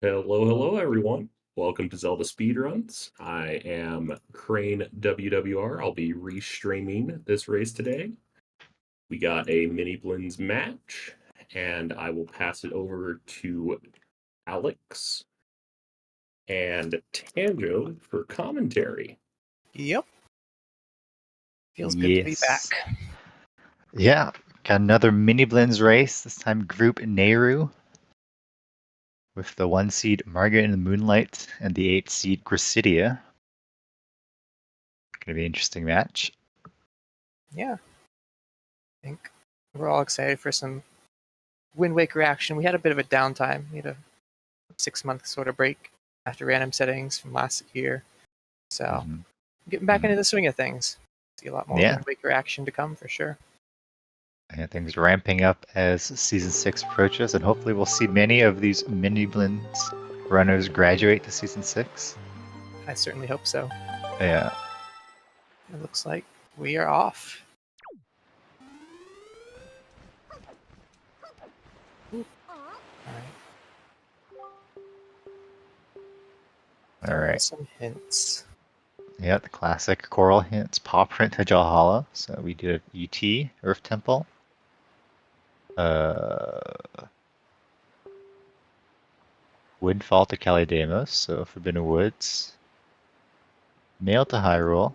Hello, everyone. Welcome to Zelda Speedruns. I am Crane WWR. I'll be restreaming this race today. We got a Miniblins match, and I will pass it over to Alex and Tango for commentary. Yep. Feels good to be back. Yeah, got another Miniblins race, this time Group Nayru, with the 1 seed Margointhemoonlight and the 8 seed Gracidia. Gonna be an interesting match. Yeah. I think we're all excited for some Wind Waker action. We had a bit of a downtime. We had a 6-month sort of break after random settings from last year. So getting back into the swing of things. See a lot more Wind Waker action to come for sure. And things ramping up as Season 6 approaches, and hopefully we'll see many of these Miniblins runners graduate to Season 6. I certainly hope so. Yeah. It looks like we are off. Alright. Some hints. Yeah, the classic coral hints. Paw print to Jalhala. So we did a UT, Earth Temple. Windfall to Calidamos, so Forbidden Woods. Mail to Hyrule.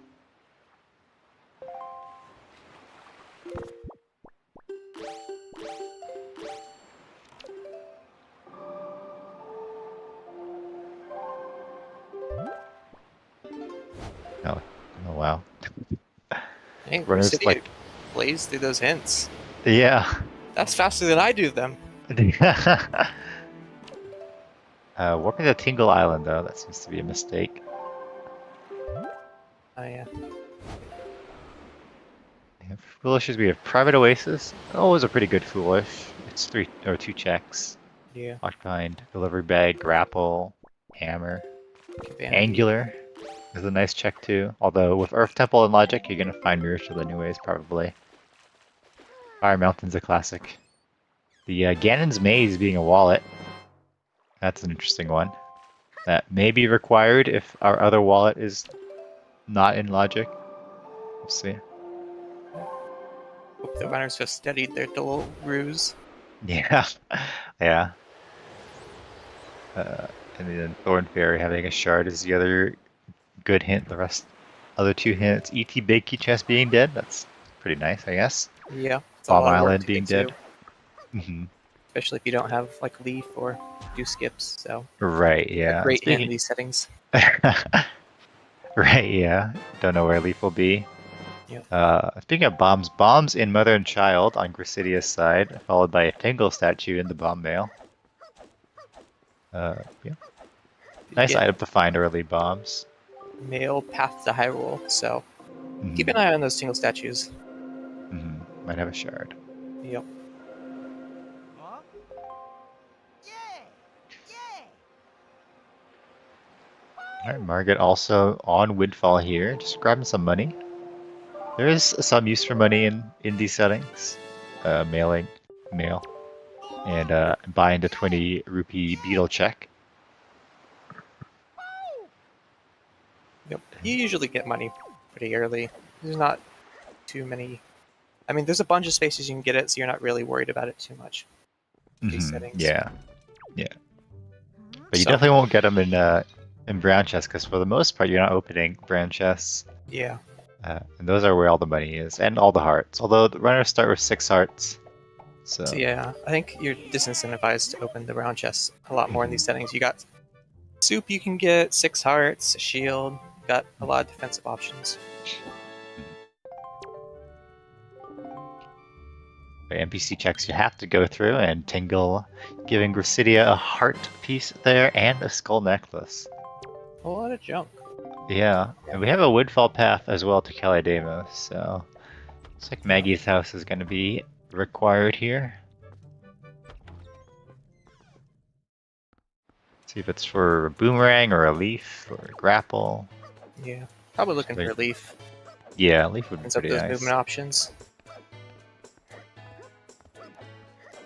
Oh wow. Dang, Runners like plays through those hints. Yeah. That's faster than I do them. Warping to Tingle Island though, that seems to be a mistake. Oh yeah. Foolishes, we have Private Oasis. Always a pretty good Foolish. It's 2 checks. Yeah. Watch behind. Delivery Bag, Grapple, Hammer. Angular is a nice check too. Although with Earth Temple and Logic, you're gonna find Mirror Shield anyways, probably. Fire Mountain's a classic. The Ganon's Maze being a wallet. That's an interesting one. That may be required if our other wallet is not in Logic. We'll see. Hope the runners just studied their little ruse. Yeah. Yeah. And then Thorn Fairy having a shard is the other good hint. The other 2 hints. E.T. Big Key Chest being dead. That's pretty nice, I guess. Yeah. Bomb Island being dead. Especially if you don't have like Leaf or do skips. So right, yeah. A great hint in these settings. Right, yeah. Don't know where Leaf will be. Yep. Speaking of bombs in Mother and Child on Gracidia's side, followed by a Tingle statue in the bomb mail. Yeah. Nice item to find early bombs. Mail Path to Hyrule, so keep an eye on those Tingle statues. Might have a shard. Yep. Alright, Margaret also on Windfall here, just grabbing some money. There is some use for money in these settings. Mail, and buying the 20 rupee beetle check. Yep. You usually get money pretty early. There's not too many. I mean, there's a bunch of spaces you can get it, so you're not really worried about it too much. These settings. Yeah. But you definitely won't get them in brown chests, because for the most part, you're not opening brown chests. Yeah. And those are where all the money is, and all the hearts. Although the runners start with 6 hearts. So yeah, I think you're disincentivized to open the brown chests a lot more in these settings. You got soup you can get, 6 hearts, a shield, got a lot of defensive options. The NPC checks you have to go through, and Tingle giving Gracidia a heart piece there and a skull necklace. A lot of junk. Yeah, and we have a Windfall path as well to Calidamos, so looks like Maggie's house is going to be required here. See if it's for a boomerang or a leaf or a grapple. Yeah, probably looking for a leaf. Yeah, leaf would be Opens up pretty those nice. movement options.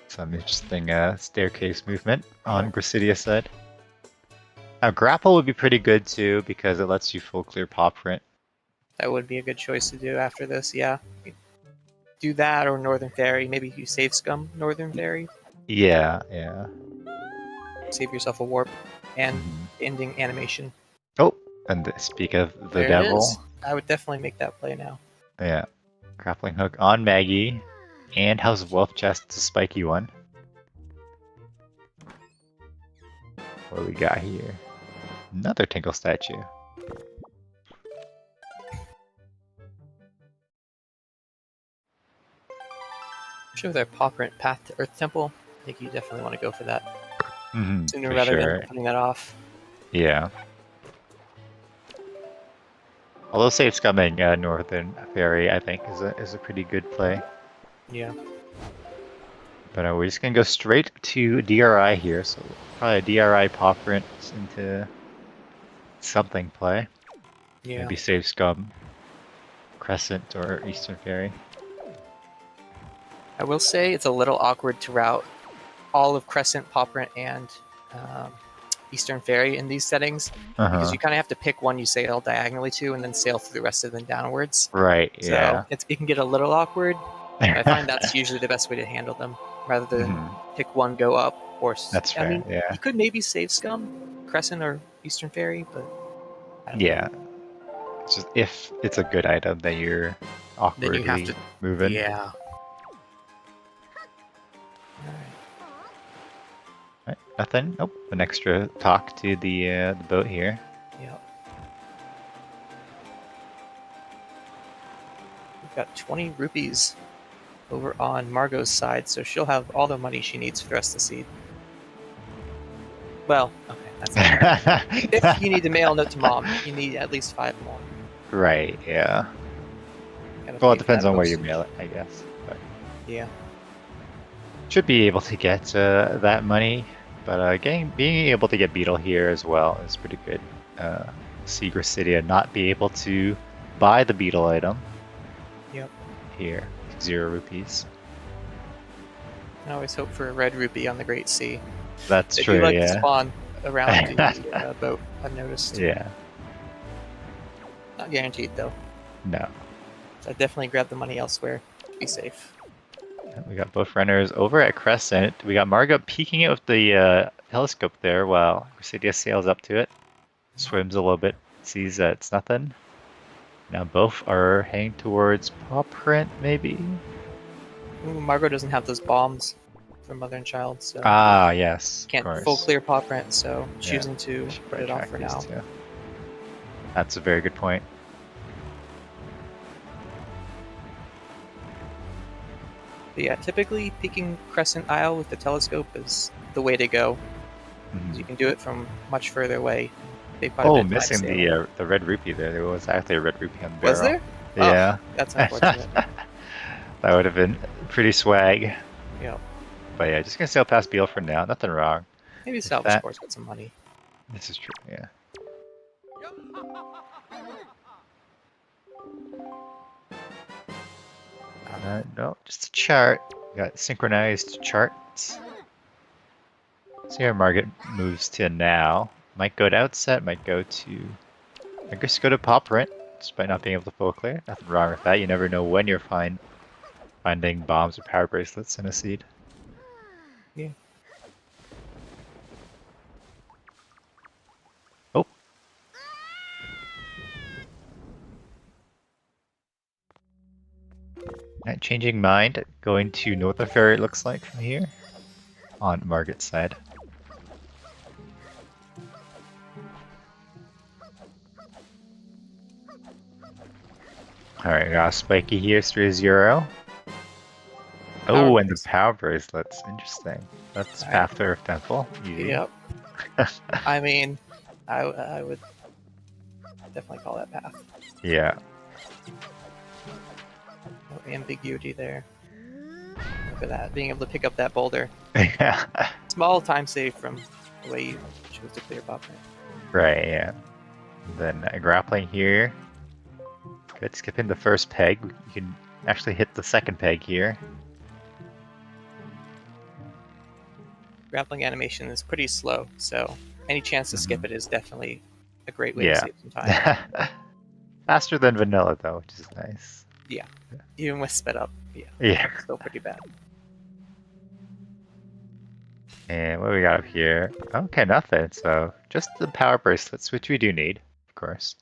Some interesting staircase movement on Gracidia's side. Now grapple would be pretty good too because it lets you full clear pop print. That would be a good choice to do after this, yeah. Do that or Northern Fairy. Maybe you save scum Northern Fairy. Yeah, yeah. Save yourself a warp and ending animation. Oh, and speak of the There devil. it is. I would definitely make that play now. Yeah. Grappling hook on Maggie. And House of Wealth Chest, the spiky one. What do we got here? Another Tinkle statue. Sure, their paw print path to Earth Temple. I think you definitely want to go for that sooner for rather sure. than putting that off. Yeah. Although Safe Scumming Northern Fairy, I think, is a pretty good play. Yeah. But we're just gonna go straight to DRI here, so probably a DRI paw print into something play. Yeah. Maybe Save Scum, Crescent, or Eastern Fairy. I will say it's a little awkward to route all of Crescent, Paw Print, and Eastern Fairy in these settings because you kind of have to pick one you sail diagonally to and then sail through the rest of them downwards. Right, So yeah. it can get a little awkward. I find that's usually the best way to handle them rather than pick one, go up, or... That's fair, I mean, yeah. you could maybe save Scum, Crescent, or Eastern Fairy, but... I don't know. It's just if it's a good item that you're awkwardly Then you have to... moving. Yeah. Right, nothing. Oh, an extra talk to the boat here. Yep. We've got 20 rupees over on Margot's side, so she'll have all the money she needs for the rest of the seed. Well, okay, that's not if you need to mail a note to mom, you need at least 5 more. Right, yeah. Well, it depends on where you mail it, I guess. But yeah. should be able to get that money, but being able to get Beetle here as well is pretty good. See Gracidia not be able to buy the Beetle item. Yep. Here, 0 rupees. I always hope for a red rupee on the Great Sea. That's they true, do like yeah. to spawn around the boat, I've noticed. Yeah. Not guaranteed, though. No. So I definitely grab the money elsewhere to be safe. We got both runners over at Crescent. We got Margot peeking it with the telescope there while Gracidia sails up to it. Swims a little bit, sees that it's nothing. Now both are heading towards paw print, maybe? Ooh, Margot doesn't have those bombs from Mother and Child, so... Ah, yes, can't of course. full clear paw print, so choosing to put it off for now. Too. That's a very good point. But yeah, typically peeking Crescent Isle with the telescope is the way to go. You can do it from much further away. Missing the red rupee there. There was actually a red rupee on the barrel. Was there? Yeah. Oh, that's unfortunate. That would have been pretty swag. Yeah. But yeah, just gonna sail past Beal for now. Nothing wrong. Maybe Salvage Sport's got some money. This is true, yeah. No, just a chart. We got synchronized charts. So here Margaret moves to now. Might go to outset, might go to... I guess go to paw print, despite not being able to full clear. Nothing wrong with that. You never know when you're finding bombs or power bracelets in a seed. Yeah. Oh. Right, changing mind, going to Northern Fairy it looks like from here. On Margaret's side. Alright, got a spiky here, 3-0. Oh, and the power bracelets. Interesting. That's Path to Earth Temple. Easy. Yep. I mean, I would definitely call that path. Yeah. No ambiguity there. Look at that, being able to pick up that boulder. Yeah. Small time save from the way you chose to clear buffer. Right, yeah. Then grappling here. Good, skipping the first peg. You can actually hit the second peg here. Grappling animation is pretty slow, so any chance to skip it is definitely a great way to Yeah. save some time. Faster than vanilla though, which is nice. Yeah. Even with sped up, Yeah. still pretty bad. And what do we got up here? Okay, nothing. So just the power bracelets, which we do need, of course.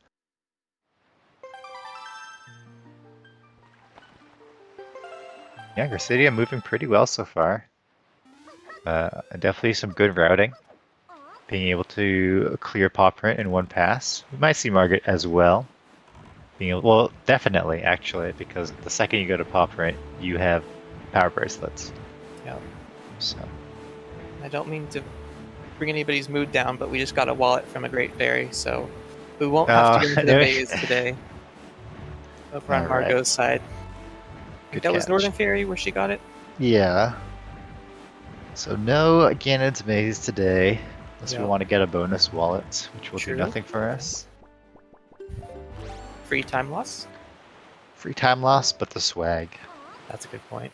Yeah, Gracidia moving pretty well so far. Definitely some good routing. Being able to clear paw print in one pass. We might see Margaret as well. Well, definitely actually, because the second you go to paw print, you have power bracelets. Yeah. So. I don't mean to bring anybody's mood down, but we just got a wallet from a Great Fairy, so we won't have to go into the maze today. Over on Margot's side. That was Northern Fairy where she got it? Yeah. So no Ganon's maze today, unless we want to get a bonus wallet, which will do nothing for us. Free time loss? Free time loss, but the swag. That's a good point.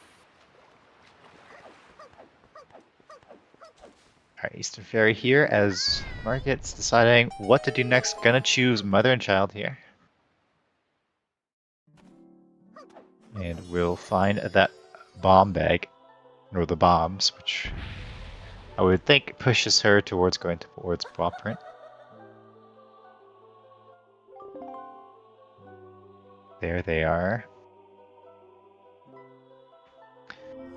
Alright, Eastern Fairy here as Margaret's deciding what to do next. Gonna choose Mother and Child here. And we'll find that bomb bag, or the bombs, which I would think pushes her towards going towards paw print. There they are.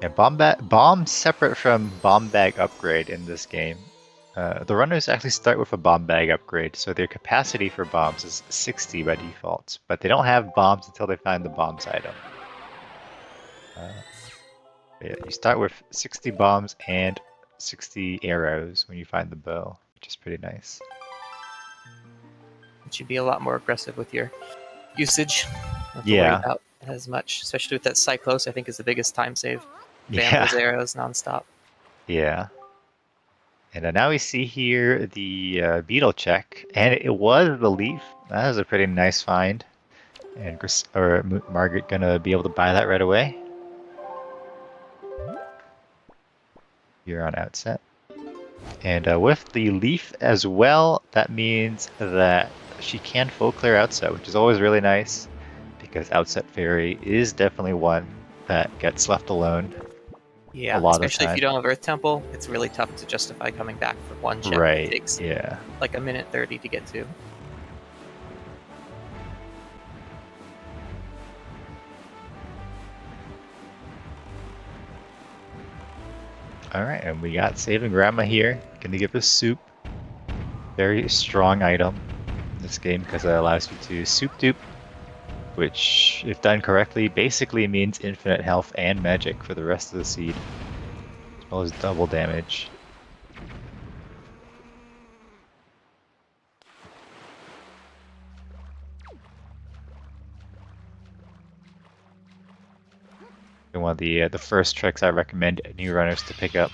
Yeah, bomb separate from bomb bag upgrade in this game. The runners actually start with a bomb bag upgrade, so their capacity for bombs is 60 by default, but they don't have bombs until they find the bombs item. Yeah, you start with 60 bombs and 60 arrows when you find the bow, which is pretty nice. It should be a lot more aggressive with your usage. Not to worry about as much, especially with that Cyclos, I think is the biggest time save. Bam those arrows nonstop. Yeah. And now we see here the beetle check, and it was the leaf. That was a pretty nice find. And Margaret gonna be able to buy that right away. You're on outset. And with the leaf as well, that means that she can full clear outset, which is always really nice, because outset fairy is definitely one that gets left alone. Yeah, especially if you don't have Earth Temple, it's really tough to justify coming back for one check. Right, it takes like a minute 30 to get to. Alright, and we got Saving Grandma here. Gonna give us soup. Very strong item in this game because it allows you to soup dupe, which, if done correctly, basically means infinite health and magic for the rest of the seed, as well as double damage. And one of the first tricks I recommend new runners to pick up.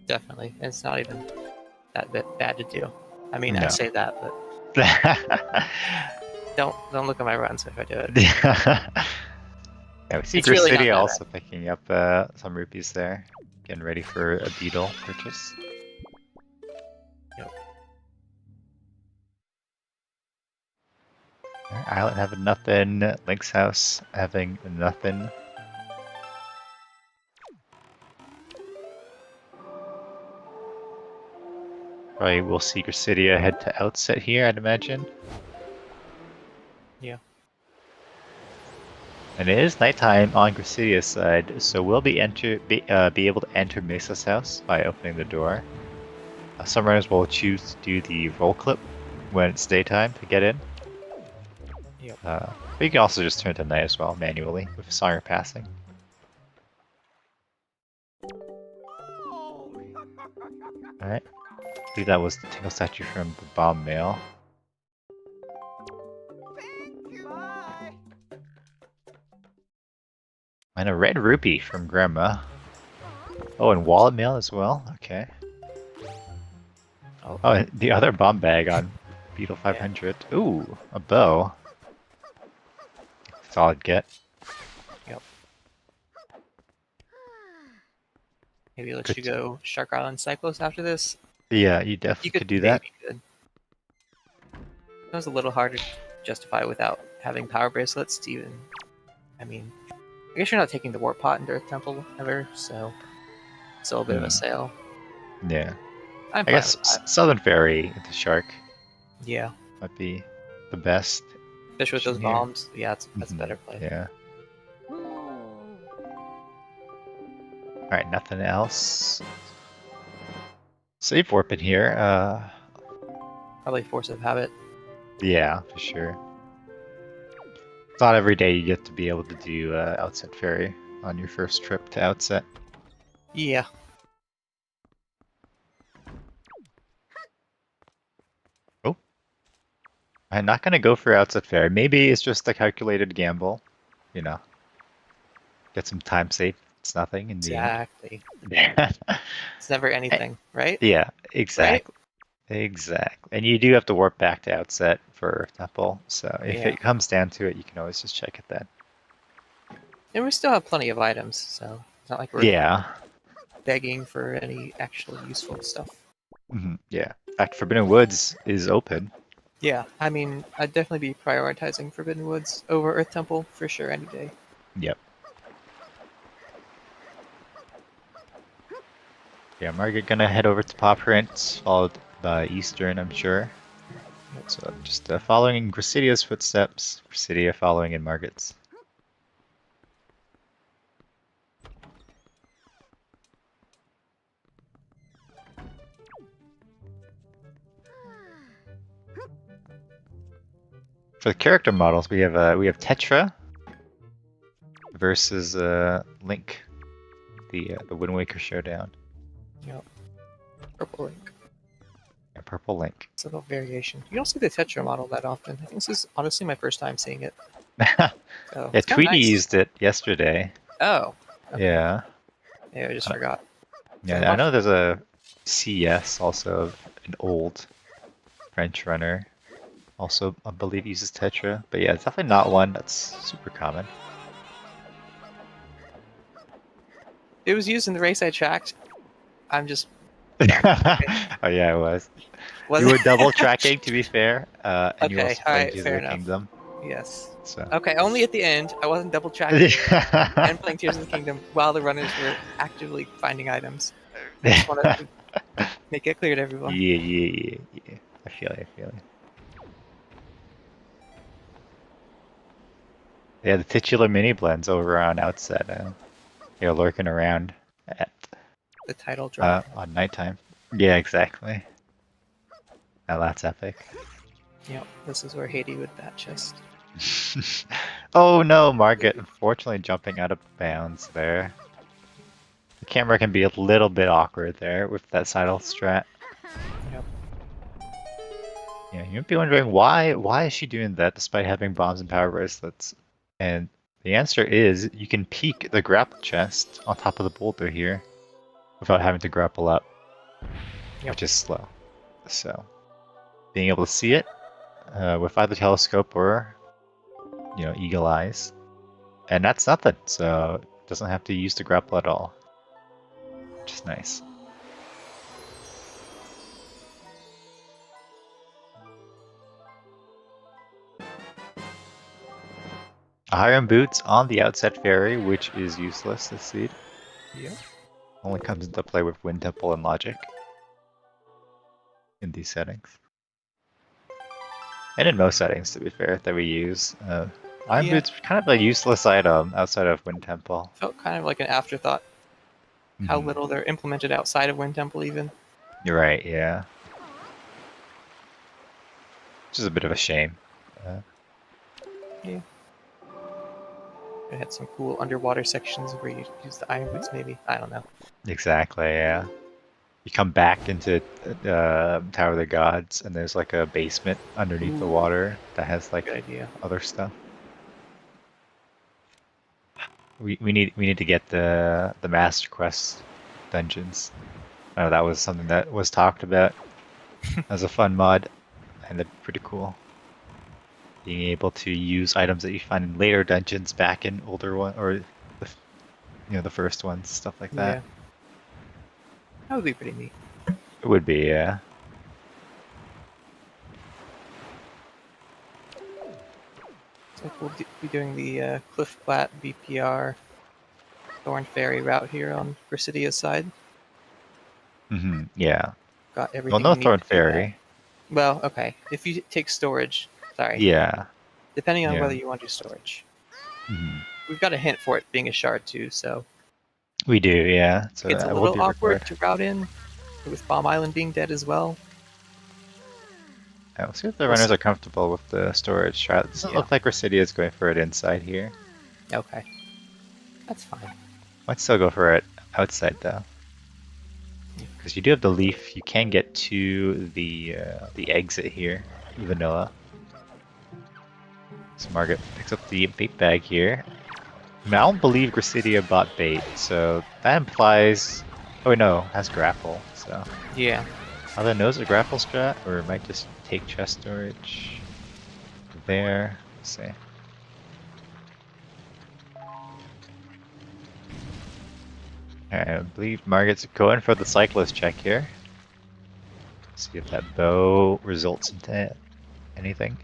Definitely, and it's not even that bad to do. I mean, I say that, but don't look at my runs if I do it. Yeah, we see Gracidia also picking up some rupees there, getting ready for a beetle purchase. Yep. Island having nothing, Link's house having nothing. Probably we'll see Gracidia head to outset here, I'd imagine. Yeah. And it is nighttime on Gracidia's side, so we'll be able to enter Mesa's house by opening the door. Some runners will choose to do the roll clip when it's daytime to get in. Yep. But you can also just turn it to night as well, manually, with Song passing. Alright. I believe that was the Tingle statue from the Bomb Mail. And a red rupee from Grandma. Oh, and wallet mail as well? Okay. Oh, and the other bomb bag on Beetle 500. Yeah. Ooh, a bow. Solid get. Yep. Maybe let you go Shark Island Cyclos after this. Yeah, you definitely could do that. It was a little harder to justify without having power bracelets to even... I mean, I guess you're not taking the Warp Pot into Earth Temple ever, so it's still a bit of a sale. Yeah. I guess Southern Ferry into Shark. Yeah. Might be the best. Especially with those bombs. Yeah, that's a better play. Yeah. Alright, nothing else. Save warp in here. Probably Force of Habit. Yeah, for sure. It's not every day you get to be able to do Outset Ferry on your first trip to Outset. Yeah. Oh. I'm not going to go for Outset Ferry. Maybe it's just a calculated gamble. You know. Get some time saved. It's nothing in the end. It's never anything, right? Yeah, exactly. Right? Exactly. And you do have to warp back to Outset for Temple, so if it comes down to it, you can always just check it then. And we still have plenty of items, so it's not like we're begging for any actually useful stuff. Yeah. In fact, Forbidden Woods is open. Yeah, I mean, I'd definitely be prioritizing Forbidden Woods over Earth Temple for sure any day. Yep. Yeah, Margaret gonna head over to Paw Print, followed by Eastern, I'm sure. So just following in Gracidia's footsteps, Gracidia following in Margaret's. For the character models, we have Tetra versus Link, the Wind Waker showdown. Yep. Purple Link. Yeah, Purple Link. It's a little variation. You don't see the Tetra model that often. I think this is honestly my first time seeing it. So, yeah, Tweety used it yesterday. Oh. Okay. Yeah. Yeah, I just forgot. Yeah, I know there's a CS also, an old French runner. Also, I believe uses Tetra. But yeah, it's definitely not one that's super common. It was used in the race I tracked. I'm just... Oh yeah, it was. You were double tracking, to be fair. And you also played Tears of the Kingdom. Yes. So. Okay, only at the end. I wasn't double tracking and playing Tears of the Kingdom while the runners were actively finding items. I just want to make it clear to everyone. Yeah. I feel it. Yeah, the titular Miniblins over on Outset. They're lurking around at the title drop on nighttime. Yeah, exactly. Now that's epic. Yep, this is where Haiti would bat chest. Oh no, Margaret unfortunately jumping out of bounds there. The camera can be a little bit awkward there with that sidle strat. Yep. Yeah, you might be wondering why is she doing that despite having bombs and power bracelets? And the answer is you can peek the grapple chest on top of the boulder here without having to grapple up, which is slow. So being able to see it with either telescope or eagle eyes, and that's nothing. So it doesn't have to use the grapple at all, which is nice. Iron Boots on the Outset Ferry, which is useless this seed. Yeah. Only comes into play with Wind Temple and Logic in these settings. And in most settings, to be fair, that we use. Iron Boots kind of a useless item outside of Wind Temple. Felt kind of like an afterthought. How little they're implemented outside of Wind Temple even. You're right, yeah. Which is a bit of a shame. Yeah. It had some cool underwater sections where you use the Iron Boots, maybe. I don't know. Exactly, yeah. You come back into Tower of the Gods, and there's like a basement underneath the water that has like other stuff. We need to get the Master Quest dungeons. I know that was something that was talked about as a fun mod, and they're pretty cool. Being able to use items that you find in later dungeons back in older one or the first ones, stuff like that. That would be pretty neat. It would be, yeah. So we'll be doing the Cliff Flat BPR Thorn Ferry route here on Gracidia's side. Yeah. Got Well, everything no we need Thorn to do that. Fairy. Well, okay. If you take storage, sorry. Yeah. Depending on Yeah. whether you want to do storage. Mhm. We've got a hint for it being a shard too, so We do, yeah. So it's a that will little be awkward required. to route in, with Bomb Island being dead as well. Yeah, we'll see if the We'll runners see. are comfortable with the storage shot. It doesn't look like Gracidia is going for it inside here. Okay. That's fine. Might still go for it outside though. Because you do have the leaf, you can get to the exit here, vanilla. So Margaret picks up the bait bag here. I mean, I don't believe Gracidia bought bait, so that implies... Oh wait, no, has grapple, so... Yeah. Either knows a grapple strat, or it might just take chest storage. There, let's see. I believe Margaret's going for the cyclist check here. See if that bow results into anything.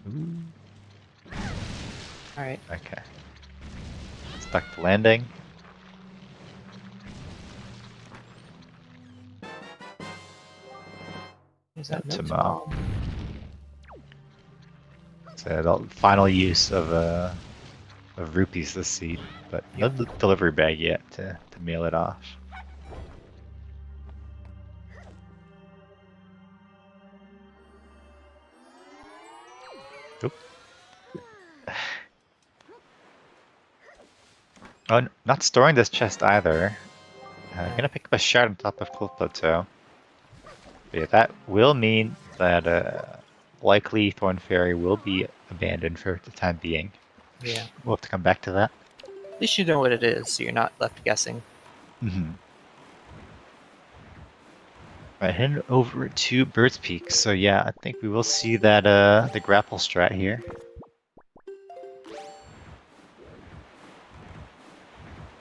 Ooh. Alright. Okay. Stuck the landing. Is that To note Mom. bomb? It's the final use of rupees this seed, but no delivery bag yet to mail it off. Oop. Oh, not storing this chest either. Gonna pick up a shard on top of Cliff Plateau. But yeah, that will mean that likely Thorn Fairy will be abandoned for the time being. Yeah. We'll have to come back to that. At least you know what it is, so you're not left guessing. Right, heading over to Bird's Peak. So yeah, I think we will see that the grapple strat here.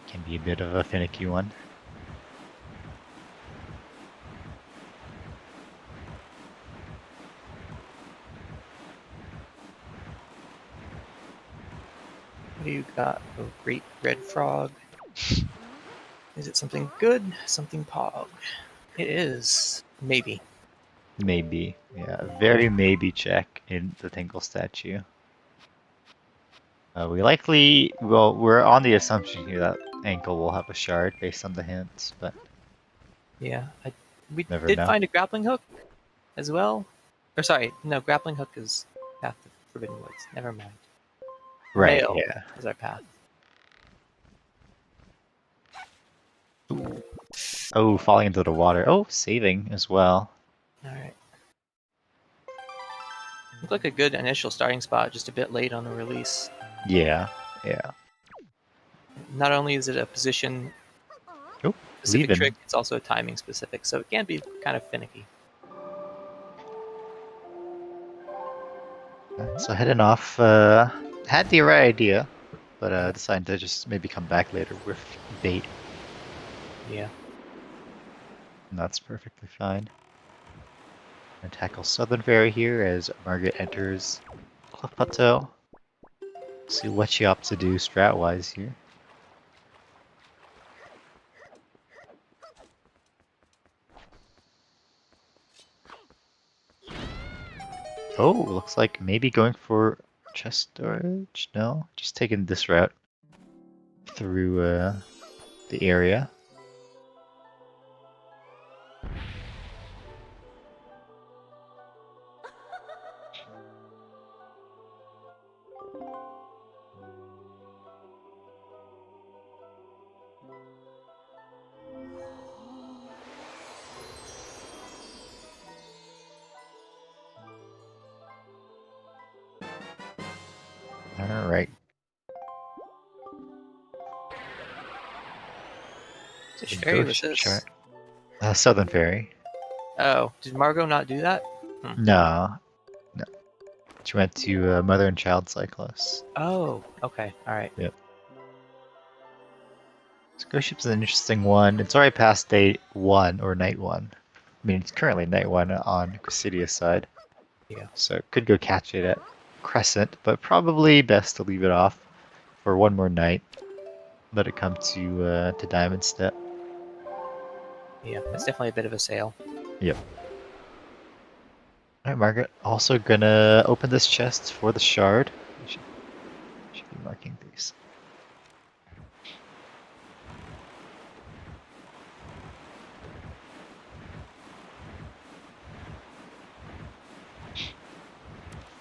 Can be a bit of a finicky one. What do you got? Oh, great red frog. Is it something good? Something pog? It is. Maybe. Maybe. Yeah, very maybe check in the Tingle statue. We likely, well, we're on the assumption here that Ankle will have a shard based on the hints, but Yeah. We never did know. find a grappling hook as well. Or sorry, no, grappling hook is Path of Forbidden Woods. Never mind. Right, Mail yeah. is our path. Ooh. Oh, falling into the water. Oh, saving as well. Alright. Looked like a good initial starting spot, just a bit late on the release. Yeah, yeah. Not only is it a position Oh, specific leaving. trick, it's also a timing specific, so it can be kind of finicky. So heading off, had the right idea, but decided to just maybe come back later with bait. Yeah. And that's perfectly fine. And tackle Southern Fairy here as Margaret enters Cliff Plateau. See what she opts to do strat-wise here. Oh, looks like maybe going for chest storage? No, just taking this route through the area. Alright. Which fairy was this? Southern Fairy. Oh, did Margot not do that? No. No. She went to Mother and Child Cyclos. Oh, okay, alright. Yep. So Ghost Ship's an interesting one. It's already past day 1 or night 1. I mean, it's currently night 1 on Gracidia's side. Yeah. So could go catch it at Crescent, but probably best to leave it off for one more night. Let it come to Diamond Step. Yeah, it's definitely a bit of a sail. Yep. Alright, Margaret. Also gonna open this chest for the shard. Should be marking these.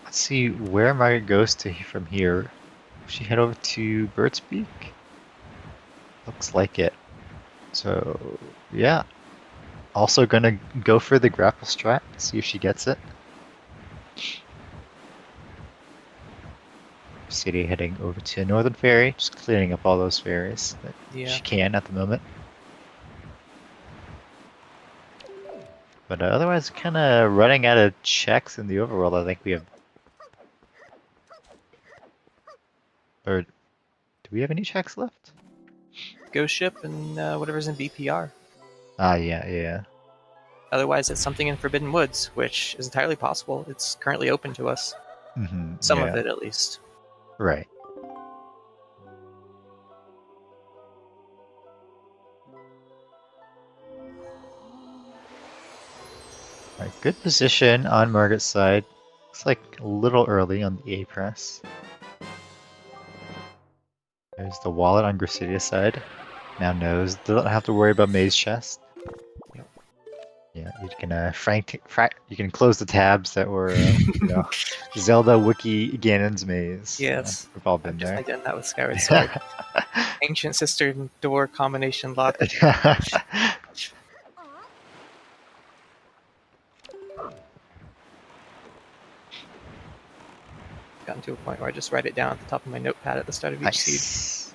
Let's see where Margaret goes to from here. Will she head over to Bird's Beak? Looks like it. So, yeah. Also gonna go for the grapple strat, see if she gets it. City heading over to Northern Ferry, just clearing up all those ferries that she can at the moment. But otherwise, kind of running out of checks in the overworld. I think we have. Or do we have any checks left? Ghost Ship and whatever's in BPR. Ah, yeah. Otherwise, it's something in Forbidden Woods, which is entirely possible. It's currently open to us. Some of it, at least. Right. Alright, good position on Margaret's side. Looks like a little early on the A press. There's the wallet on Gracidia's side. Now knows doesn't have to worry about Maze chest. Yeah, you can you can close the tabs that were Zelda Wiki Ganon's Maze. Yes, we've all been I've there. definitely done that with Skyward Sword. Ancient Sister door combination lock. Gotten to a point where I just write it down at the top of my notepad at the start of each seed.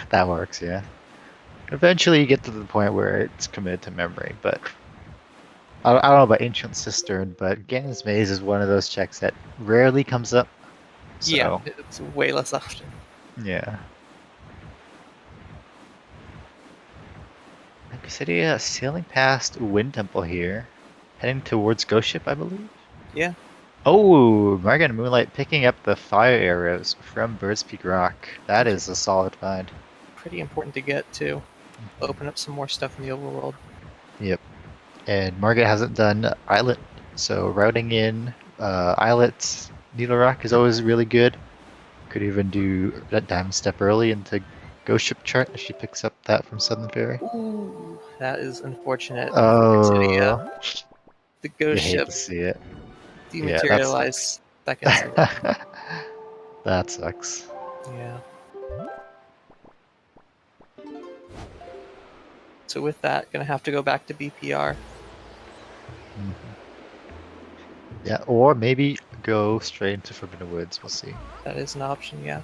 That works, yeah. Eventually you get to the point where it's committed to memory, but I don't know about Ancient Cistern, but Ganon's Maze is one of those checks that rarely comes up. So, yeah, it's way less often. Yeah. Gracidia sailing past Wind Temple here, heading towards Ghost Ship, I believe. Yeah. Oh, Margointhemoonlight picking up the fire arrows from Bird's Peak Rock. That is a solid find. Pretty important to get too. Open up some more stuff in the overworld. Yep. And Margaret hasn't done Islet, so routing in Islet Needle Rock is always really good. Could even do that Diamond Step early into Ghost Ship chart if she picks up that from Southern Ferry. Ooh, that is unfortunate. Oh, the Ghost Ship. Hate to see it. Dematerialized seconds. That sucks. Yeah. So with that, gonna have to go back to BPR. Yeah, or maybe go straight into Forbidden Woods. We'll see. That is an option, yeah.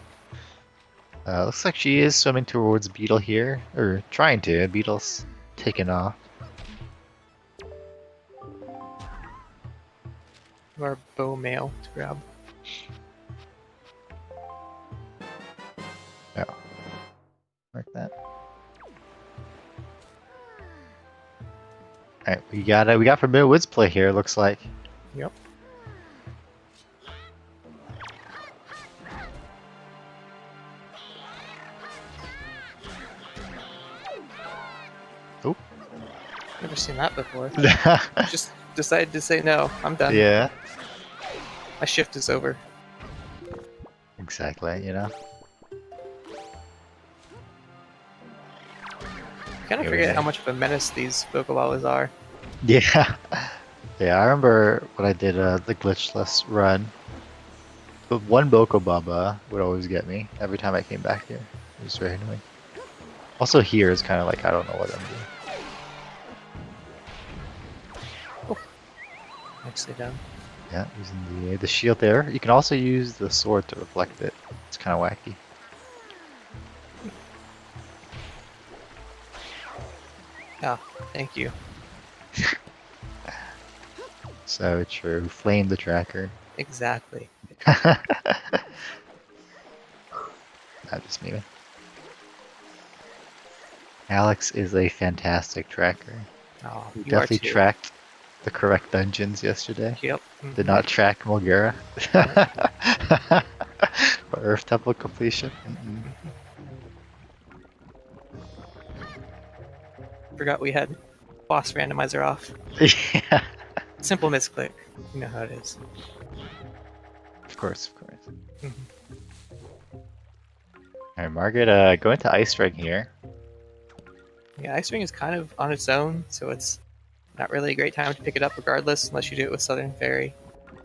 Looks like she is swimming towards Beetle here, or trying to. Beetle's taken off. Or bow mail to grab. Yeah. Like that. Alright, we got Forbidden Woods play here, looks like. Yep. Oh. Never seen that before. Just decided to say no. I'm done. Yeah. My shift is over. Exactly, you know. I kind of forget how much of a menace these Pokeballs are. Yeah. Yeah, I remember when I did the glitchless run. The one Bokobaba would always get me every time I came back here. It was very annoying. Also here is kind of like, I don't know what I'm doing. Nicely done. Yeah, using the shield there. You can also use the sword to reflect it. It's kind of wacky. Ah, thank you. So true. Flame the tracker. Exactly. Not just me. Alex is a fantastic tracker. Oh, We you are definitely too. tracked the correct dungeons yesterday. Yep. Did not track Mulgara. For Earth Temple completion. Forgot we had boss randomizer off. Yeah. Simple misclick. You know how it is. Of course, of course. Mhm. Alright, Margaret, go into Ice Ring here. Yeah, Ice Ring is kind of on its own, so it's not really a great time to pick it up regardless, unless you do it with Southern Fairy.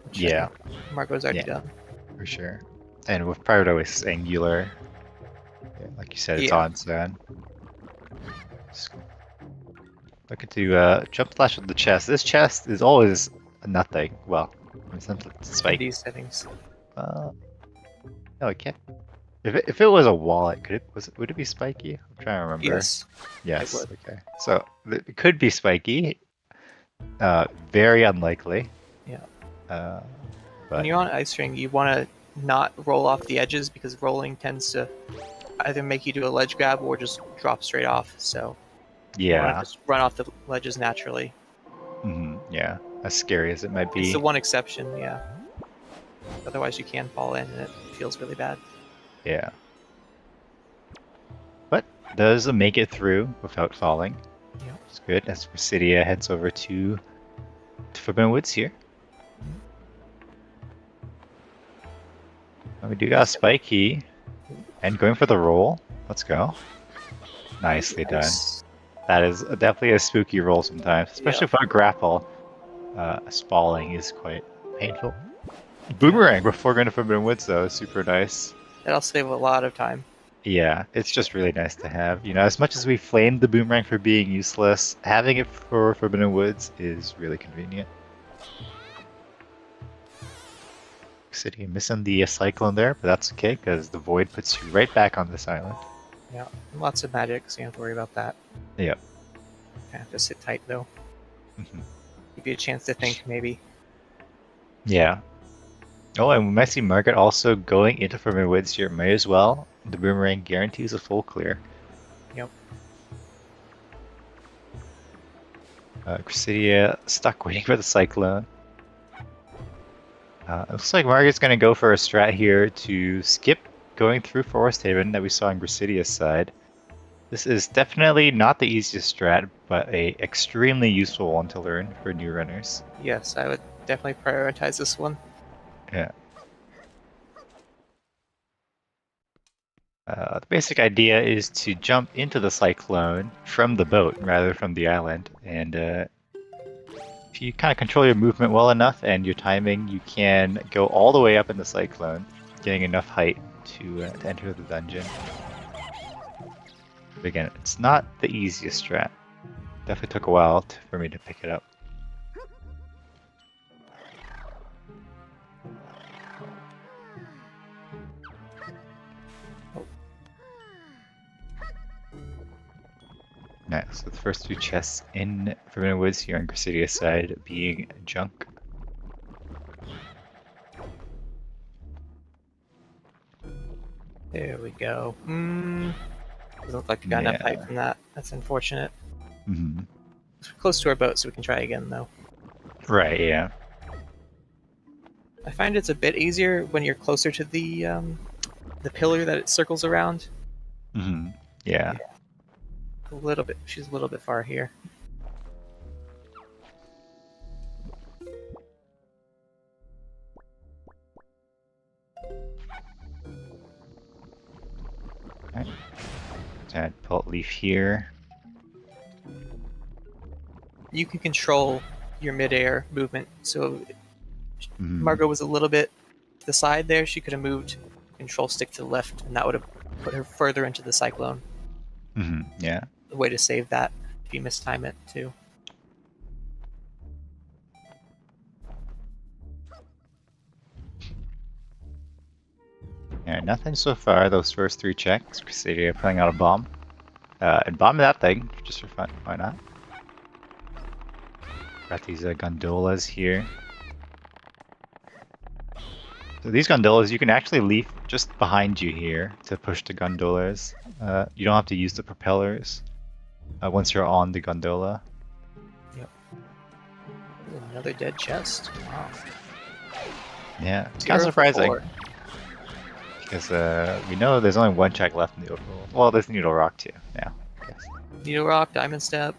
Which Yeah. I think Margot's already Yeah. done. For sure. And with Pirate always Angular. Yeah, like you said, it's Yeah. on its own. Looking to jump slash with the chest. This chest is always nothing. Well, it's not In spiky. these settings. No, it can't. If it was a wallet, would it be spiky? I'm trying to remember. Yes. Yes. It would. Okay. So it could be spiky. Very unlikely. Yeah. But When you're on Ice Ring, you want to not roll off the edges because rolling tends to either make you do a ledge grab or just drop straight off. So you want yeah. to just run off the ledges naturally. Yeah. As scary as it might be. It's the one exception, yeah. Otherwise, you can fall in and it feels really bad. Yeah. But does make it through without falling. Yeah. It's good as Gracidia heads over to Forbidden Woods here. And we do got a spiky. And going for the roll. Let's go. Nicely done. That is definitely a spooky roll sometimes, especially for a grapple. Spalling is quite painful. Boomerang before going to Forbidden Woods though is super nice. That'll save a lot of time. Yeah, it's just really nice to have. You know, as much as we flamed the boomerang for being useless, having it for Forbidden Woods is really convenient. City missing the cyclone there, but that's okay because the void puts you right back on this island. Yeah, lots of magic, so you don't have to worry about that. Yep. Yeah, just sit tight though. Give you a chance to think, maybe. Yeah. Oh, and we might see Margaret also going into Forbidden Woods here. May as well. The boomerang guarantees a full clear. Yep. Gracidia stuck waiting for the cyclone. It looks like Margaret's going to go for a strat here to skip going through Forest Haven that we saw on Gracidia's side. This is definitely not the easiest strat, but a extremely useful one to learn for new runners. Yes, I would definitely prioritize this one. Yeah. The basic idea is to jump into the cyclone from the boat rather from the island, and if you kind of control your movement well enough and your timing, you can go all the way up in the cyclone, getting enough height to enter the dungeon. But again, it's not the easiest strat. Definitely took a while for me to pick it up. Nice. So the first two chests in Forbidden Woods here on Gracidia's side being junk. There we go. Doesn't look like we got enough height from that. That's unfortunate. It's close to our boat, so we can try again, though. Right, yeah. I find it's a bit easier when you're closer to the pillar that it circles around. Yeah. A little bit. She's a little bit far here. Alright. Add Pult Leaf here. You can control your midair movement, so Mm-hmm. Margot was a little bit to the side there. She could have moved control stick to the left, and that would have put her further into the cyclone. Yeah. The way to save that if you mistime it, too. Yeah, nothing so far. Those first three checks. Gracidia pulling out a bomb. And bomb that thing, just for fun. Why not? Got these gondolas here. So these gondolas, you can actually leave just behind you here to push the gondolas. You don't have to use the propellers. once you're on the gondola. Yep. Ooh, another dead chest. Wow. Yeah, it's kind of surprising. Because we know there's only one check left in the overworld. Well, there's Needle Rock too now. Yes. Needle Rock, Diamond Step.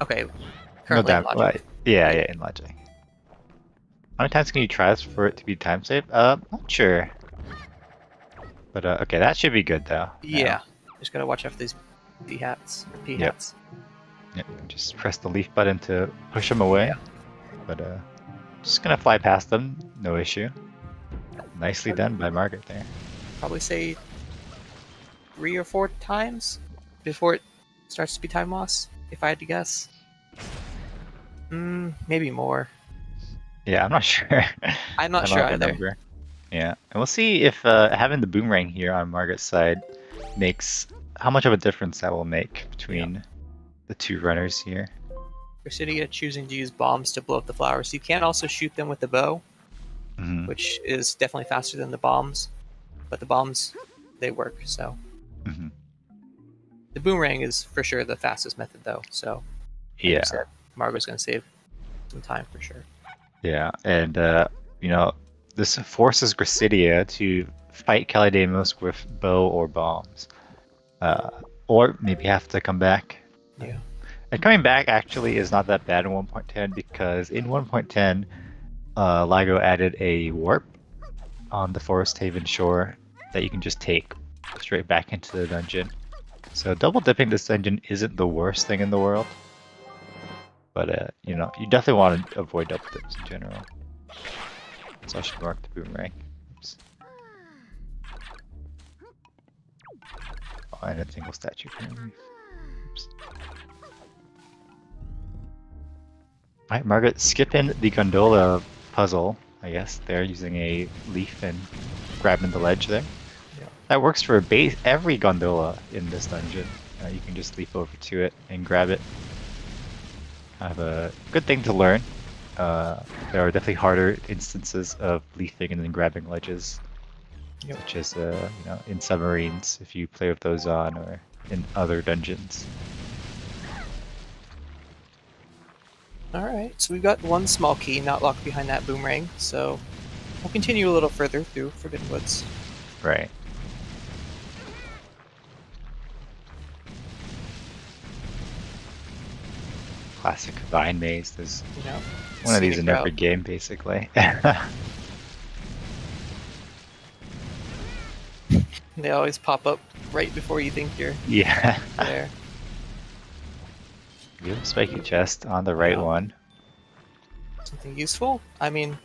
Okay. No Currently in doubt. Logic. Yeah, in Logic. How many times can you try this for it to be time saved? Not sure. But okay, that should be good though. Yeah. Now. Just gotta watch out for these P hats. P Yep. hats. Yep. Just press the leaf button to push them away. Yeah. But just gonna fly past them, no issue. Nicely done by Margaret there. Probably say 3 or 4 times before it starts to be time loss, if I had to guess. Maybe more. Yeah, I'm not sure. I'm not sure either. Remember. Yeah, and we'll see if having the boomerang here on Margaret's side makes how much of a difference that will make between the two runners here. Gracidia choosing to use bombs to blow up the flowers. You can also shoot them with the bow, which is definitely faster than the bombs. But the bombs, they work, so. The boomerang is for sure the fastest method, though. So, like you said, Margot's going to save some time for sure. Yeah, and you know, this forces Gracidia to fight Calidamos with bow or bombs, or maybe have to come back. Yeah. And coming back actually is not that bad in 1.10 because in 1.10, LIGO added a warp on the Forest Haven shore that you can just take straight back into the dungeon. So double dipping this dungeon isn't the worst thing in the world. But, you know, you definitely want to avoid double dips in general. So I should mark the boomerang. Oops. Oh, and a single statue. Oops. Alright, Margaret, skip in the gondola puzzle, I guess. They're using a leaf and grabbing the ledge there. Yeah. That works for every gondola in this dungeon. You can just leap over to it and grab it. Kind of a good thing to learn. There are definitely harder instances of leafing and then grabbing ledges. Yep. Such as, you know, in submarines, if you play with those on, or in other dungeons. Alright, so we've got one small key not locked behind that boomerang, so we'll continue a little further through Forbidden Woods. Right. Classic vine maze. There's one of these in every game, basically. They always pop up right before you think you're there. You have a spiky chest on the right one. Something useful? I mean,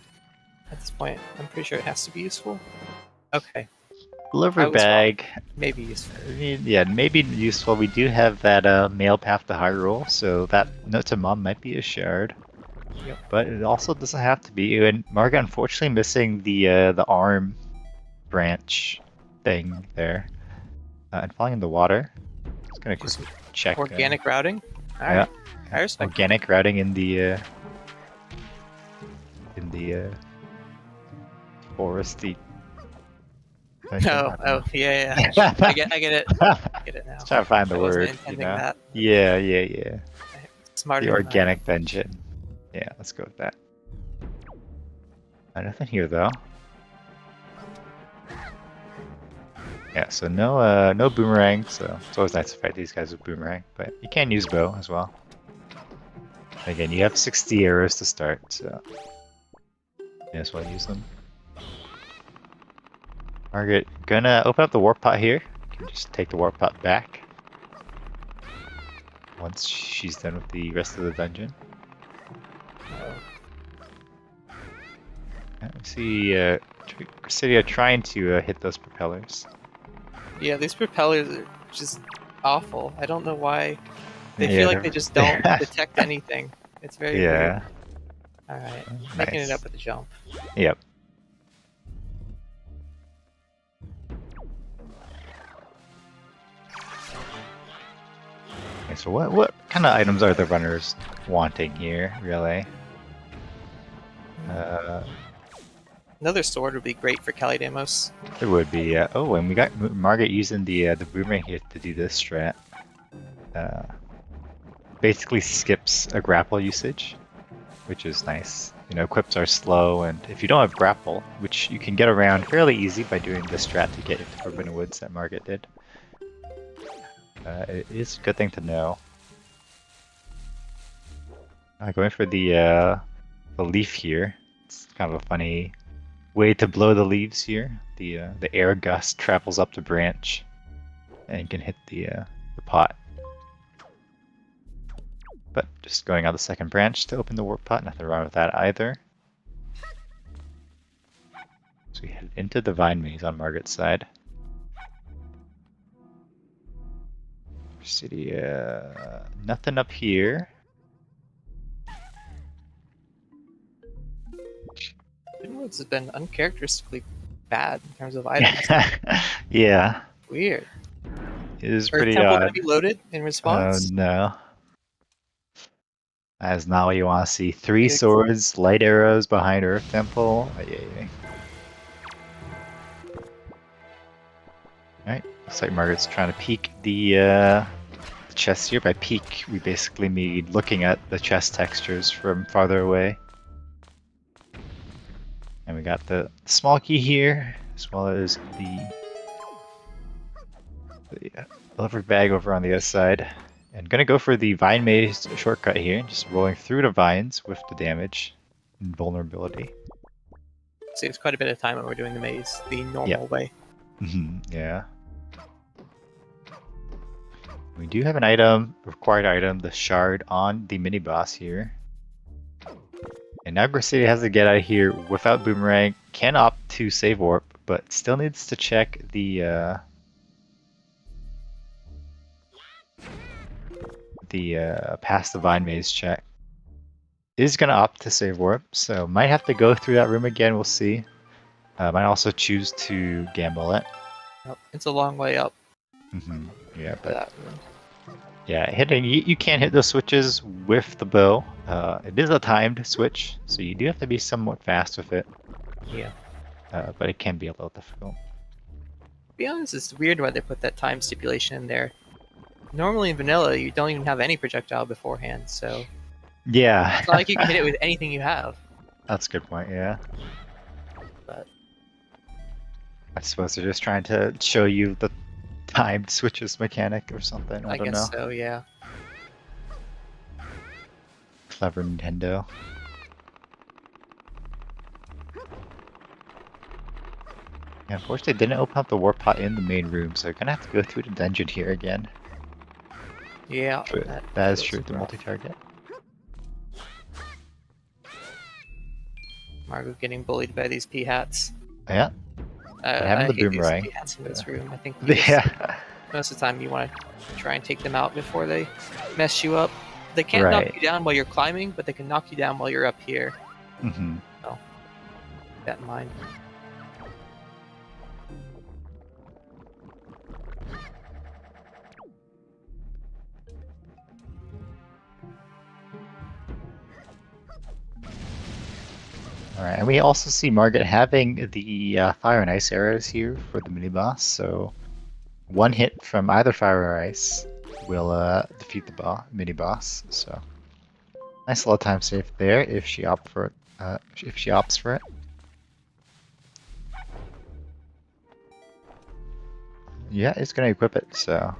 at this point, I'm pretty sure it has to be useful. Okay. Delivery bag. Maybe useful. I mean, yeah, maybe useful. We do have that mail path to Hyrule, so that note to mom might be a shard. Yep. But it also doesn't have to be. And Margaret, unfortunately, missing the arm branch thing there. And falling in the water. Just gonna quickly check. Organic routing. All right. Yeah. Organic routing in the foresty. Oh, yeah. I get it. I get it now. Trying to find the word. You know? That. Yeah. Smarter. The organic dungeon. Yeah, let's go with that. Nothing here though. Yeah, so no boomerang. So it's always nice to fight these guys with boomerang, but you can use bow as well. Again, you have 60 arrows to start, so may as well use them. Margaret, gonna open up the warp pot here. You can just take the warp pot back once she's done with the rest of the dungeon. I see Gracidia trying to hit those propellers. Yeah, these propellers are just awful. I don't know why. They feel like they just don't detect anything. It's very weird. Alright, making it up with the jump. Yep. Okay, so what kind of items are the runners wanting here, really? Another sword would be great for Calidamos. It would be, Oh, and we got Margaret using the boomerang here to do this strat. basically skips a grapple usage, which is nice. You know, equips are slow, and if you don't have grapple, which you can get around fairly easy by doing the strat to get into Forbidden Woods that Margit did, it is a good thing to know. Going for the leaf here. It's kind of a funny way to blow the leaves here. The air gust travels up the branch and can hit the pot. But just going on the second branch to open the warp pot, nothing wrong with that either. So we head into the vine maze on Margit's side. Gracidia, nothing up here. Woods has been uncharacteristically bad in terms of items. Yeah. Weird. It is Earth pretty Temple odd. gonna be loaded in response? No. That is not what you want to see. 3 swords, light arrows behind Earth Temple. Alright, looks like Margaret's trying to peek the chest here. By peek, we basically mean looking at the chest textures from farther away. And we got the small key here, as well as the lever bag over on the other side. And gonna go for the vine maze shortcut here, just rolling through the vines with the damage and vulnerability. Saves quite a bit of time when we're doing the maze the normal way. Yeah. We do have an item, required item, the shard on the mini boss here. And now Gracidia has to get out of here without Boomerang, can opt to save warp, but still needs to check the past the vine maze check. Is gonna opt to save warp, so might have to go through that room again, we'll see. Might also choose to gamble it. Yep, it's a long way up. Yeah, but yeah, hitting you can't hit the switches with the bow. It is a timed switch, so you do have to be somewhat fast with it. Yeah. But it can be a little difficult. To be honest, it's weird why they put that time stipulation in there. Normally in vanilla, you don't even have any projectile beforehand, so yeah, it's not like you can hit it with anything you have. That's a good point. Yeah, but I suppose they're just trying to show you the timed switches mechanic or something. I don't know. I guess so. Yeah. Clever Nintendo. Yeah, unfortunately, they didn't open up the warp pot in the main room, so you're gonna have to go through the dungeon here again. Yeah, that is true. The multi-target. Margo getting bullied by these pea hats. Yeah. I the hate boomerang. these pea hats in this room. I think most of the time you want to try and take them out before they mess you up. They can't knock you down while you're climbing, but they can knock you down while you're up here. So keep that in mind. Alright, and we also see Margit having the fire and ice arrows here for the mini boss, so one hit from either fire or ice will defeat the mini boss. So nice little time save there if she opts for it. Yeah, it's gonna equip it, so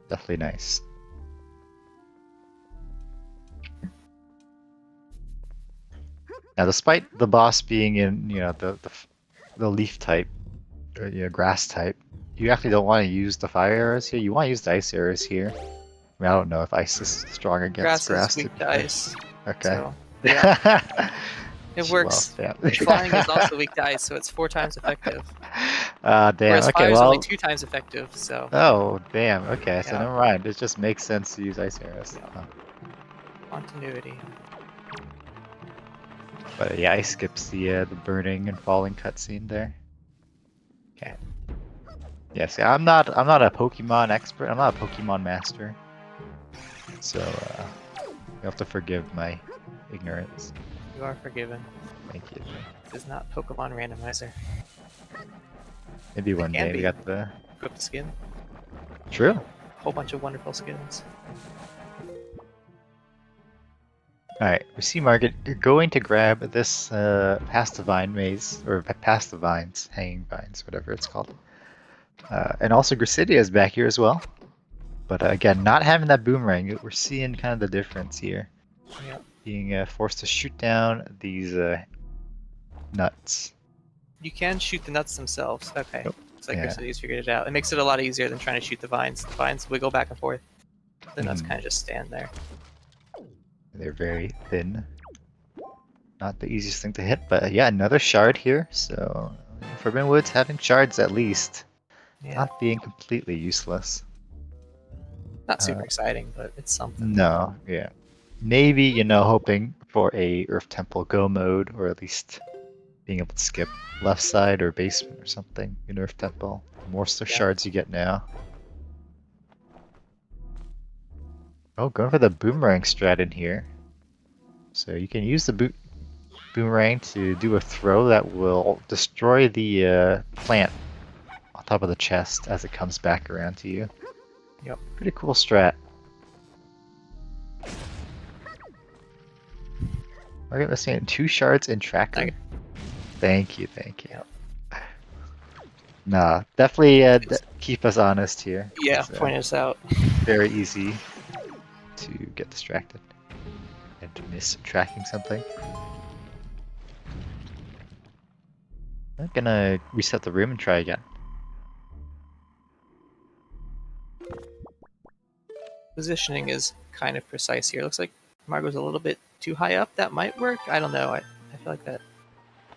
definitely nice. Now, despite the boss being in, the leaf type, or grass type, you actually don't want to use the fire arrows here. You want to use the ice arrows here. I mean, I don't know if ice is strong against grass. Grass is weak to ice. Okay. So, yeah. It works. Well, yeah. Flying is also weak to ice, so it's 4 times effective. Damn. Whereas okay, fire is well. only 2 times effective. So. Oh, damn. Okay, so never mind. It just makes sense to use ice arrows. Yeah. Continuity. But yeah, I skips the burning and falling cutscene there. Okay. Yeah, see, I'm not a Pokemon expert. I'm not a Pokemon master. So you have to forgive my ignorance. You are forgiven. Thank you. This is not Pokemon Randomizer. Maybe one day we got the equip the skin. True. whole bunch of wonderful skins. Alright, we see Margaret. You're going to grab this past the vine maze, or past the vines, hanging vines, whatever it's called. And also Gracidia is back here as well. But again, not having that boomerang, we're seeing kind of the difference here. Yep. Being forced to shoot down these nuts. You can shoot the nuts themselves. Okay. Nope. It's like Yeah. Gracidia's figured it out. It makes it a lot easier than trying to shoot the vines. The vines wiggle back and forth. The nuts kind of just stand there. They're very thin. Not the easiest thing to hit, but yeah, another shard here. So Forbidden Woods having shards at least. Yeah. Not being completely useless. Not super exciting, but it's something. No, yeah. Maybe, you know, hoping for a Earth Temple go mode, or at least being able to skip left side or basement or something in Earth Temple. The more shards you get now. Oh, going for the boomerang strat in here. So you can use the boomerang to do a throw that will destroy the plant on top of the chest as it comes back around to you. Yep. Pretty cool strat. We're missing 2 shards in tracker. Thank you. Yep. Nah, definitely keep us honest here. Yeah, point us out. Very easy to get distracted and to miss tracking something. I'm gonna reset the room and try again. Positioning is kind of precise here. Looks like Margot's a little bit too high up. That might work. I don't know. I feel like that.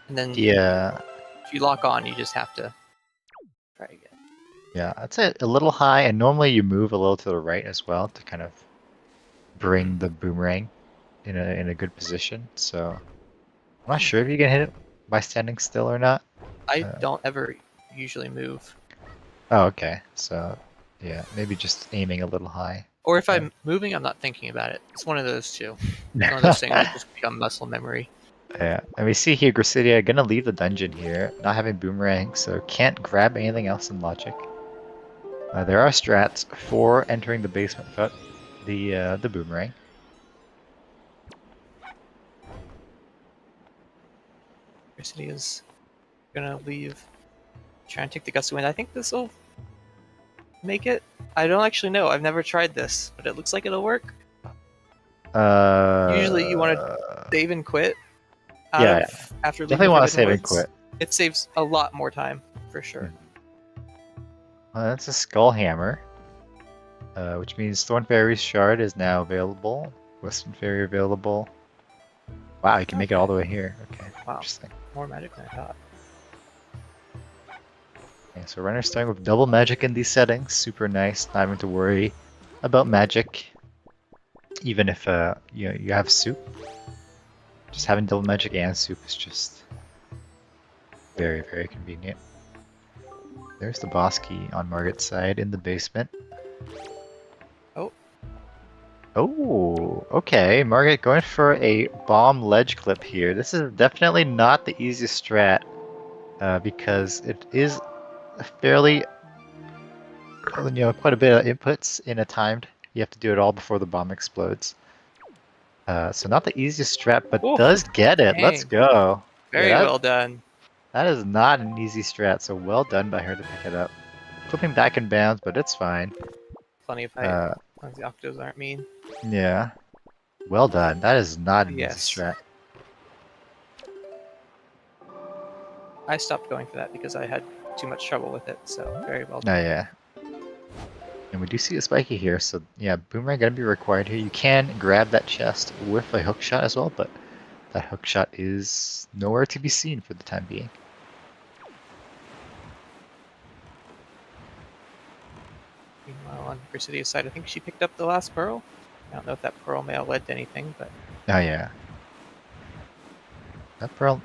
And then Yeah. if you lock on, you just have to try again. Yeah, I'd say a little high, and normally you move a little to the right as well to kind of bring the boomerang in a good position. So I'm not sure if you can hit it by standing still or not. I don't ever usually move. Oh, okay. So yeah, maybe just aiming a little high. Or if I'm moving, I'm not thinking about it. It's one of those two. One of those things that just become muscle memory. Yeah, and we see here Gracidia gonna leave the dungeon here, not having boomerang, so can't grab anything else in logic. There are strats for entering the basement without the boomerang. Gracidia's gonna leave. Try and take the gust of wind. I think this will make it. I don't actually know. I've never tried this, but it looks like it'll work. Usually you want to save and quit. After definitely want to save and quit. It saves a lot more time for sure. That's a skull hammer, which means Thorn Fairy's shard is now available. Western Fairy available. Wow, you can make it all the way here. Okay, wow. Interesting. More magic than I thought. Okay, so runner's starting with double magic in these settings. Super nice. Not having to worry about magic, even if you have soup. Just having double magic and soup is just very, very convenient. There's the boss key on Margaret's side in the basement. Oh, okay. Margaret going for a bomb ledge clip here. This is definitely not the easiest strat because it is fairly, quite a bit of inputs in a timed. You have to do it all before the bomb explodes. So not the easiest strat, but does get it. Dang. Let's go. Very well done. That is not an easy strat, so well done by her to pick it up. Flipping back in bounds, but it's fine. Plenty of height, as long as the octos aren't mean. Yeah. Well done. That is not an easy strat. I stopped going for that because I had too much trouble with it, so very well done. Oh, yeah. And we do see a spiky here, so yeah, boomerang gonna be required here. You can grab that chest with a hook shot as well, but that hook shot is nowhere to be seen for the time being. Meanwhile, on Gracidia's side, I think she picked up the last pearl. I don't know if that pearl may have led to anything, but... Oh yeah. That pearl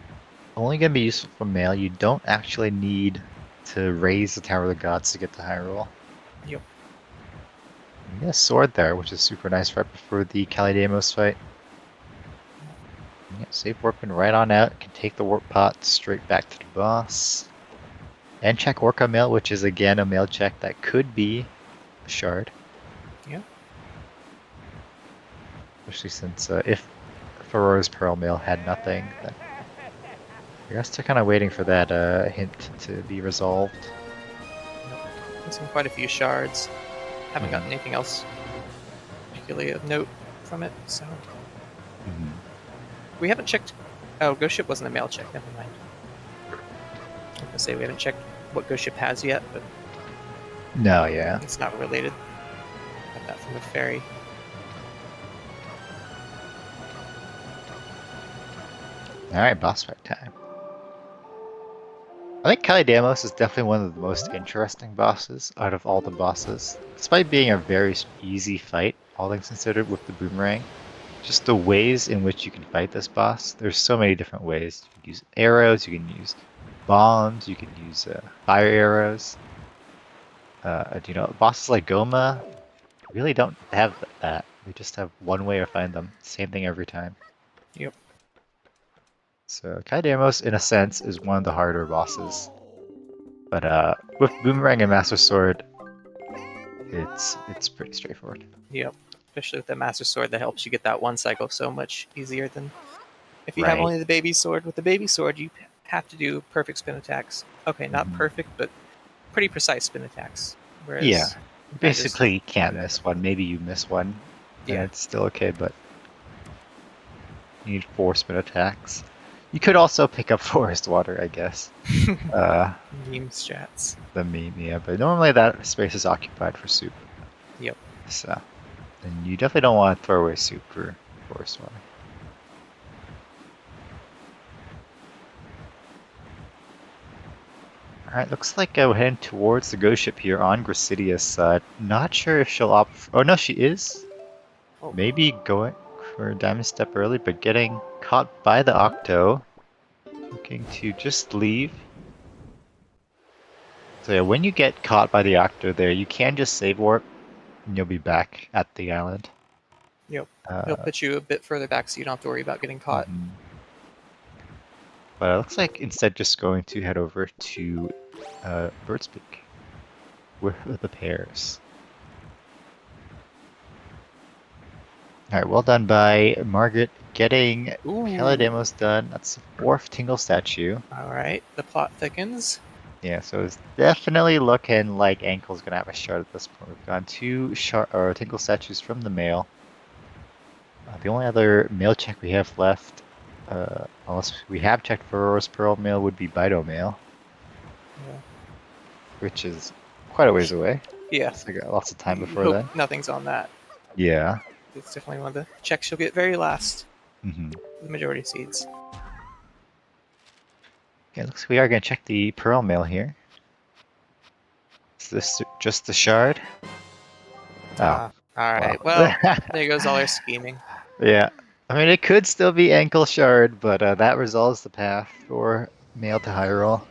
only gonna be useful for mail. You don't actually need to raise the Tower of the Gods to get the high roll. Yep. You get a sword there, which is super nice right before the Kalidamos fight. Yeah, save Workman right on out. Can take the warp pot straight back to the boss. And check Orca mail, which is again a mail check that could be a shard. Yeah. Especially since if Farore's Pearl Mail had nothing, then I guess they're kind of waiting for that hint to be resolved. Yep. Missing quite a few shards. Haven't gotten anything else particularly of note from it, so. We haven't checked. Oh, Ghost Ship wasn't a mail check. Never mind. I was gonna say we haven't checked what Ghost Ship has yet, but No, yeah. it's not related. Got that from the ferry. Alright, boss fight time. I think Kalidamos is definitely one of the most interesting bosses out of all the bosses. Despite being a very easy fight, all things considered, with the boomerang. Just the ways in which you can fight this boss. There's so many different ways. You can use arrows, you can use bombs, you can use fire arrows. You know, bosses like Goma really don't have that. They just have one way to find them. Same thing every time. Yep. So Kalidamos, in a sense, is one of the harder bosses. But with Boomerang and Master Sword, it's pretty straightforward. Yep. Especially with the Master Sword that helps you get that one cycle so much easier than if you have only the Baby Sword. With the Baby Sword, you have to do perfect spin attacks. Okay, not perfect, but pretty precise spin attacks. Whereas yeah, basically you can't miss one. Maybe you miss one, and it's still okay, but you need 4 spin attacks. You could also pick up Forest Water, I guess. Meme strats. The meme, yeah, but normally that space is occupied for soup. Yep. So, and you definitely don't want to throw away soup for Forest Water. Alright, looks like we're heading towards the ghost ship here on Gracidia's side. Not sure if she'll opt for... Oh no, she is. Oh. Maybe going for a diamond step early, but getting caught by the Octo. Looking to just leave. So yeah, when you get caught by the Octo there, you can just save warp, and you'll be back at the island. Yep. He'll put you a bit further back so you don't have to worry about getting caught. But it looks like instead just going to head over to Bird's Peak with the pairs. Alright, well done by Margaret getting Kalidamos done. That's the 4th Tingle statue. Alright, the plot thickens. Yeah, so it's definitely looking like Ankle's gonna have a shard at this point. We've gone 2 Tingle statues from the mail. The only other mail check we have left, unless we have checked for Aurora's Pearl mail, would be Bido mail. Yeah. Which is quite a ways away. Yeah. So we got lots of time before then. Nothing's on that. Yeah. It's definitely one of the checks you'll get very last. The majority of seeds. Okay, looks like we are going to check the Pearl mail here. Is this just the shard? Oh. Alright, well, there goes all our scheming. Yeah. I mean, it could still be Ankle Shard, but that resolves the path for mail to Hyrule.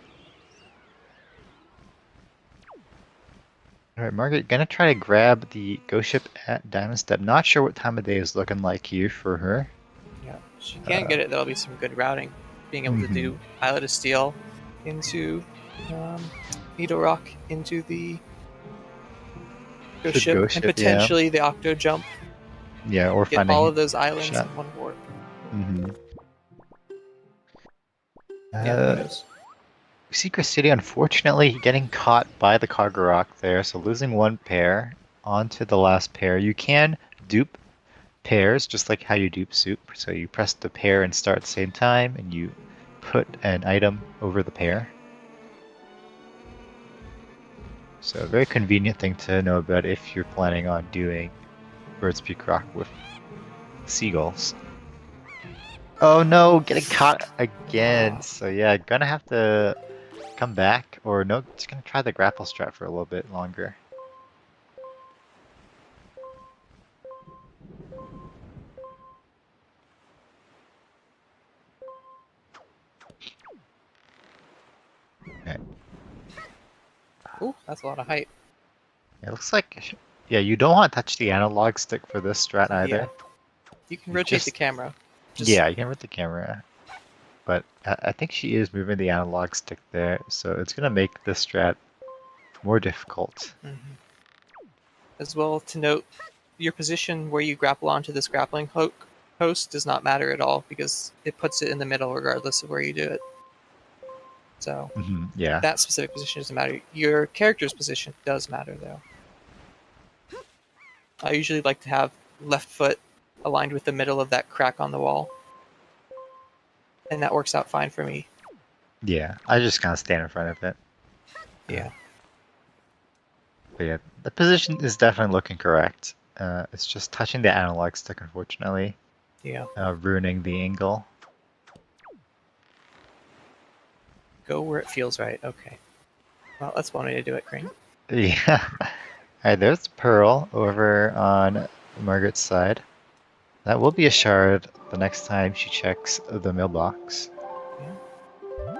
Alright, Margaret, gonna try to grab the ghost ship at Diamond Step. Not sure what time of day is looking like here for her. Yeah, if she can't get it, there'll be some good routing. Being able to do Islet of Steel into Needle Rock into the ghost ship, and potentially the Octo Jump. Yeah, or get finding all of those islands in one warp. We see Gracidia unfortunately getting caught by the Kagurok there, so losing 1 pair onto the last pair. You can dupe pairs, just like how you dupe soup. So you press the pair and start at the same time, and you put an item over the pair. So a very convenient thing to know about if you're planning on doing Bird's Peak Rock with seagulls. Oh no, getting caught again. So yeah, gonna have to come back, or no, just gonna try the grapple strat for a little bit longer. Okay. Ooh, that's a lot of height. It looks like, yeah, you don't want to touch the analog stick for this strat either. Yeah. You can rotate the camera. Yeah, you can rotate the camera. But I think she is moving the analog stick there, so it's going to make this strat more difficult. as well to note, your position where you grapple onto this grappling hook post does not matter at all because it puts it in the middle regardless of where you do it. So yeah. that specific position doesn't matter. Your character's position does matter though. I usually like to have left foot aligned with the middle of that crack on the wall. And that works out fine for me. Yeah, I just kind of stand in front of it. Yeah. But yeah, the position is definitely looking correct. It's just touching the analog stick, unfortunately. Yeah. Ruining the angle. Go where it feels right. Okay. Well, that's one way to do it, Crane. Yeah. Alright, there's Pearl over on Margaret's side. That will be a shard the next time she checks the mailbox. Yeah.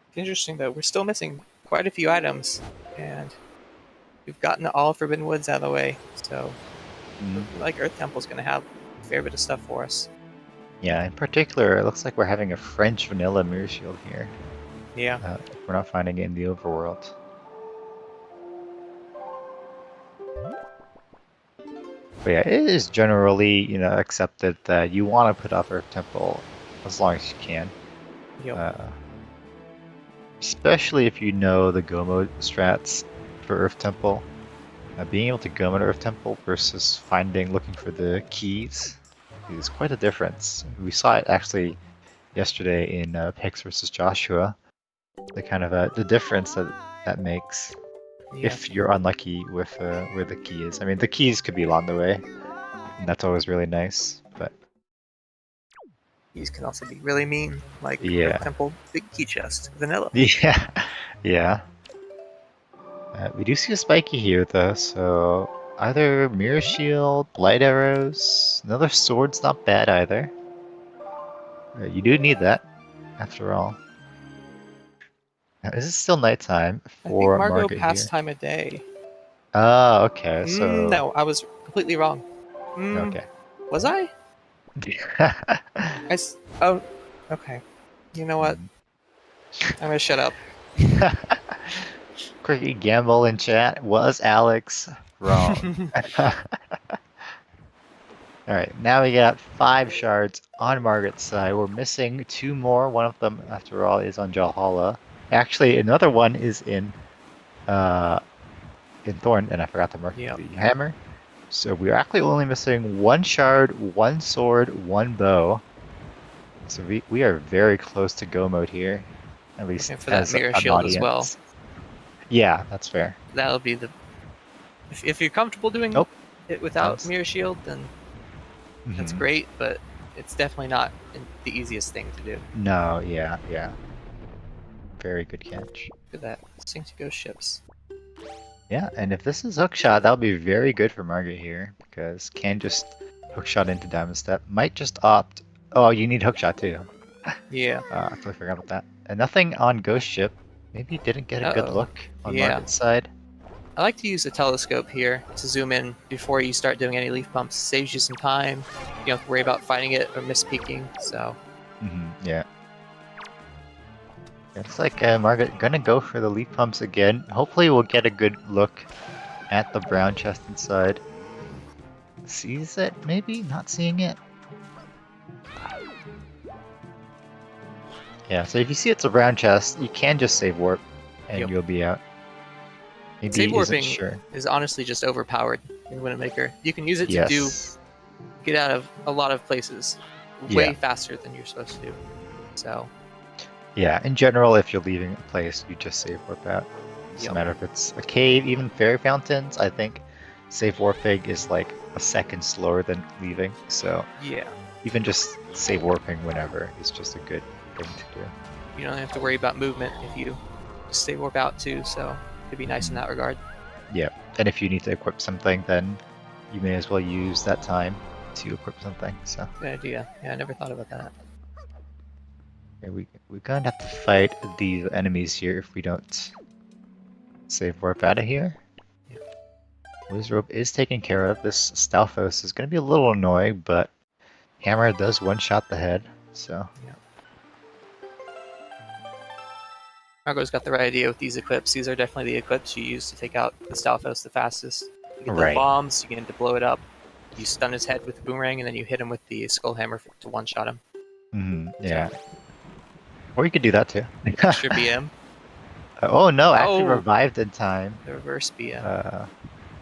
It's interesting though, we're still missing quite a few items, and we've gotten all Forbidden Woods out of the way, so like Earth Temple's gonna have a fair bit of stuff for us. Yeah, in particular, it looks like we're having a French vanilla mirror shield here. Yeah. We're not finding it in the overworld. But yeah, it is generally, accepted that you want to put up Earth Temple as long as you can. Yep. Especially if you know the go mode strats for Earth Temple. Being able to go mode Earth Temple versus looking for the keys is quite a difference. We saw it actually yesterday in Pix versus Joshua. The kind of the difference that makes. Yeah. If you're unlucky with where the key is. I mean, the keys could be along the way, and that's always really nice, but... Keys can also be really mean, like Yeah. Temple Big Key Chest, vanilla. Yeah, yeah. We do see a spiky here, though, so... Either Mirror Shield, Light Arrows... Another sword's not bad, either. You do need that, after all. Now, is it still nighttime for I think Margot Margaret passed here? time of day. Oh, okay, so... No, I was completely wrong. Okay. Was I? Oh, okay. You know what? I'm gonna shut up. Cricket Gamble in chat. Was Alex wrong? Alright, now we got 5 shards on Margaret's side. We're missing 2 more. One of them, after all, is on Jalhalla. Actually, another one is in Thorn, and I forgot to mark the hammer. So we're actually only missing 1 shard, 1 sword, 1 bow. So we are very close to go mode here. At least for that mirror shield as well. Yeah, that's fair. That'll be the... If you're comfortable doing it without mirror shield, then that's great, but it's definitely not the easiest thing to do. No, yeah. Very good catch. Look at that. Sink to ghost ships. Yeah, and if this is hookshot, that'll be very good for Margaret here, because can just hookshot into Diamond Step. Might just opt... Oh, you need hookshot too. Yeah. I totally forgot about that. And nothing on Ghost Ship. Maybe you didn't get a good look on Margaret's side. I like to use a telescope here to zoom in before you start doing any leaf pumps. Saves you some time. You don't have to worry about finding it or mispeaking, so... Yeah. It's like Margaret gonna go for the leaf pumps again. Hopefully we'll get a good look at the brown chest inside. Sees it, maybe? Not seeing it? Yeah, so if you see it's a brown chest, you can just save warp, and you'll be out. Maybe save warping is honestly just overpowered in Widowmaker. You can use it to get out of a lot of places way faster than you're supposed to do. So... Yeah, in general, if you're leaving a place, you just save warp out. It doesn't matter if it's a cave, even fairy fountains, I think save warping is like a second slower than leaving, so even just save warping whenever is just a good thing to do. You don't have to worry about movement if you just save warp out too, so it'd be nice in that regard. Yeah, and if you need to equip something, then you may as well use that time to equip something, so. Good idea. Yeah, I never thought about that. Yeah, we're gonna have to fight these enemies here if we don't save warp out of here. Wizrobe is taken care of. This Stalfos is gonna be a little annoying, but Hammer does one-shot the head, so... Margo's got the right idea with these equips. These are definitely the equips you use to take out the Stalfos the fastest. You get the Right. bombs, you get him to blow it up, you stun his head with the boomerang, and then you hit him with the skull hammer to one-shot him. Yeah. Or you could do that too. Extra BM. Oh no, actually revived in time. The reverse BM.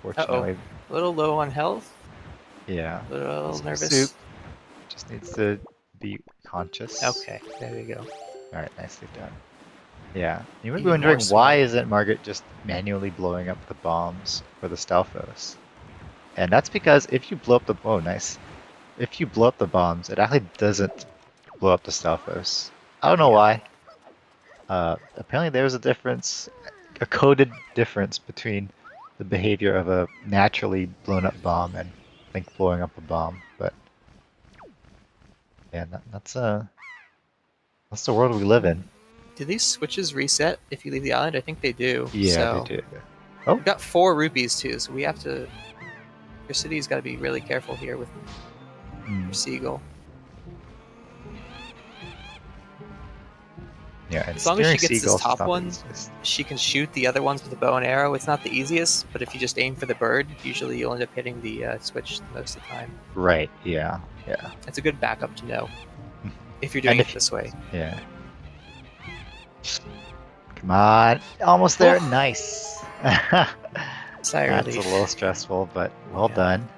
Fortunately. A little low on health. Yeah. A little nervous. Soup. Just needs to be conscious. Okay, there we go. Alright, nicely done. Yeah. You might be Even wondering more why smart. isn't Margaret just manually blowing up the bombs for the Stalfos? And that's because if you blow up the if you blow up the bombs, it actually doesn't blow up the Stalfos. I don't know why. Apparently there was a difference, a coded difference between the behavior of a naturally blown up bomb and I think blowing up a bomb. But yeah, that's the world we live in. Do these switches reset if you leave the island? I think they do. Yeah, so. they do. Oh, We've got 4 rupees too, so we have to. Your city's got to be really careful here with your seagull. yeah. And as long as she gets seagulls this top not one, the easiest. she can shoot the other ones with a bow and arrow. It's not the easiest, but if you just aim for the bird, usually you'll end up hitting the switch most of the time. Right. Yeah. Yeah. It's a good backup to know if you're doing it this way. Yeah. Come on, almost there. Nice. Sigh That's relief. a little stressful, but well done.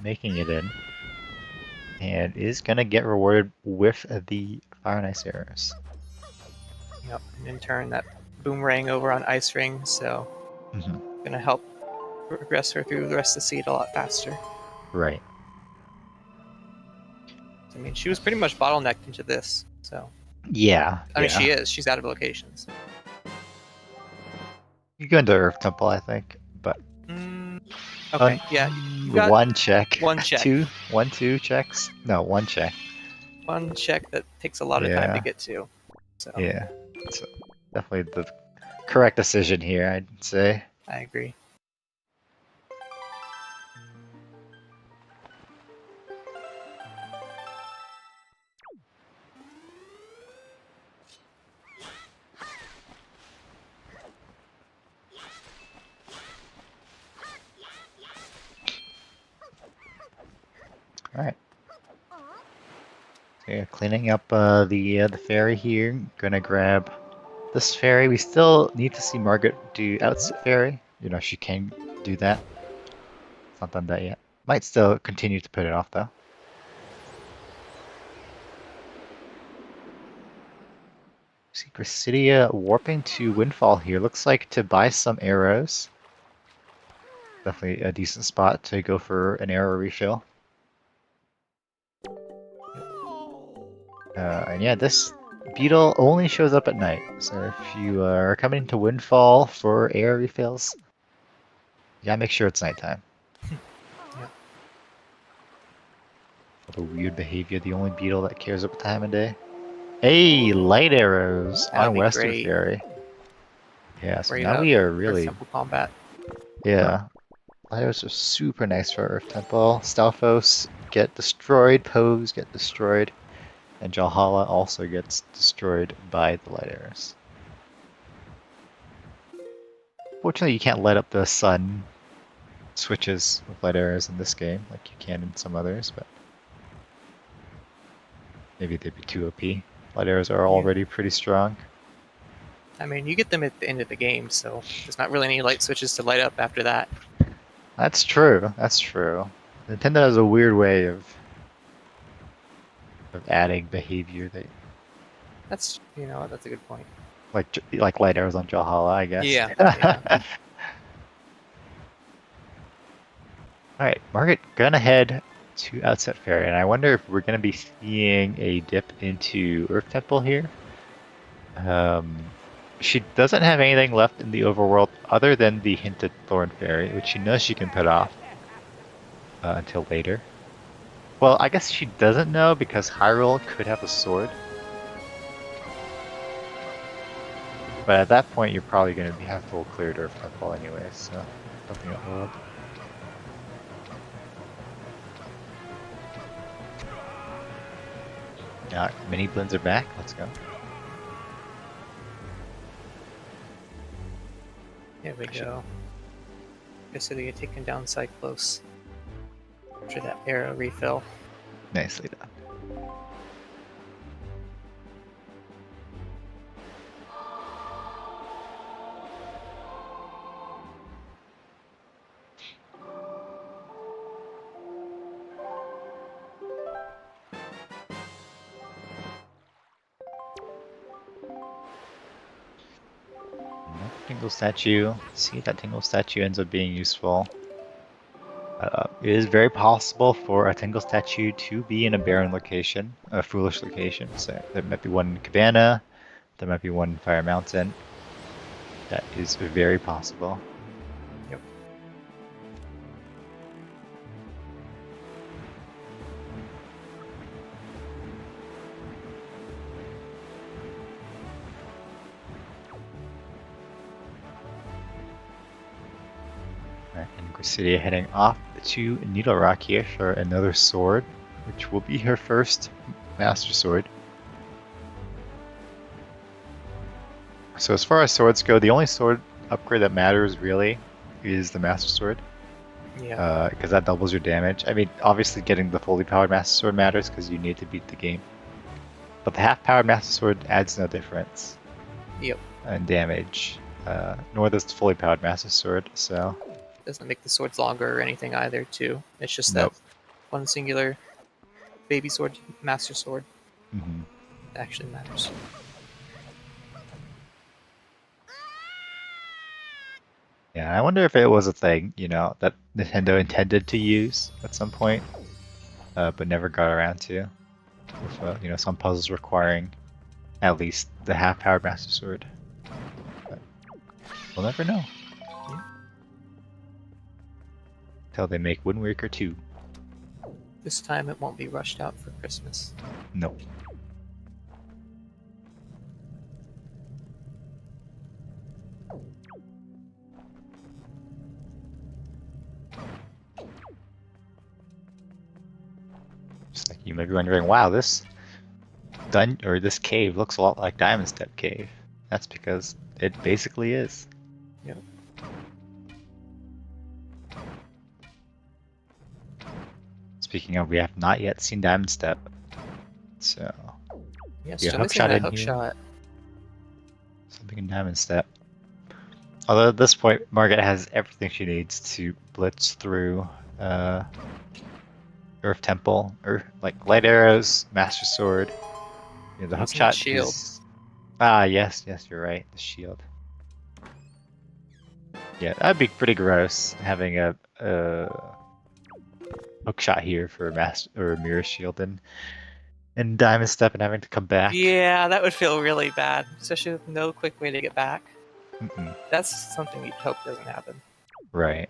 Making it in. And is going to get rewarded with the Fire and Ice arrows. Yep, and in turn that boomerang over on Ice Ring, so gonna help progress her through the rest of the seed a lot faster. Right. I mean, she was pretty much bottlenecked into this, so. Yeah. I mean, she is. She's out of locations. You go into Earth Temple, I think, but. Okay, yeah. You got one check. One check. Two checks? No, one check. One check that takes a lot of time to get to. So. Yeah. So definitely the correct decision here, I'd say. I agree. Alright. So yeah, cleaning up the ferry here. Gonna grab this ferry. We still need to see Margaret do outset ferry. You know, she can do that. It's not done that yet. Might still continue to put it off though. See Gracidia warping to Windfall here. Looks like to buy some arrows. Definitely a decent spot to go for an arrow refill. And yeah, this beetle only shows up at night. So if you are coming to Windfall for arrow refills, you gotta make sure it's nighttime. Yep. What a weird behavior. The only beetle that cares about the time of day. Hey, light arrows That'd on be Western great. Ferry. Yeah, so Great now up we are for really. Temple combat. Yeah. Light arrows are super nice for Earth Temple. Stalfos get destroyed, Pose get destroyed, and Jalhala also gets destroyed by the light arrows. Fortunately, you can't light up the sun switches with light arrows in this game like you can in some others, but maybe they'd be too OP. Light arrows are already pretty strong. I mean, you get them at the end of the game, so there's not really any light switches to light up after that. That's true. That's true. Nintendo has a weird way of adding behavior that, That's, that's a good point. like light arrows on Jalhala, I guess. Yeah. Yeah. All right, Margaret, gonna head to Outset Ferry, and I wonder if we're gonna be seeing a dip into Earth Temple here. She doesn't have anything left in the overworld other than the hinted Thorn Fairy, which she knows she can put off until later. Well, I guess she doesn't know because Hyrule could have a sword. But at that point, you're probably going to have full cleared Earth Temple anyway, so nothing to hold. Miniblins are back. Let's go. Here we go. Gracidia taking down Cyclos after that arrow refill. Nicely done. Tingle statue. See if that tingle statue ends up being useful. It is very possible for a tingle statue to be in a barren location, a foolish location. So there might be one in Cabana, there might be one in Fire Mountain. That is very possible. Yep. Alright, and Gracidia heading off to Needle Rock here for another sword, which will be her first Master Sword. So as far as swords go, the only sword upgrade that matters really is the Master Sword. Yeah. Because that doubles your damage. I mean, obviously getting the fully powered Master Sword matters because you need to beat the game. But the half-powered Master Sword adds no difference. Yep. In damage. Nor does the fully powered Master Sword, so... Doesn't make the swords longer or anything either, too. It's just Nope. that one singular baby sword, Master Sword, Mm-hmm. actually matters. Yeah, I wonder if it was a thing, you know, that Nintendo intended to use at some point, but never got around to. With, you know, some puzzles requiring at least the half-powered Master Sword. But we'll never know. Yeah. Until they make Wind Waker 2. This time it won't be rushed out for Christmas. Nope. Just like you may be wondering, wow, this this cave looks a lot like Diamond Step Cave. That's because it basically is. Yep. Speaking of, we have not yet seen Diamond Step. So, Yeah, Yeah, still hook missing shot that in hook here. shot. something in Diamond Step. Although at this point, Margaret has everything she needs to blitz through Earth Temple, or like light arrows, Master Sword. You know, the hook Using that shot shield. is. Ah, yes, you're right. The shield. Yeah, that'd be pretty gross having a hook shot here for a master or a mirror shield and Diamond Step and having to come back. Yeah, that would feel really bad, especially with no quick way to get back. Mm-mm. That's something you'd hope doesn't happen. Right.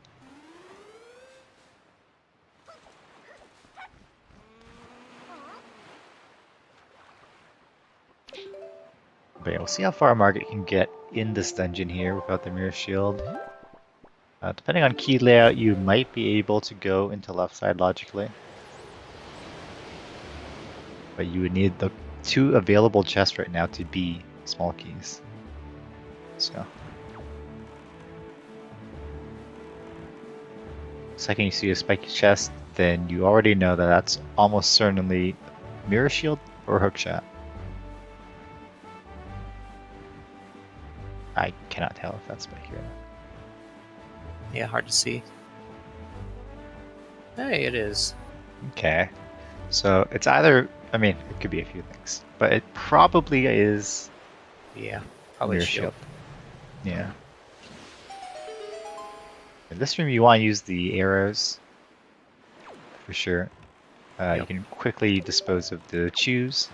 But yeah, we'll see how far Margaret can get in this dungeon here without the mirror shield. Depending on key layout, you might be able to go into left side logically. But you would need the 2 available chests right now to be small keys. So. Second you see a spiky chest, then you already know that that's almost certainly mirror shield or hookshot. I cannot tell if that's spiky or not. Yeah, hard to see. Hey, it is. Okay. So it's either, I mean, it could be a few things, but it probably is Yeah, probably mirror shield. Yeah. In this room, you want to use the arrows for sure. You Yep. can quickly dispose of the chews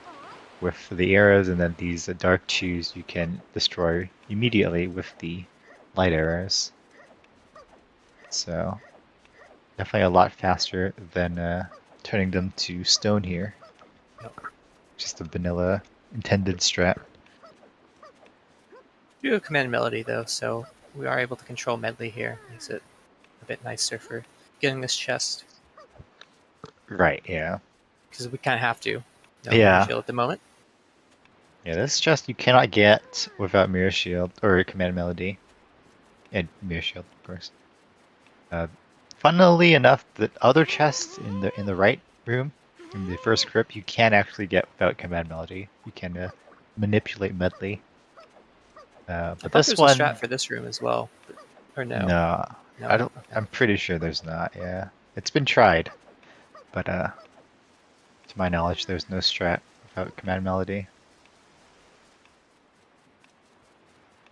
with the arrows, and then these dark chews you can destroy immediately with the light arrows. So definitely a lot faster than turning them to stone here. Yep. Just a vanilla intended strat. We do have command melody though, so we are able to control medley here. Makes it a bit nicer for getting this chest, Right, yeah. because we kind of have to. No Yeah. mirror shield at the moment. Yeah, this chest you cannot get without Mirror Shield or Command Melody. And Mirror Shield, of course. Funnily enough, the other chests in the right room, in the first crypt, you can actually get without command melody. You can manipulate medley. I But thought this there was a strat one, for this room as well. Or no? no, No? I don't. Okay. I'm pretty sure there's not. Yeah, it's been tried, but to my knowledge, there's no strat without command melody.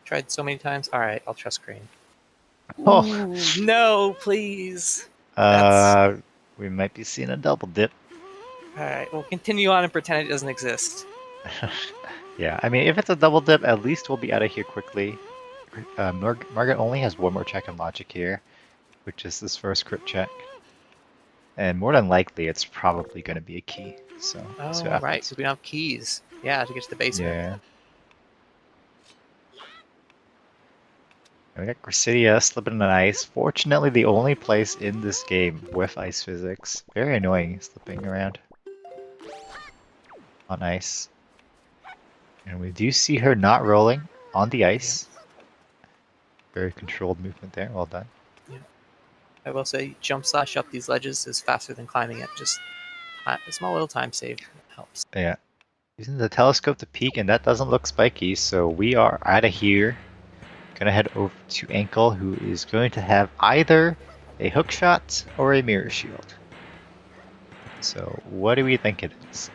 Tried so many times. Alright, I'll trust Crane. Oh, Ooh, no, please. we might be seeing a double dip. Alright, we'll continue on and pretend it doesn't exist. Yeah, I mean, if it's a double dip, at least we'll be out of here quickly. Margaret only has one more check in logic here, which is this first crypt check. And more than likely, it's probably going to be a key. So, Oh, what right, happens. because we don't have keys. Yeah, to get to the basement. Yeah. And we got Gracidia slipping in ice. Fortunately, the only place in this game with ice physics. Very annoying slipping around on ice. And we do see her not rolling on the ice. Yeah. Very controlled movement there. Well done. Yeah. I will say, jump slash up these ledges is faster than climbing it. Just a small little time save helps. Yeah. Using the telescope to peek, and that doesn't look spiky, so we are out of here. Gonna head over to Ankle, who is going to have either a hook shot or a mirror shield. So what do we think it is?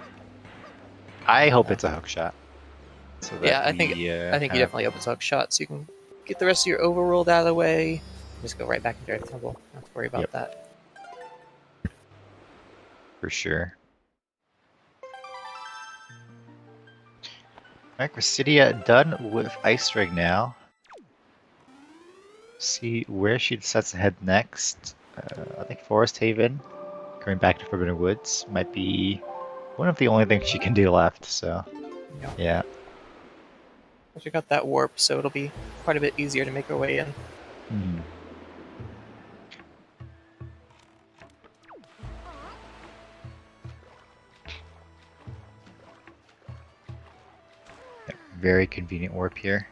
I hope it's a hook shot. So yeah, I think he definitely opens a hook shot, so you can get the rest of your overworld out of the way. Just go right back into Earth Temple. Don't have to worry about that. For sure. Alright, Gracidia done with Ice Rig now. See where she decides to head next. I think Forest Haven, going back to Forbidden Woods, might be one of the only things she can do left, so yeah. She got that warp, so it'll be quite a bit easier to make her way in. Hmm. Yeah, very convenient warp here.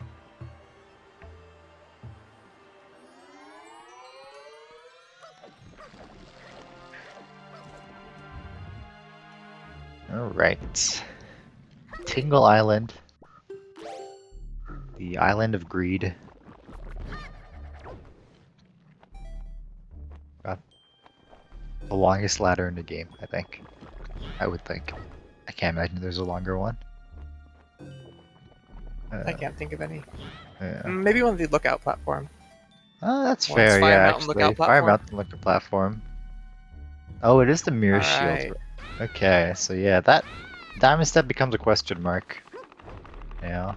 Alright. Tingle Island. The Island of Greed. Got the longest ladder in the game, I think. I would think. I can't imagine there's a longer one. I can't think of any. Yeah. Maybe one of the lookout platform. Oh, that's fair, yeah, actually. Fire Mountain lookout platform. Oh, it is the mirror shield. Okay, so yeah, that diamond step becomes a question mark. Yeah.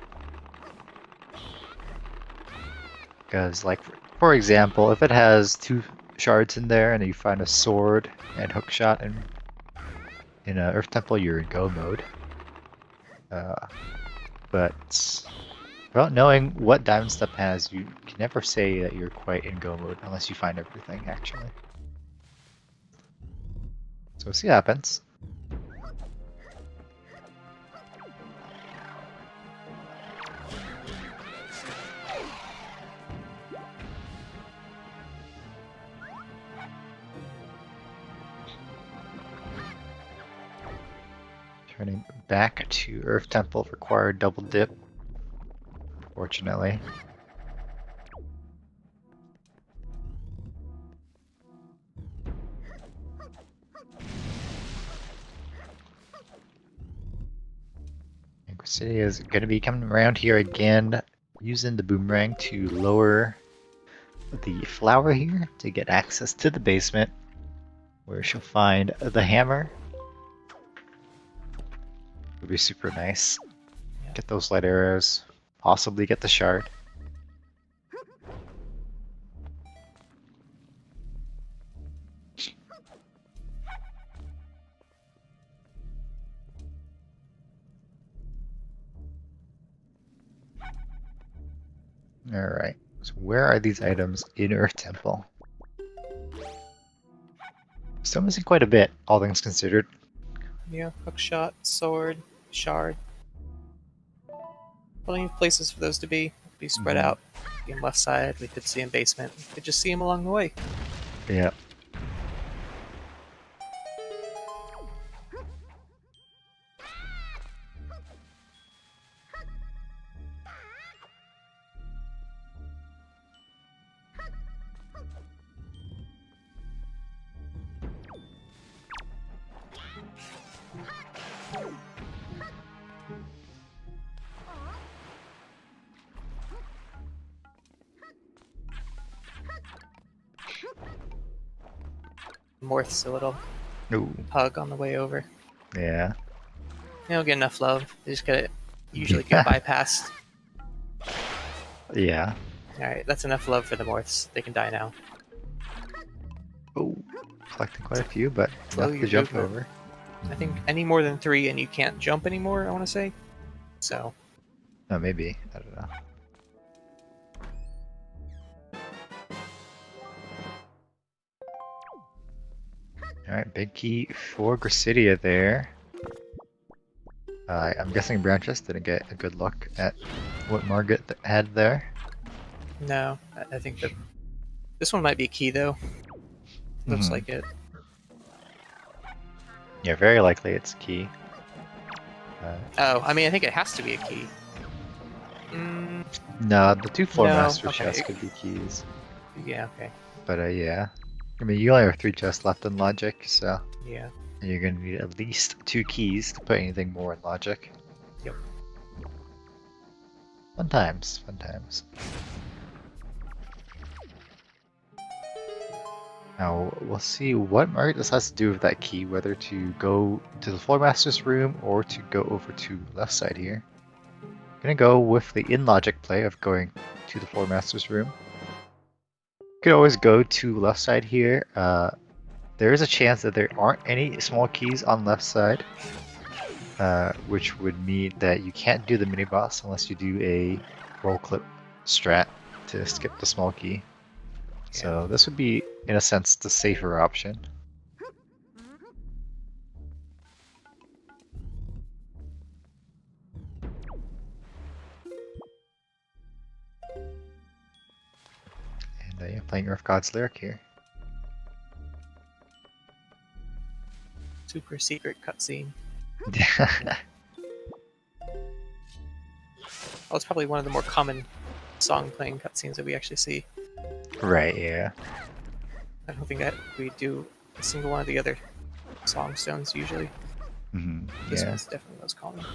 Because, like, for example, if it has 2 shards in there and you find a sword and hookshot in Earth Temple, you're in go mode. But without knowing what diamond step has, you can never say that you're quite in go mode unless you find everything, actually. So we'll see what happens. Turning back to Earth Temple required double dip, fortunately. Gracidia is going to be coming around here again, using the boomerang to lower the flower here to get access to the basement, where she'll find the hammer. Would be super nice. Get those light arrows, possibly get the shard. Alright, so where are these items in Earth Temple? Still missing quite a bit, all things considered. Yeah, hookshot, sword, shard. Plenty of places for those to be spread out. See him left side. We could see him basement. We could just see him along the way. Yeah. Morth's a little Ooh. hug on the way over. Yeah. They don't get enough love. They just usually get bypassed. Yeah. Alright, that's enough love for the Morths. They can die now. Oh, collecting quite a few, but Slow enough to your jump movement. over. I think any more than 3 and you can't jump anymore, I want to say. So, Oh, maybe. I don't know. Alright, big key for Gracidia there. I'm guessing Branches didn't get a good look at what Margaret had there. no, I think that this one might be key though. Looks like it. Yeah, very likely it's key. Oh, I mean, I think it has to be a key. No, the 2 floor No, master okay. chests could be keys. Yeah, okay. But yeah. I mean, you only have 3 chests left in logic, so Yeah. you're gonna need at least 2 keys to put anything more in logic. Yep. Fun times, fun times. Now, we'll see what Margaret has to do with that key, whether to go to the floor master's room or to go over to left side here. I'm gonna go with the in-logic play of going to the floor master's room. You could always go to left side here. There is a chance that there aren't any small keys on left side, which would mean that you can't do the mini boss unless you do a roll clip strat to skip the small key. So this would be, in a sense, the safer option. And yeah, playing Earth God's Lyric here. Super secret cutscene. Oh, it's probably one of the more common song playing cutscenes that we actually see. Right, yeah. I don't think that we do a single one of the other song stones usually. This Yeah. one's definitely the most common.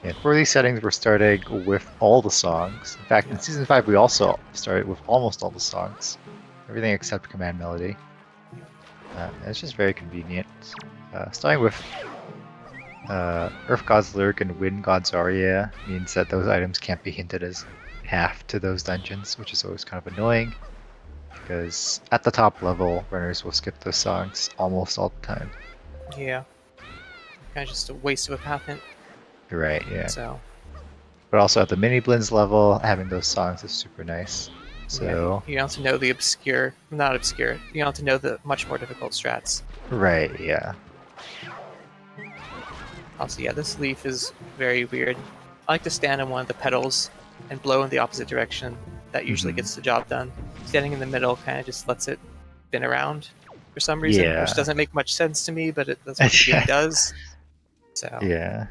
Yeah, for these settings, we're starting with all the songs. In fact, in Season 5, we also started with almost all the songs. Everything except Command Melody. It's just very convenient. Starting with Earth God's Lyric and Wind God's Aria means that those items can't be hinted as half to those dungeons, which is always kind of annoying, because at the top level, runners will skip those songs almost all the time. Yeah. Kind of just a waste of a path hint. Right, yeah. So. But also at the Miniblins level, having those songs is super nice. So yeah, you don't have to know the obscure, not obscure, you don't have to know the much more difficult strats. Right, yeah. Also, yeah, this leaf is very weird. I like to stand on one of the petals and blow in the opposite direction. That usually gets the job done. Standing in the middle kind of just lets it spin around for some reason, which doesn't make much sense to me, but that's what the game does. So yeah.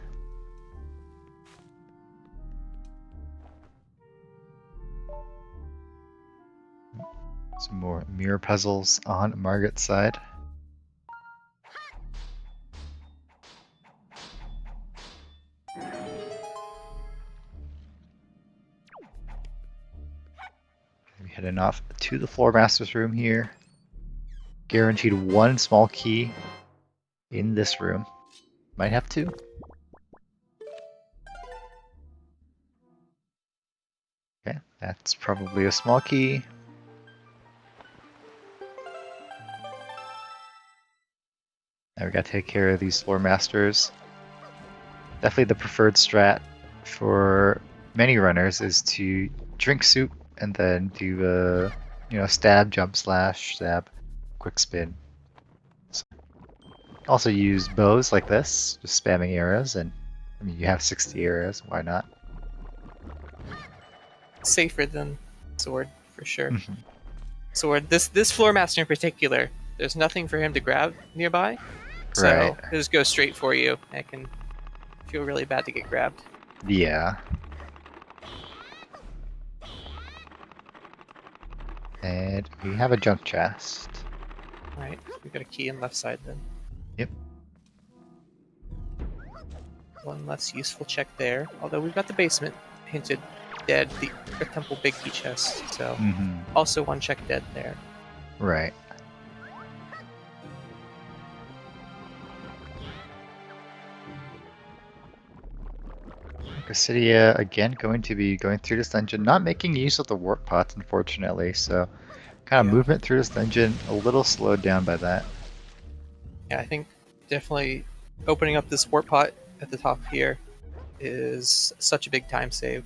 Some more mirror puzzles on Margaret's side. We're heading off to the floor master's room here. Guaranteed 1 small key in this room. Might have 2. Okay, that's probably a small key. Now we gotta take care of these floor masters. Definitely the preferred strat for many runners is to drink soup and then do stab, jump, slash, stab, quick spin. So also use bows like this, just spamming arrows, and I mean you have 60 arrows, why not? safer than sword for sure. Mhm. Sword. This floor master in particular, there's nothing for him to grab nearby, so Right. he'll just go straight for you. And it can feel really bad to get grabbed. Yeah. And we have a junk chest. All right, we got a key in left side then. Yep. One less useful check there. Although we've got the basement hinted dead, the temple big key chest. So also one check dead there. Right. Gracidia again going to be going through this dungeon, not making use of the warp pots, unfortunately. So, kind of movement through this dungeon a little slowed down by that. Yeah, I think definitely opening up this warp pot at the top here is such a big time save.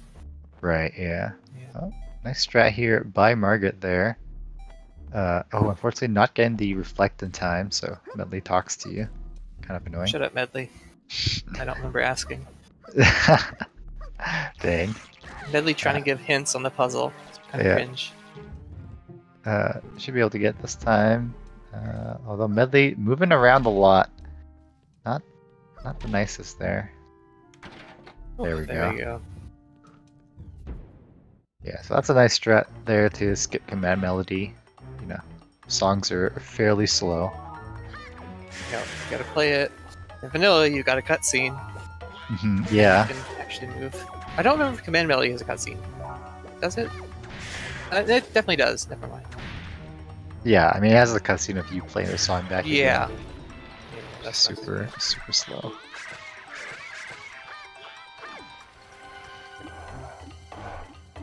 Right. Yeah. Oh, nice strat here by Margaret there. Unfortunately, not getting the reflect in time, so Medley talks to you. Kind of annoying. Shut up, Medley. I don't remember asking. Dang. Medley trying to give hints on the puzzle. It's kind of cringe. Should be able to get this time. Although Medley moving around a lot. Not the nicest there. There we go. Yeah, so that's a nice strat there to skip command melody. You know, songs are fairly slow. You gotta play it. In vanilla, you got a cutscene. Yeah. You can actually move. I don't remember if command melody has a cutscene. Does it? It definitely does. Never mind. Yeah, I mean, it has a cutscene of you playing the song back. Yeah. Again. That's super slow.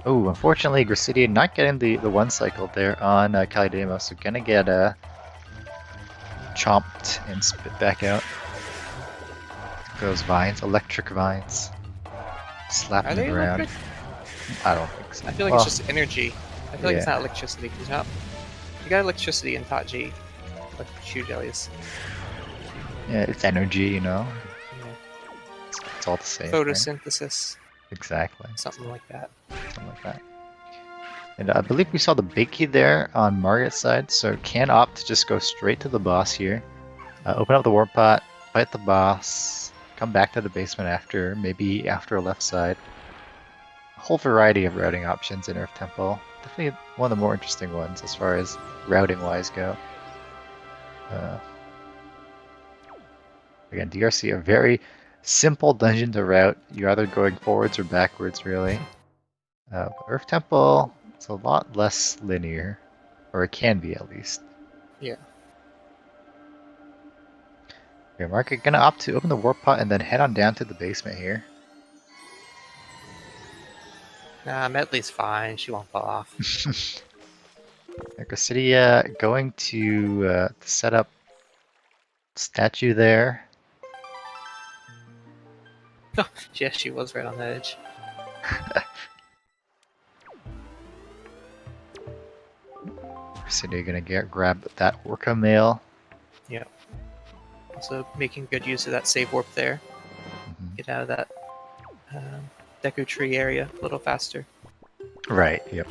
Oh, unfortunately, Gracidia not getting the one cycle there on Calidemo, so gonna get chomped and spit back out. Those vines, electric vines, slapping the ground. Electric? I don't think so. I feel like it's just energy. I feel like it's not electricity. You got electricity in Tot G, like shoe jellies. Yeah, it's energy, you know. Yeah. It's all the same. Photosynthesis. Right? Exactly. Something like that. Something like that. And I believe we saw the big key there on Margaret's side, so can opt to just go straight to the boss here. Open up the warp pot, fight the boss, come back to the basement after, maybe after a left side. A whole variety of routing options in Earth Temple. Definitely one of the more interesting ones as far as routing-wise go. Again, DRC, a very simple dungeon to route. You're either going forwards or backwards, really. Earth Temple, it's a lot less linear. Or it can be, at least. Yeah. Okay, Mark, you're gonna opt to open the warp pot and then head on down to the basement here. Nah, Medley's fine. She won't fall off. Gracidia going to set up statue there. Yes, she was right on the edge. Gracidia gonna grab that Orca mail. Yeah. Also making good use of that save warp there. Get out of that Deku Tree area a little faster. Right, yep.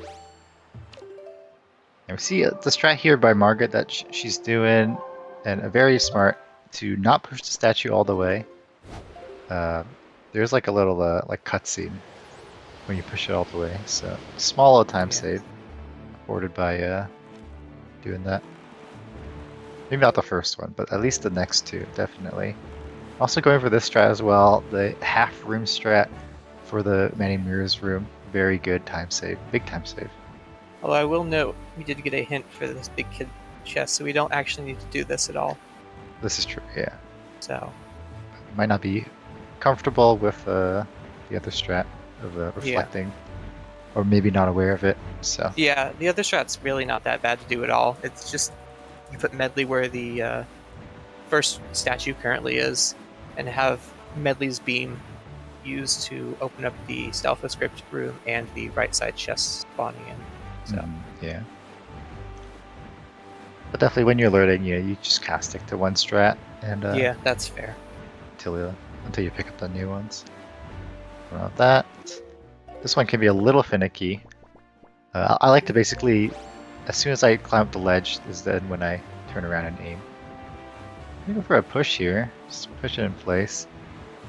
And we see the strat here by Margaret that she's doing, and very smart to not push the statue all the way. There's like a little like cutscene when you push it all the way, so small little time save afforded by doing that. Maybe not the first one, but at least the next two, definitely. Also going for this strat as well, the half room strat for the Many Mirrors room. Very good time save, big time save. Although I will note, we did get a hint for this big kid chest, so we don't actually need to do this at all. This is true, yeah. So. You might not be comfortable with the other strat of reflecting, or maybe not aware of it, so. Yeah, the other strat's really not that bad to do at all. It's just, you put Medley where the first statue currently is, and have Medley's beam used to open up the Stealthoscript room and the right side chest spawning in. So yeah. But definitely when you're learning, you just kind of stick to one strat, and yeah, that's fair. Until you pick up the new ones. About that. This one can be a little finicky. I like to basically, as soon as I climb up the ledge, is then when I turn around and aim. I'm gonna go for a push here. Just push it in place.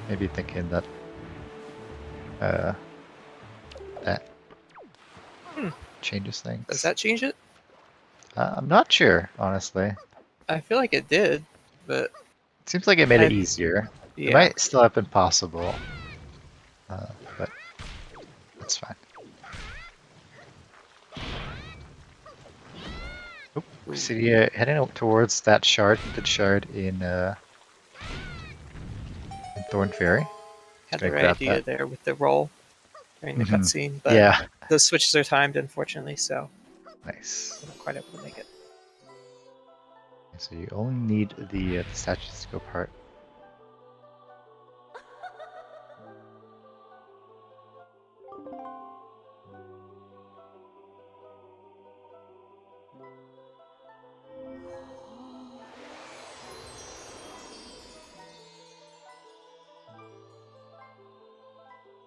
Maybe thinking that that changes things. Does that change it? I'm not sure, honestly. I feel like it did, but It seems like it made it easier. yeah. It might still have been possible, but that's fine. Oop, gracidia heading towards that shard, the shard in Thorn Fairy. Had the right idea there with the roll during the cutscene, but yeah, those switches are timed, unfortunately, so nice. I'm not quite able to make it. So you only need the statues to go part.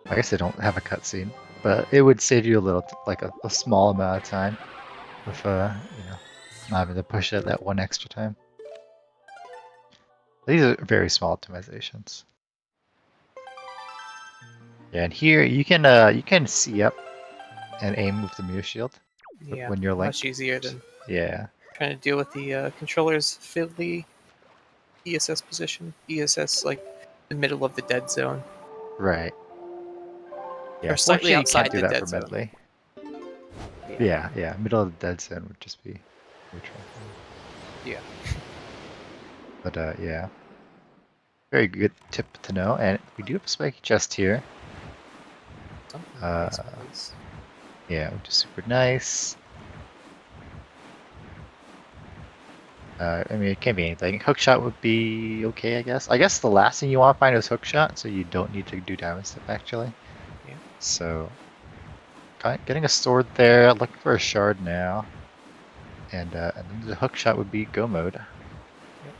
I guess they don't have a cutscene, but it would save you a little, like a small amount of time, with you know, not having to push it that one extra time. These are very small optimizations. Yeah, and here you can see up and aim with the Mew Shield. Yeah, when you're like much easier than trying to deal with the controller's fiddly ESS position. ESS like the middle of the dead zone. Right. Yeah, or slightly outside you can't do the that dead for zone. medley. Yeah, middle of the dead zone would just be neutral. Yeah. But yeah. Very good tip to know, and we do have a spiky chest here. Yeah, which is super nice. I mean, it can be anything. Hookshot would be okay, I guess. I guess the last thing you want to find is hookshot, so you don't need to do diamond step actually. Yeah. So, getting a sword there, looking for a shard now, and then the hookshot would be go mode. Yep.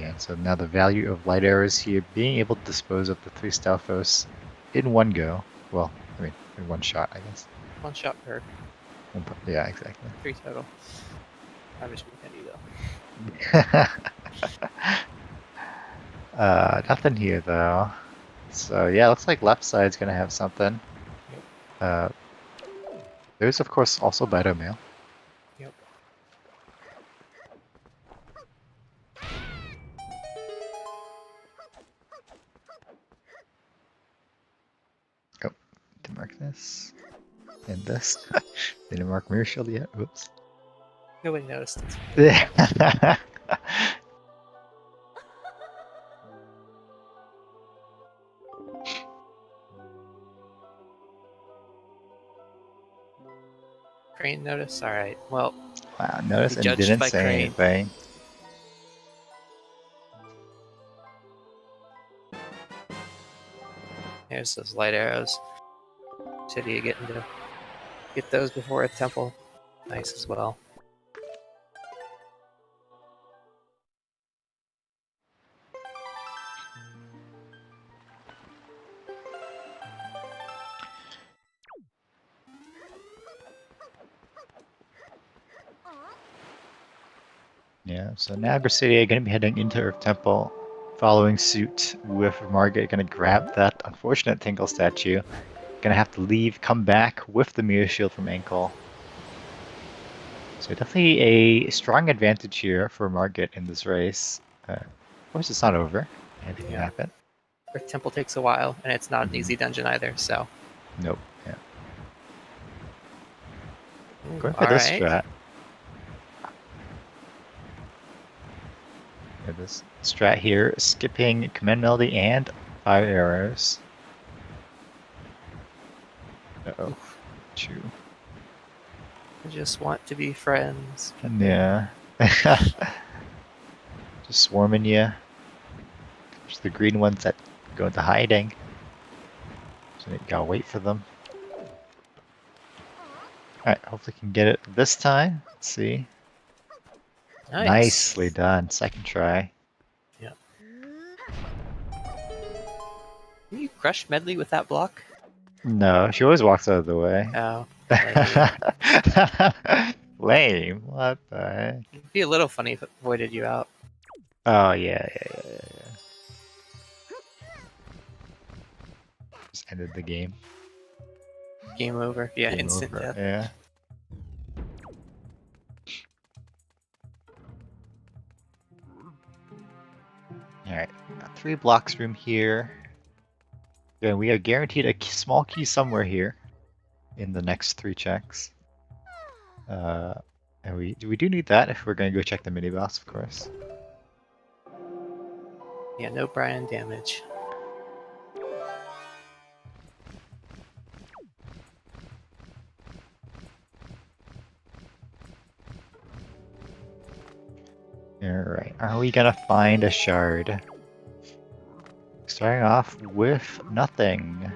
Yeah, so now the value of light arrows here, being able to dispose of the 3 Stalfos in one go. Well, I mean, in one shot, I guess. One shot per. Yeah, exactly. 3 total. Average penny though. Nothing here though. So yeah, looks like left side's gonna have something. Yep. There's of course also Bido Mail. Yep. Oh, to mark this. And this. Didn't mark Mirror Shield yet. Oops. Nobody noticed it. Yeah. Crane noticed? Alright, well. Wow, noticed and didn't say anything. There's those light arrows. City getting to get those before a temple. Nice as well. Yeah, so now gracidia going to be heading into Earth Temple, following suit with Margit. Going to grab that unfortunate Tingle statue. Going to have to leave, come back with the Mew Shield from Ankle. So definitely a strong advantage here for Margit in this race. Of course, it's not over. Anything can happen. Earth Temple takes a while, and it's not an easy dungeon either, so. Nope, yeah. Going for this strat. Yeah, this strat here, skipping Command Melody and 5 arrows. Uh-oh. Chew. I just want to be friends. Yeah. Just swarming you. There's the green ones that go into hiding. So you gotta wait for them. Alright, hopefully can get it this time. Let's see. Nice. Nicely done. Second try. Yeah. crush Medley with that block? No, she always walks out of the way. Oh. Lame. What the heck? It'd be a little funny if it voided you out. Oh, yeah. Just ended the game. Game over. Yeah, Game instant over. death. Yeah. Alright, 3 blocks room here. And we are guaranteed a small key somewhere here in the next 3 checks. And we do need that if we're going to go check the mini boss, of course. Yeah, no Brian damage. Alright, are we gonna find a shard? Starting off with nothing.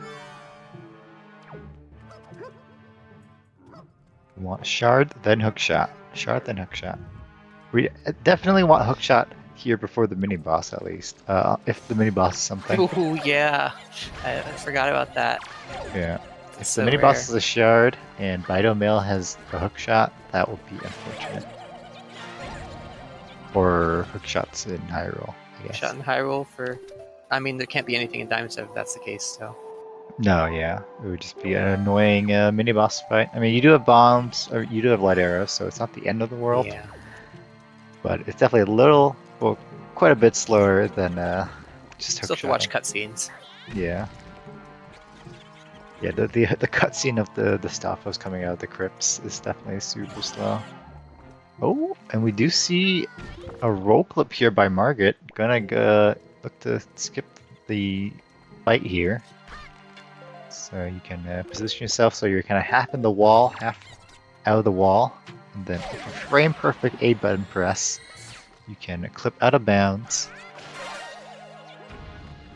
We want shard, then hookshot. Shard, then hookshot. We definitely want hookshot here before the mini boss, at least. If the mini boss is something. Ooh, yeah. I forgot about that. Yeah. If So the mini rare. boss is a shard and Bidomail has a hookshot, that will be unfortunate. Or hookshots in Hyrule, I guess. Shot in Hyrule for... I mean, there can't be anything in Diamond Step if that's the case, so... No, yeah. It would just be an annoying mini boss fight. I mean, you do have bombs, or you do have light arrows, so it's not the end of the world. Yeah. But it's definitely a little, well, quite a bit slower than just Still have to hookshotting. watch cutscenes. Yeah. Yeah, the cutscene of the Staphos coming out of the crypts is definitely super slow. Oh, and we do see a roll clip here by Margaret. Gonna look to skip the fight here. So you can position yourself so you're kind of half in the wall, half out of the wall. And then with a frame perfect A button press, you can clip out of bounds.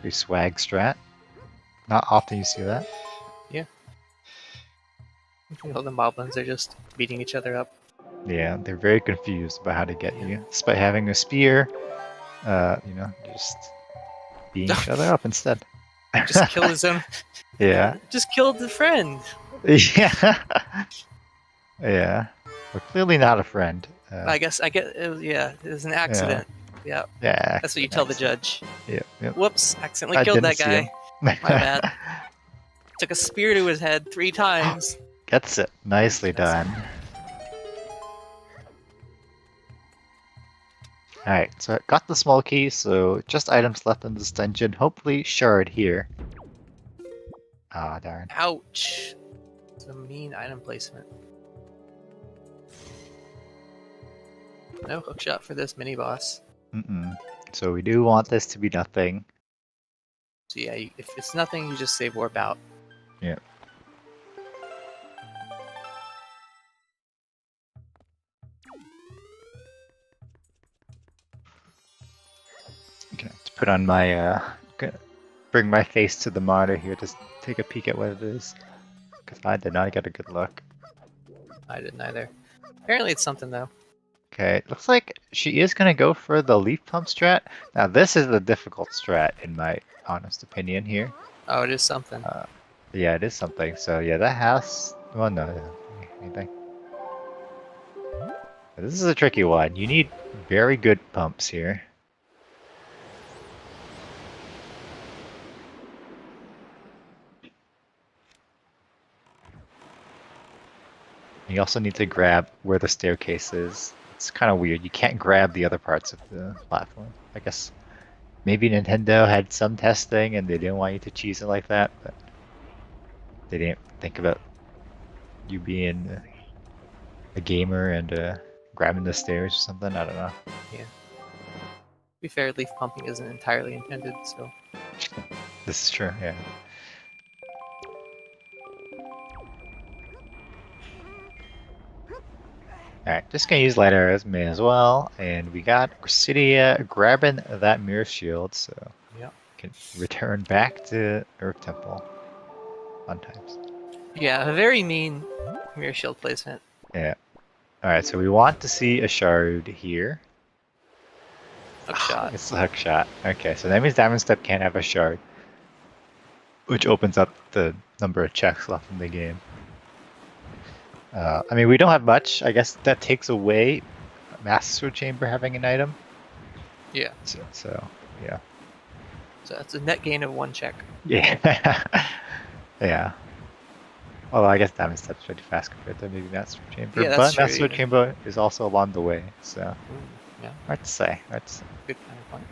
Pretty swag strat. Not often you see that. Yeah. All the Moblins are just beating each other up. Yeah, they're very confused about how to get you. Despite having a spear, just beating each other up instead. Just kill his own... Yeah. Just killed the friend! Yeah. Yeah. We're clearly not a friend. I get it was, it was an accident. Yeah. Yeah. That's what you tell the judge. Yep. Whoops, accidentally I killed didn't that see guy. him. My bad. Took a spear to his head 3 times. Gets it. Nicely done. Alright, so I got the small key, so just items left in this dungeon. Hopefully shard here. Ah, darn. Ouch. It's a mean item placement. No hookshot for this mini boss. So we do want this to be nothing. So yeah, if it's nothing, you just save warp out. Yeah. I'm gonna have to put on my bring my face to the monitor here to take a peek at what it is, because I did not get a good look. I didn't either. Apparently it's something though. Okay, looks like she is gonna go for the leaf pump strat. Now this is the difficult strat in my honest opinion here. Oh, it is something. Yeah, it is something. So yeah, that has... Well, no, anything. This is a tricky one. You need very good pumps here. You also need to grab where the staircase is. It's kind of weird. You can't grab the other parts of the platform. I guess maybe Nintendo had some testing and they didn't want you to cheese it like that, but they didn't think about you being a gamer and grabbing the stairs or something. I don't know. Yeah. To be fair, leaf pumping isn't entirely intended, so... This is true, yeah. Alright, just gonna use light arrows, may as well. And we got Gracidia grabbing that mirror shield, so Yep. can return back to Earth Temple. Fun times. Yeah, a very mean mirror shield placement. Yeah. Alright, so we want to see a shard here. Hookshot. It's a hook shot. Okay, so that means Diamond Step can't have a shard. which opens up the number of checks left in the game. I mean, we don't have much. I guess that takes away Master Chamber having an item. Yeah. So yeah. So that's a net gain of 1 check. Yeah. Yeah. Although I guess Diamond Step's pretty fast compared to maybe Master Chamber. Yeah, but that's true, Master even. Chamber is also along the way, so Yeah. hard to say. Hard to say. Good kind of fun.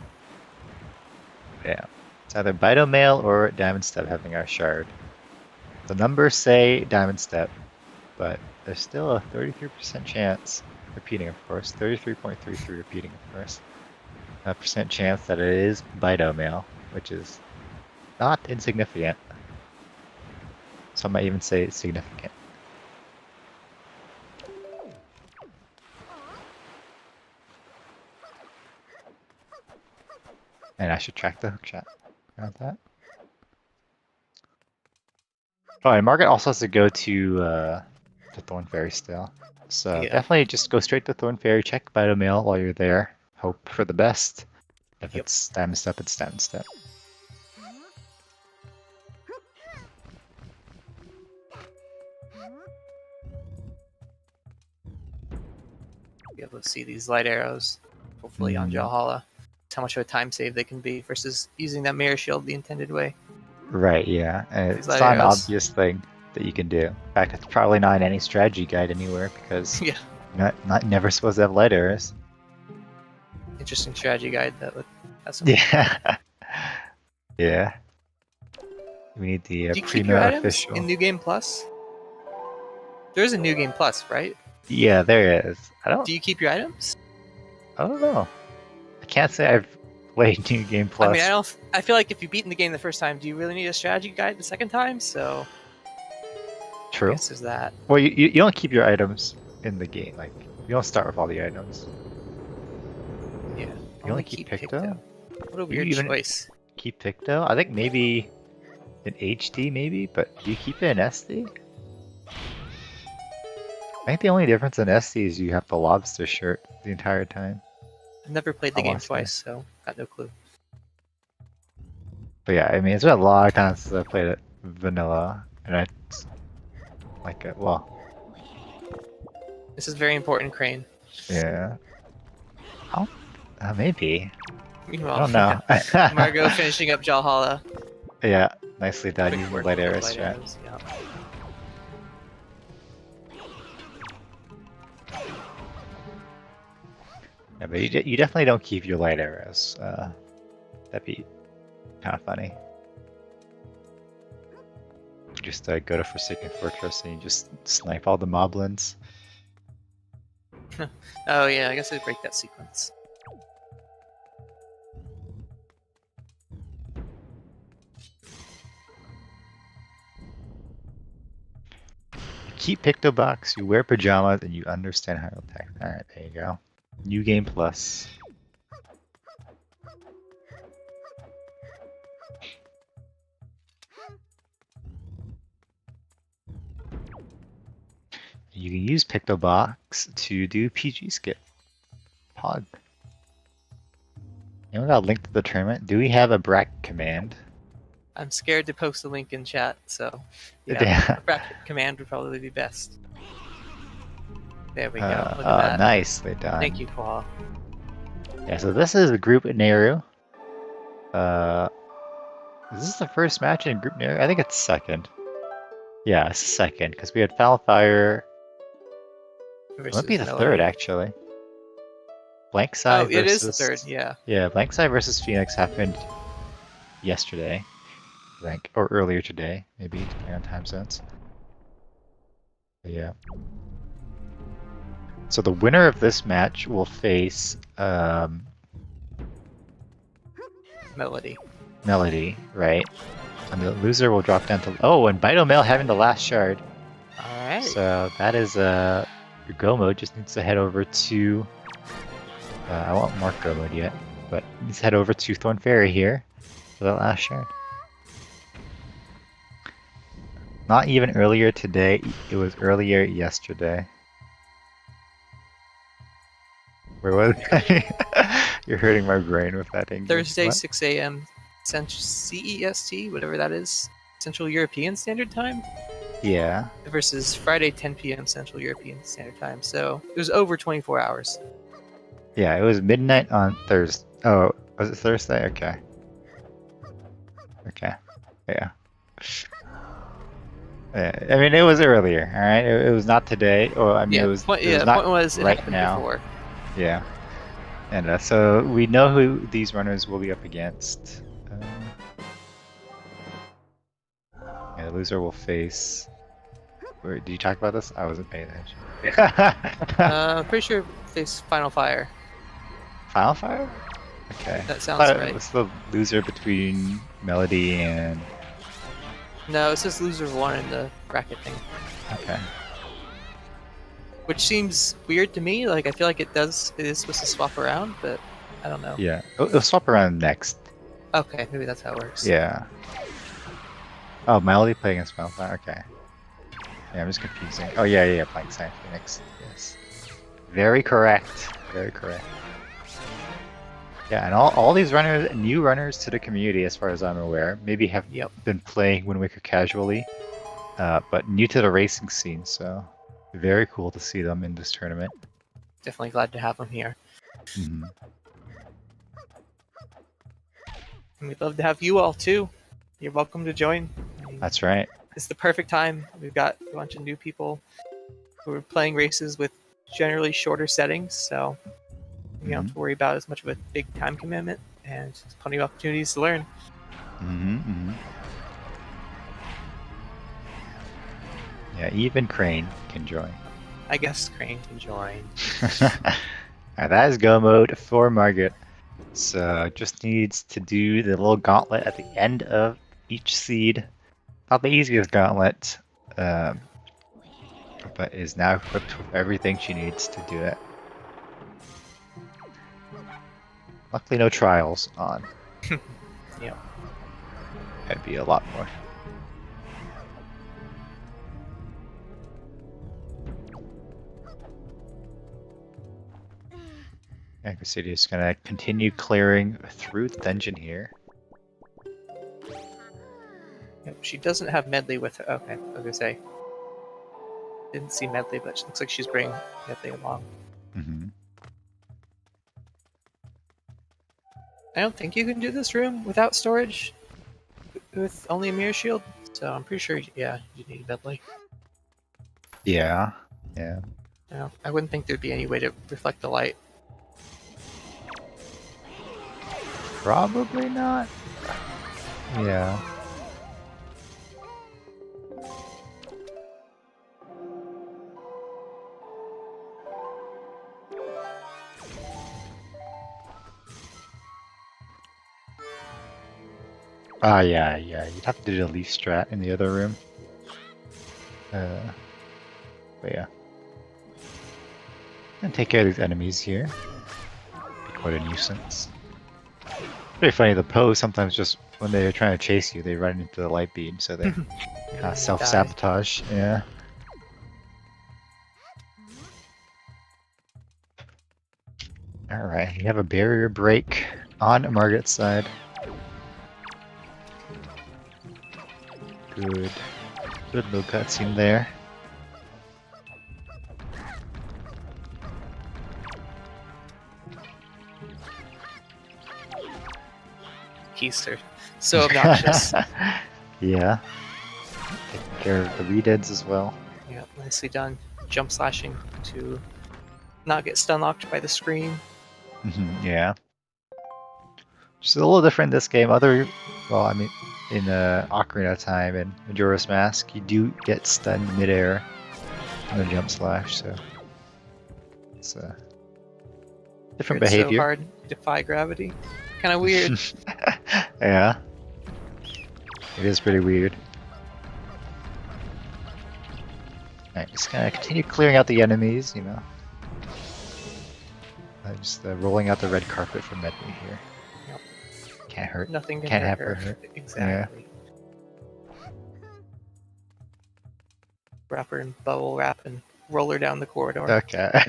Yeah. It's either Bitomail or Diamond Step having our shard. The numbers say Diamond Step, but there's still a 33% chance, repeating of course, 33.33 repeating of course, a percent chance that it is Bitomail, which is not insignificant. Some might even say it's significant. And I should track the hook shot. Got that. Oh, and Margaret also has to go to Thorn Fairy still. So Yeah. definitely just go straight to Thorn Fairy, check Bitomail while you're there. Hope for the best. If Yep. it's Diamond Step, it's Diamond Step. Be able to see these light arrows, hopefully on Jalhala. How much of a time save they can be versus using that mirror shield the intended way. Right, yeah. And These it's light not an arrows. obvious thing that you can do. In fact, it's probably not in any strategy guide anywhere because Yeah. not never supposed to have light arrows. Interesting strategy guide that would have some. Yeah. Yeah. We need the Do you keep your Prima items official. in New Game Plus? There's a New Game Plus, right? Yeah, there is. Do you keep your items? I don't know. I can't say I've played New Game Plus. I mean, I feel like if you've beaten the game the first time, do you really need a strategy guide the second time? So True. I guess there's that. Well, you don't keep your items in the game. Like, you don't start with all the items. Yeah. You only keep Picto? What a weird even- choice. Keep Picto? I think maybe in HD, maybe, but do you keep it in SD? I think the only difference in SD is you have the lobster shirt the entire time. I've never played the Oh, game I see. twice, so got no clue. But yeah, I mean, it's been a long time since I played it vanilla, and I like it. Well, This is very important, Crane. yeah. Oh, maybe. Meanwhile, I don't know. Margot finishing up Jalhala. Yeah, nicely done Quick using work light with arrows, light chat. arrows, yeah. Yeah, but you definitely don't keep your light arrows. That'd be kind of funny. Just go to Forsaken Fortress and you just snipe all the moblins. Oh yeah, I guess I'd break that sequence. You keep Pictobox, you wear pajamas, and you understand how to attack. Alright, there you go. New Game Plus. You can use Pictobox to do PG skip. Pog. Anyone got a link to the tournament? Do we have a bracket command? I'm scared to post a link in chat, so Yeah. yeah, a bracket command would probably be best. There we go. Look at that. Nicely done. Thank you, Koala. Yeah, so this is a group Nayru. Is this the first match in group Nayru? I think it's second. Yeah, it's second, because we had Foul Fire. It might be the Melody. third, actually. Blank Side Oh, it is versus... the third, yeah. Yeah, Blank Side versus Phoenix happened yesterday, I think, or earlier today, maybe, depending on time zones. But yeah. So the winner of this match will face Melody. Melody, right? And the loser will drop down to... Oh, and Bitomail having the last shard. Alright. So that is your go mode. Just needs to head over to... I won't mark go mode yet, but needs to head over to Thorn Fairy here for that last shard. Not even earlier today, it was earlier yesterday. Where was You're hurting my brain with that English. Thursday, What? 6 a.m. CEST, whatever that is. Central European Standard Time Yeah. versus Friday 10 p.m. Central European Standard Time. So it was over 24 hours. Yeah, it was midnight on Thursday. Oh, was it Thursday? Okay. Okay. Yeah. Yeah, I mean, it was earlier, all right? It was not today, or I mean, Yeah, it was, point, it was yeah, not point was it right happened now. before. Yeah. And so we know who these runners will be up against. Yeah, the loser will face. Wait, did you talk about this? I wasn't paying attention. I'm pretty sure face Final Fire. Final Fire? Okay. That I sounds thought right. it was the loser between Melody and. No, it says loser 1 in the bracket thing. Okay. Which seems weird to me. Like, I feel like it is supposed to swap around, but I don't know. Yeah. It'll swap around next. Okay, maybe that's how it works. Yeah. Oh, Melody playing against Final Fire. Okay. Yeah, I'm just confusing. Oh, yeah, playing Science Phoenix. Yes. Very correct. Very correct. Yeah, and all these runners, new runners to the community, as far as I'm aware, maybe have been playing Wind Waker casually, but new to the racing scene, so very cool to see them in this tournament. Definitely glad to have them here. Mm-hmm. And we'd love to have you all too. You're welcome to join. That's right. It's the perfect time. We've got a bunch of new people who are playing races with generally shorter settings, so you don't have to worry about as much of a big time commitment, and there's plenty of opportunities to learn. Yeah, even Crane can join. I guess Crane can join. Alright, that is go mode for Margaret. So just needs to do the little gauntlet at the end of each seed. Not the easiest gauntlet, but is now equipped with everything she needs to do it. Luckily, no trials on. Yep. That'd be a lot more. Yeah, gracidia is gonna continue clearing through the dungeon here. Yep, she doesn't have Medley with her. Okay, I was gonna say. Didn't see Medley, but it looks like she's bringing Medley along. I don't think you can do this room without storage with only a mirror shield, so I'm pretty sure, yeah, you need Medley. Yeah. No, I wouldn't think there'd be any way to reflect the light. Probably not. Yeah. Yeah. You'd have to do the leaf strat in the other room. But yeah. And take care of these enemies here. Be quite a nuisance. Pretty funny, the pros sometimes just, when they're trying to chase you, they run into the light beam, so they self-sabotage. Yeah. Alright, we have a barrier break on Margaret's side. Good little cutscene there. Keys are so obnoxious. Yeah. Taking care of the redeads as well. Yeah, nicely done. Jump slashing to not get stun locked by the screen. Yeah. Just a little different this game. Well, I mean, in Ocarina of Time and Majora's Mask, you do get stunned midair on the jump slash, so it's different behavior. So hard, defy gravity. Kind of weird. Yeah. It is pretty weird. Alright, just gonna continue clearing out the enemies, you know. Just rolling out the red carpet for Medley here. Yep. Can't hurt. Nothing can Can't hurt have her. her. Exactly. Wrap her in bubble wrap and roll her down the corridor. Okay.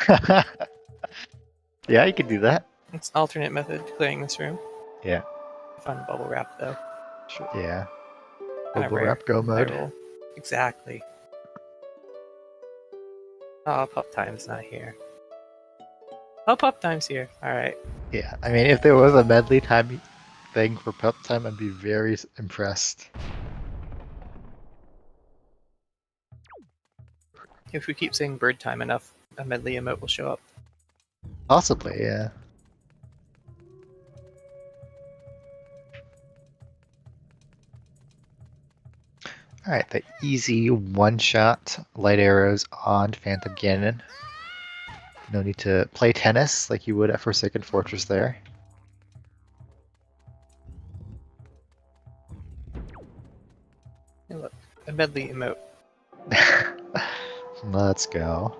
Yeah, you could do that. It's an alternate method to clearing this room. Yeah. Fun bubble wrap though. Yeah. Kinda Mobile rare rep go in my mode. role. Exactly. Oh, Pup Time's not here. Oh, Pup Time's here. Alright. Yeah, I mean, if there was a medley time thing for Pup Time, I'd be very impressed. If we keep saying bird time enough, a medley emote will show up. Possibly, yeah. Alright, the easy one-shot light arrows on Phantom Ganon. No need to play tennis like you would at Forsaken Fortress there. Hey, look, a medley emote. Let's go.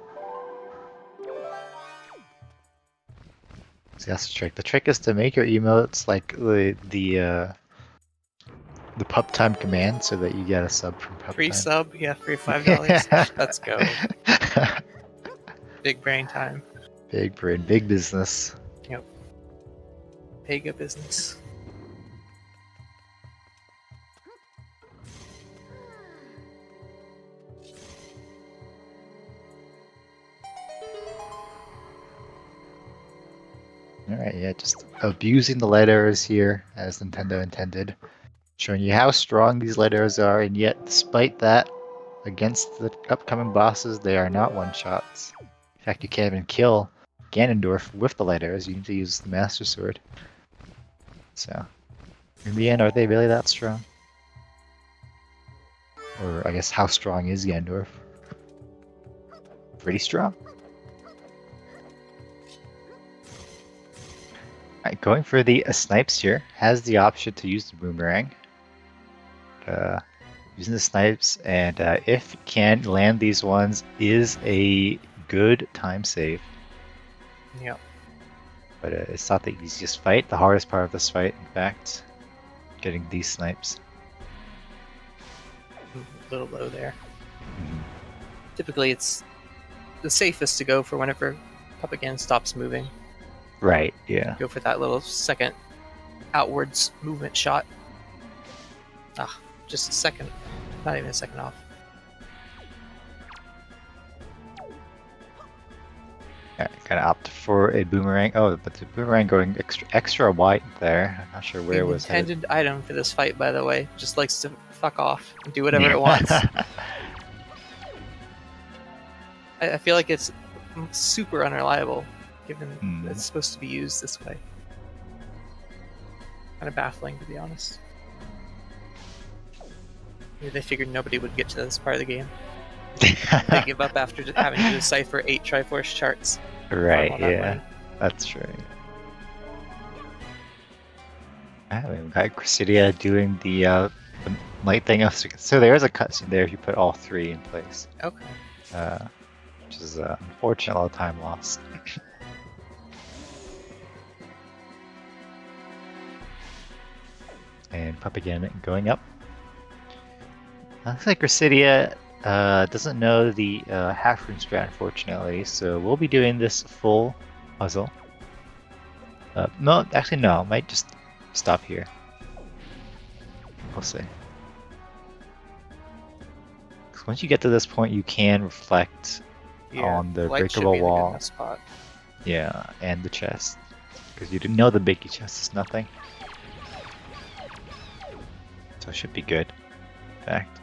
See, that's the trick. The trick is to make your emotes like the Pup Time command so that you get a sub from Pup Free Time. sub? Yeah, free $5. Let's go. Big brain time. Big brain, big business. Yep. Pega business. Alright, yeah, just abusing the light arrows here, as Nintendo intended. Showing you how strong these light arrows are, and yet, despite that, against the upcoming bosses, they are not one-shots. In fact, you can't even kill Ganondorf with the light arrows, you need to use the Master Sword. So, in the end, are they really that strong? Or, I guess, how strong is Ganondorf? Pretty strong. Alright, going for the snipes here, has the option to use the boomerang. Using the snipes, and if you can land these ones, is a good time save. Yep. But it's not the easiest fight. The hardest part of this fight, in fact, getting these snipes. A little low there. Typically, it's the safest to go for whenever Pup again stops moving. Right, yeah. Go for that little second outwards movement shot. Ah, just a second. Not even a second off. Kind of opt for a boomerang. Oh, but the boomerang going extra wide there. I'm not sure where it was headed. Intended item for this fight, by the way. Just likes to fuck off and do whatever it wants. I feel like it's super unreliable, given that it's supposed to be used this way. Kind of baffling, to be honest. Maybe they figured nobody would get to this part of the game. They give up after having to decipher 8 Triforce charts. Right, yeah. That's right. We've got Gracidia doing the light thing. So there's a cutscene there if you put all 3 in place. Okay. Which is unfortunate, a lot of time lost. And Pup again going up. Looks like Gracidia doesn't know the half-room strat, unfortunately, so we'll be doing this full puzzle. No, actually no, might just stop here. We'll see. So once you get to this point, you can reflect on the breakable wall. Spot. Yeah, and the chest. Because you didn't know the biggie chest is nothing. So it should be good, in fact.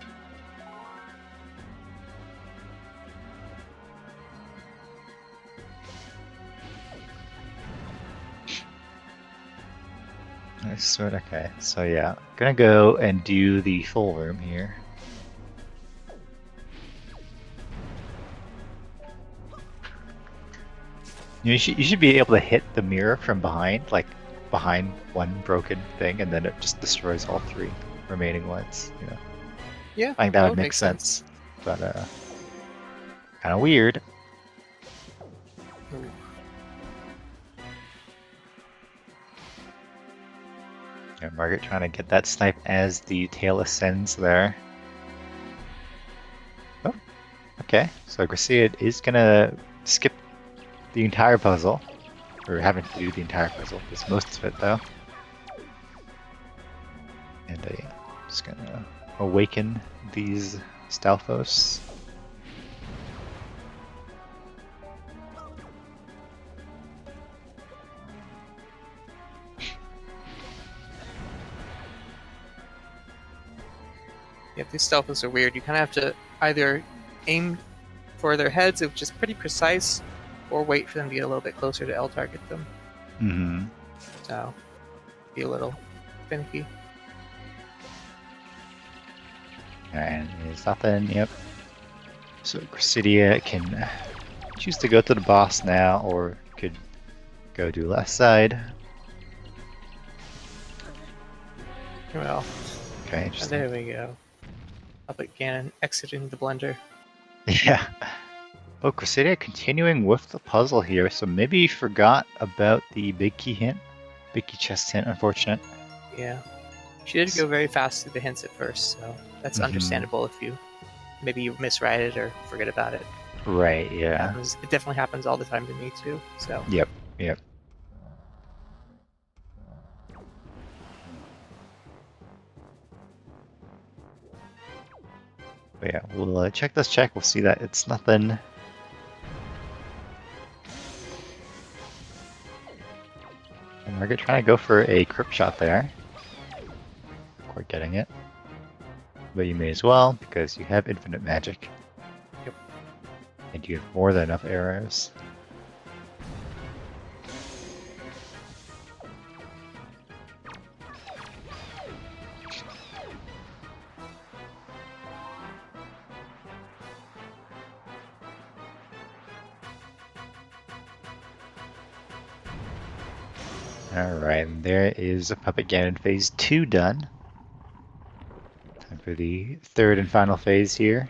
Nice sword, okay. So yeah, gonna go and do the full room here. You should be able to hit the mirror from behind, like behind one broken thing, and then it just destroys all 3 remaining ones. You know. Yeah, I think that would make sense. But kind of weird. Yeah, Margaret trying to get that snipe as the tail ascends there. Oh, okay. So Gracia is gonna skip the entire puzzle, or having to do the entire puzzle. It's most of it though. And just gonna awaken these Stalfos. Yeah, these Stalfos are weird. You kind of have to either aim for their heads, which is pretty precise, or wait for them to get a little bit closer to L-target them. Mm-hmm. So, be a little finicky. And there's nothing, yep. So Gracidia can choose to go to the boss now, or could go to left side. Well, Okay, and interesting. there we go. Puppet Ganon exiting the blender. Yeah. Oh, Gracidia continuing with the puzzle here, so maybe you forgot about the big key hint. Big key chest hint, unfortunate. Yeah. She did go very fast through the hints at first, so that's understandable if you miswrite it or forget about it. Right, yeah. It definitely happens all the time to me too. So Yep. But yeah, we'll check this check. We'll see that it's nothing. And Margaret trying to go for a crypt shot there. Quite getting it. But you may as well, because you have infinite magic. Yep. And you have more than enough arrows. Alright, and there is a Puppet Ganon Phase 2 done. Time for the third and final phase here.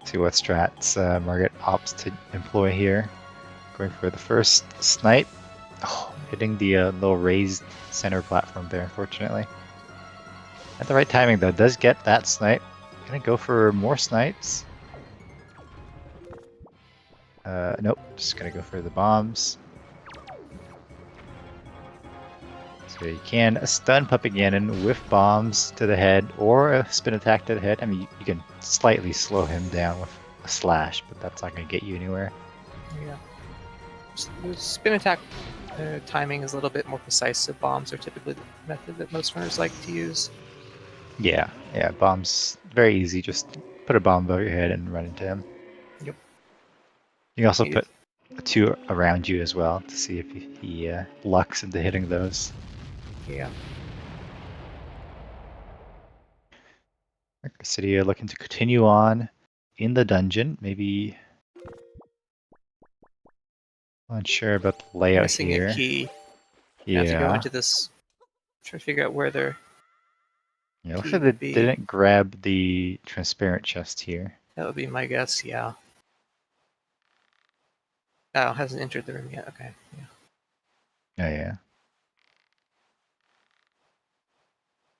See what strats Margaret opts to employ here. Going for the first snipe. Oh, hitting the little raised center platform there, unfortunately. At the right timing, though, does get that snipe. Gonna go for more snipes. Nope, just gonna go for the bombs. So you can stun Puppet Ganon with bombs to the head or a spin attack to the head. I mean, you can slightly slow him down with a slash, but that's not gonna get you anywhere. Yeah. The spin attack timing is a little bit more precise, so bombs are typically the method that most runners like to use. Yeah, bombs, very easy. Just put a bomb above your head and run into him. Yep. You can also put two around you as well to see if he lucks into hitting those. Yeah. Gracidia looking to continue on in the dungeon. Maybe unsure about the layout Missing here. a key. Yeah. Have to go into this. Try to figure out where they're. Yeah, looks like they didn't grab the transparent chest here. That would be my guess, yeah. Oh, hasn't entered the room yet. Okay, yeah. Oh, yeah.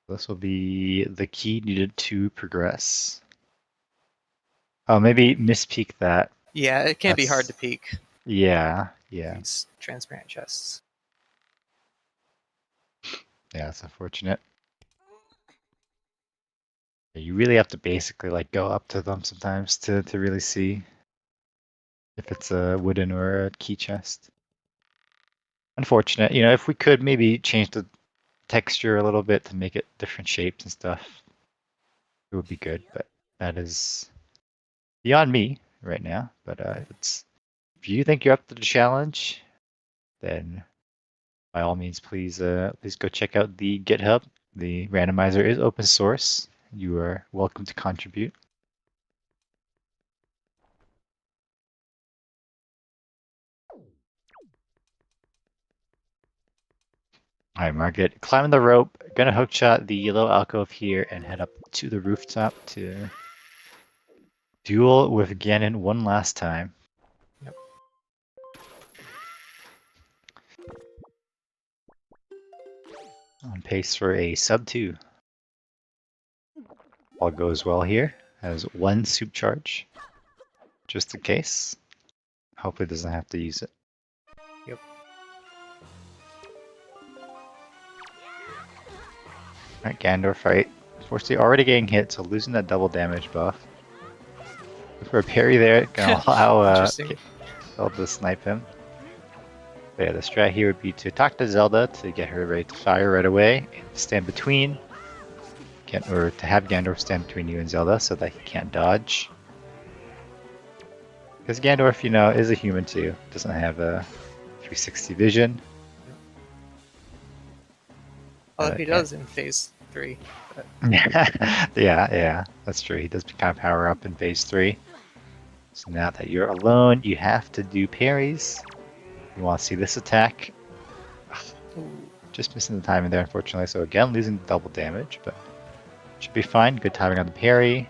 This will be the key needed to progress. Oh, maybe mispeak that. Yeah, it can be hard to peek. Yeah. These transparent chests. Yeah, it's unfortunate. You really have to basically like go up to them sometimes to really see if it's a wooden or a key chest. Unfortunate. You know, if we could maybe change the texture a little bit to make it different shapes and stuff, it would be good. But that is beyond me right now. But if you think you're up to the challenge, then by all means, please go check out the GitHub. The randomizer is open source. You are welcome to contribute. All right, Margaret, climbing the rope. Gonna hookshot the little alcove here and head up to the rooftop to duel with Ganon one last time. Yep. On pace for a sub 2. All goes well here. Has one soup charge, just in case. Hopefully doesn't have to use it. Yep. Alright, Gandor fight. Unfortunately, already getting hit, so losing that double damage buff. For a parry there, gonna allow Interesting. Zelda to snipe him. But yeah, the strat here would be to talk to Zelda to get her ready to fire right away, and stand between, or to have Gandorf stand between you and Zelda so that he can't dodge. Because Gandorf, you know, is a human too. Doesn't have a 360 vision. Although he does in phase 3. But... yeah, that's true. He does kind of power up in phase 3. So now that you're alone, you have to do parries. You want to see this attack. Ooh. Just missing the timing there, unfortunately. So again, losing double damage, but should be fine. Good timing on the parry.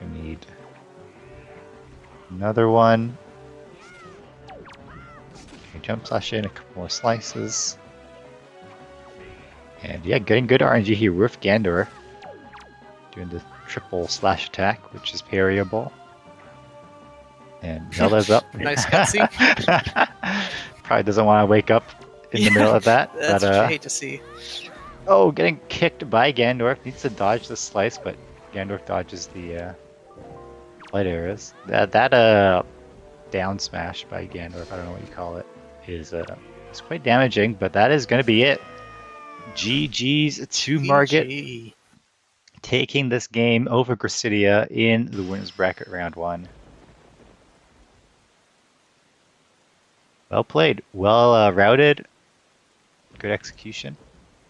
We need another one. Okay, jump slash in a couple more slices. And yeah, getting good RNG here with Gandor. Doing the triple slash attack, which is parryable. And Zelda's up. Nice cutscene. Probably doesn't want to wake up in the middle of that. That's what you hate to see. Oh, getting kicked by Gandorf. Needs to dodge the slice, but Gandorf dodges the light arrows. That down smash by Gandorf, I don't know what you call it, is it's quite damaging, but that is going to be it. GG's to Margit, taking this game over Gracidia in the winners bracket round 1. Well played, well routed, good execution,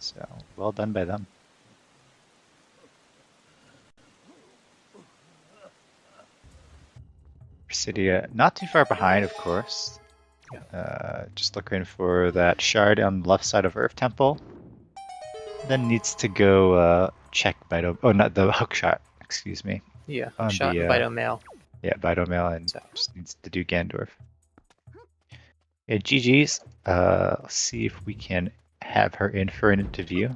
so well done by them. Gracidia not too far behind, of course. Just looking for that shard on the left side of Earth Temple. Then needs to go check Bido. Oh, not the hook shot. Excuse me. Yeah, hook shot and Bido Mail. Yeah, Bido Mail, and just needs to do Gandorf. Yeah, GG's. Let's see if we can have her in for an interview.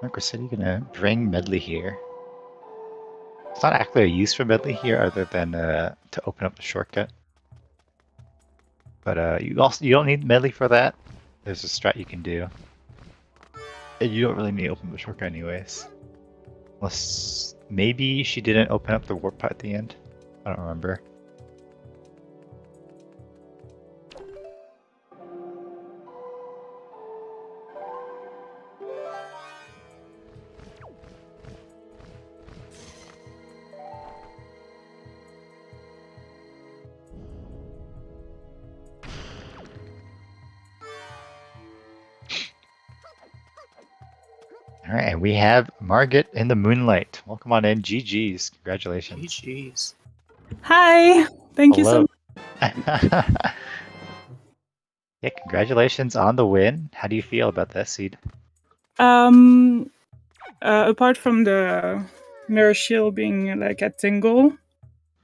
Gracidia gonna bring Medley here. It's not actually a use for Medley here, other than to open up the shortcut. But you don't need Medley for that. There's a strat you can do. And you don't really need to open the shortcut anyways. Unless maybe she didn't open up the warp pot at the end. I don't remember. Alright, and we have Margit in the Moonlight. Welcome on in. GG's. Congratulations. GG's. Hi. Thank you so much. Yeah, congratulations on the win. How do you feel about that seed? Apart from the mirror shield being like a tingle,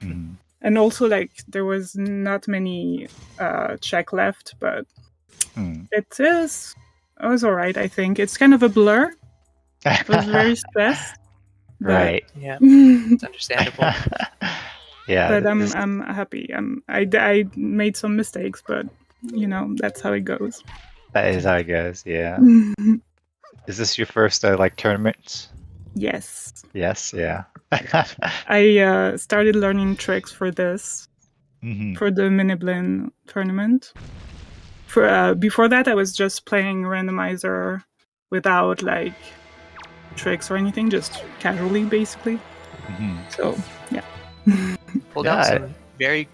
and also like there was not many check it was alright, I think. It's kind of a blur. It was very stressed. Right. Yeah. It's understandable. Yeah. But I'm happy. I made some mistakes, but you know, that's how it goes. That is how it goes, yeah. Is this your first like tournament? Yes. Yes, yeah. I started learning tricks for this, for the Miniblin tournament. Before that, I was just playing Randomizer without like tricks or anything, just casually, basically. So, yeah. Pulled out some very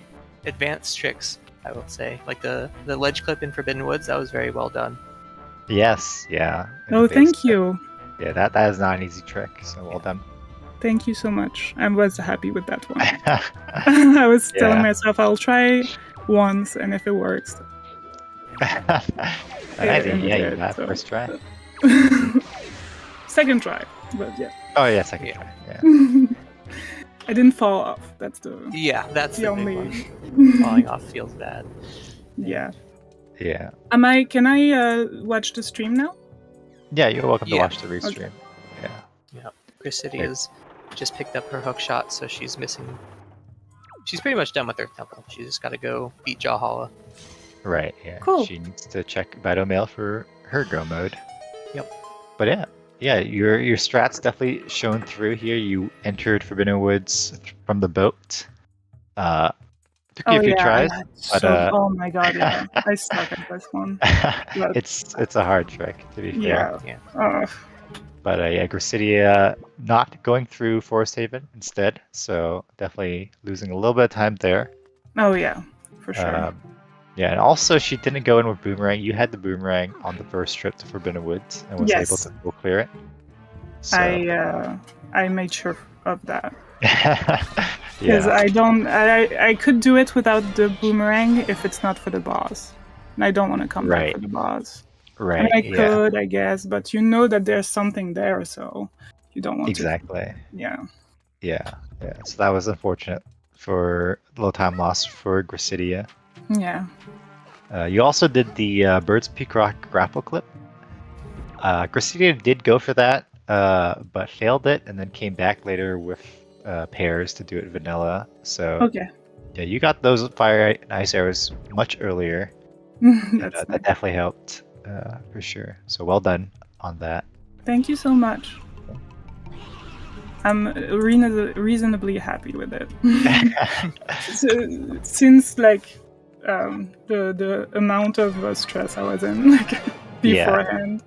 advanced tricks, I will say. Like the ledge clip in Forbidden Woods, that was very well done. Yes, yeah. Oh, thank you. Yeah, that is not an easy trick, so well done. Thank you so much. I was happy with that one. I was telling myself I'll try once, and if it works, You got first try. Second try, but yeah. Oh yeah, second try. Yeah. I didn't fall off. That's the that's the only big one. Falling off feels bad. Yeah. Yeah. Can I watch the stream now? Yeah, you're welcome to watch the restream. Okay. Yeah. Gracidia's just picked up her hook shot, so she's missing. She's pretty much done with Earth Temple. She's just got to go beat Jawhala. Right. Yeah. Cool. She needs to check Battle Mail for her go mode. Yep. But yeah, your strats definitely shown through here. You entered Forbidden Woods from the boat. Took you a few tries, but oh my god, yeah, I suck at this one. It's a hard trick, to be fair. Yeah. But Gracidia not going through Forest Haven instead, so definitely losing a little bit of time there. Oh yeah, for sure. Yeah, and also she didn't go in with Boomerang. You had the Boomerang on the first trip to Forbidden Woods and was able to full clear it. So. I made sure of that. Because I could do it without the Boomerang if it's not for the boss. And I don't want to come back for the boss. Right. I mean, I could, I guess, but you know that there's something there, so you don't want to. Exactly. Yeah. So that was unfortunate for a little time lost for Gracidia. Yeah. You also did the Bird's Peak Rock grapple clip. Gracidia did go for that, but failed it, and then came back later with pairs to do it vanilla. So yeah, you got those fire and ice arrows much earlier. That definitely helped for sure. So well done on that. Thank you so much. I'm reasonably happy with it. Since like the amount of stress I was in beforehand.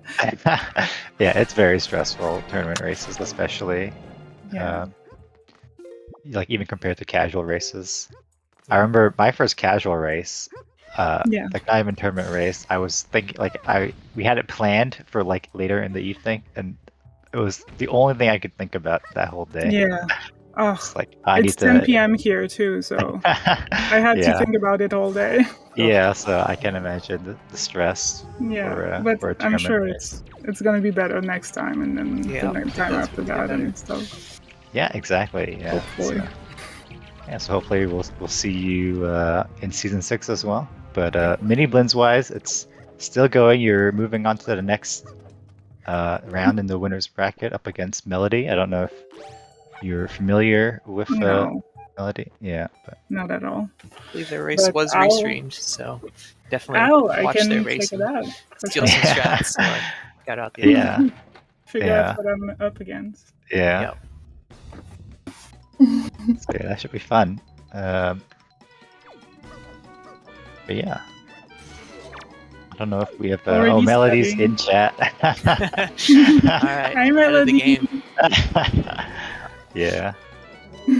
Yeah, it's very stressful, tournament races especially. Yeah. Like even compared to casual races. I remember my first casual race, like not even tournament race, I was thinking we had it planned for like later in the evening, and it was the only thing I could think about that whole day. Yeah. Oh, it's like it's 10 p.m. here too, so I had to think about it all day. Yeah, so I can imagine the stress. Yeah, for I'm sure it's gonna be better next time, and then the next time after that and stuff. Yeah, exactly. Yeah. Hopefully. So hopefully we'll see you in season 6 as well. But Miniblins wise, it's still going. You're moving on to the next round in the winners bracket up against Melody. I don't know if you're familiar with Melody. Yeah, but not at all. I believe their race was restreamed, so definitely watch their race. Check it out. Steal some strats. So got out the figure out what I'm up against. Yeah. Yep. So that should be fun. But yeah. I don't know if we have Melody's in chat. Alright. Hi, Melody. The game. Yeah.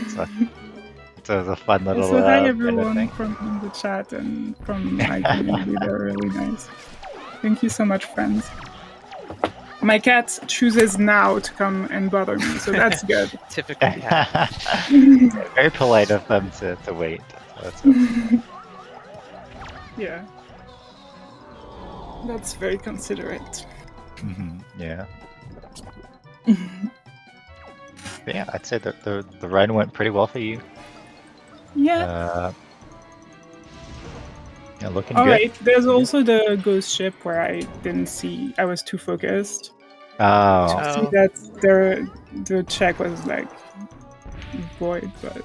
So it was a fun little so hi everyone from the chat and from my community. They're really nice. Thank you so much, friends. My cat chooses now to come and bother me, so that's good. Typically, very polite of them to wait. So that's okay. Yeah. That's very considerate. Yeah. But yeah, I'd say that the run went pretty well for you. Yeah. Looking all good. Right. There's also the ghost ship where I didn't see. I was too focused. Oh. See that the check was like void, but.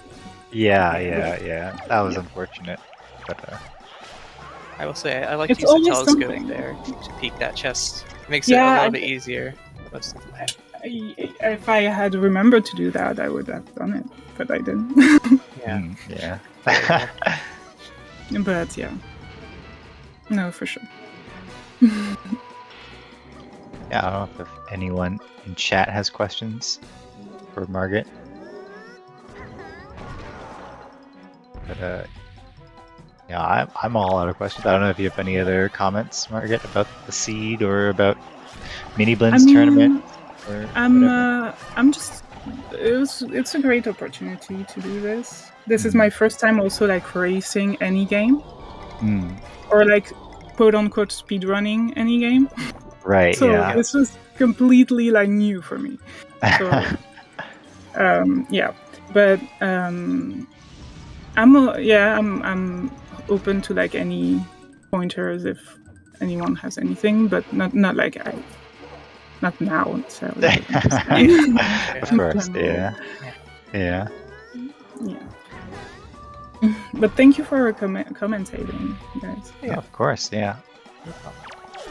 Yeah. That was unfortunate, but. I will say I like to use the telescope there to peek that chest. It makes it a little bit easier. If I had remembered to do that, I would have done it, but I didn't. Yeah. But yeah. No, for sure. Yeah, I don't know if anyone in chat has questions for Margaret. But yeah, I'm all out of questions. I don't know if you have any other comments, Margaret, about the seed or about Miniblins tournament. I'm just. It's a great opportunity to do this. This is my first time also like racing any game, or like quote-unquote speedrunning any game. Right, So yeah. this was completely like new for me. So yeah, but I'm open to like any pointers if anyone has anything, but not not now necessarily. Of course, yeah. But thank you for commentating, guys. Yeah, of course, yeah.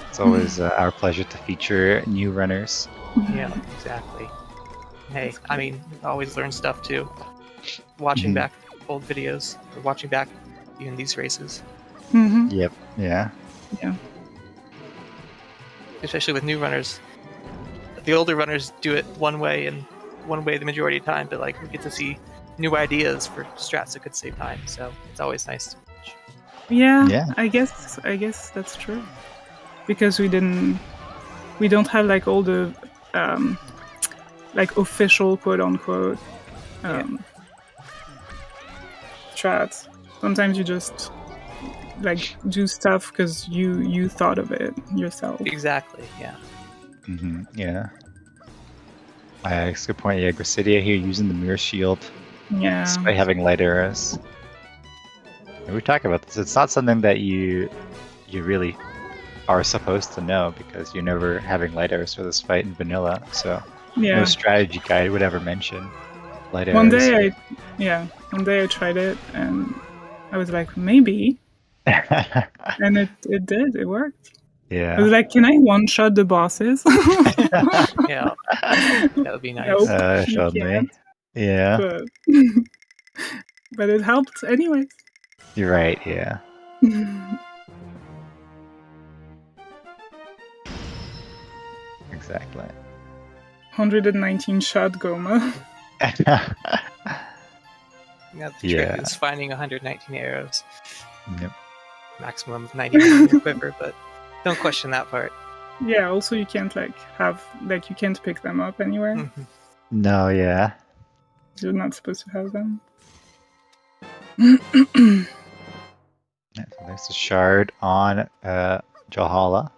It's always our pleasure to feature new runners. Yeah, exactly. Hey, I mean, I always learn stuff too. Watching back old videos, or watching back even these races. Mm-hmm. Yep, yeah. Yeah. Especially with new runners. The older runners do it one way the majority of the time, but like we get to see new ideas for strats that could save time, so it's always nice to watch. Yeah. I guess that's true. Because we don't have like all the like official quote unquote strats. Sometimes you just like do stuff because you thought of it yourself. Exactly, yeah. Yeah. That's a good point. Yeah, Gracidia here using the mirror shield. Yeah. Despite having light arrows. And we talk about this. It's not something that you really are supposed to know because you're never having light arrows for this fight in vanilla. So no strategy guide would ever mention light arrows. One day I tried it and I was like, maybe. And it did. It worked. Yeah. I was like, can I one-shot the bosses? Yeah. That would be nice. Showed me. Yeah. But it helped anyways. You're right, yeah. Exactly. 119 shot Goma. Yeah, the trick is finding 119 arrows. Yep. Maximum of 90 in your quiver, but don't question that part. Yeah, also you can't you can't pick them up anywhere. Mm-hmm. No, yeah. You're not supposed to have them. There's a shard on Jahala.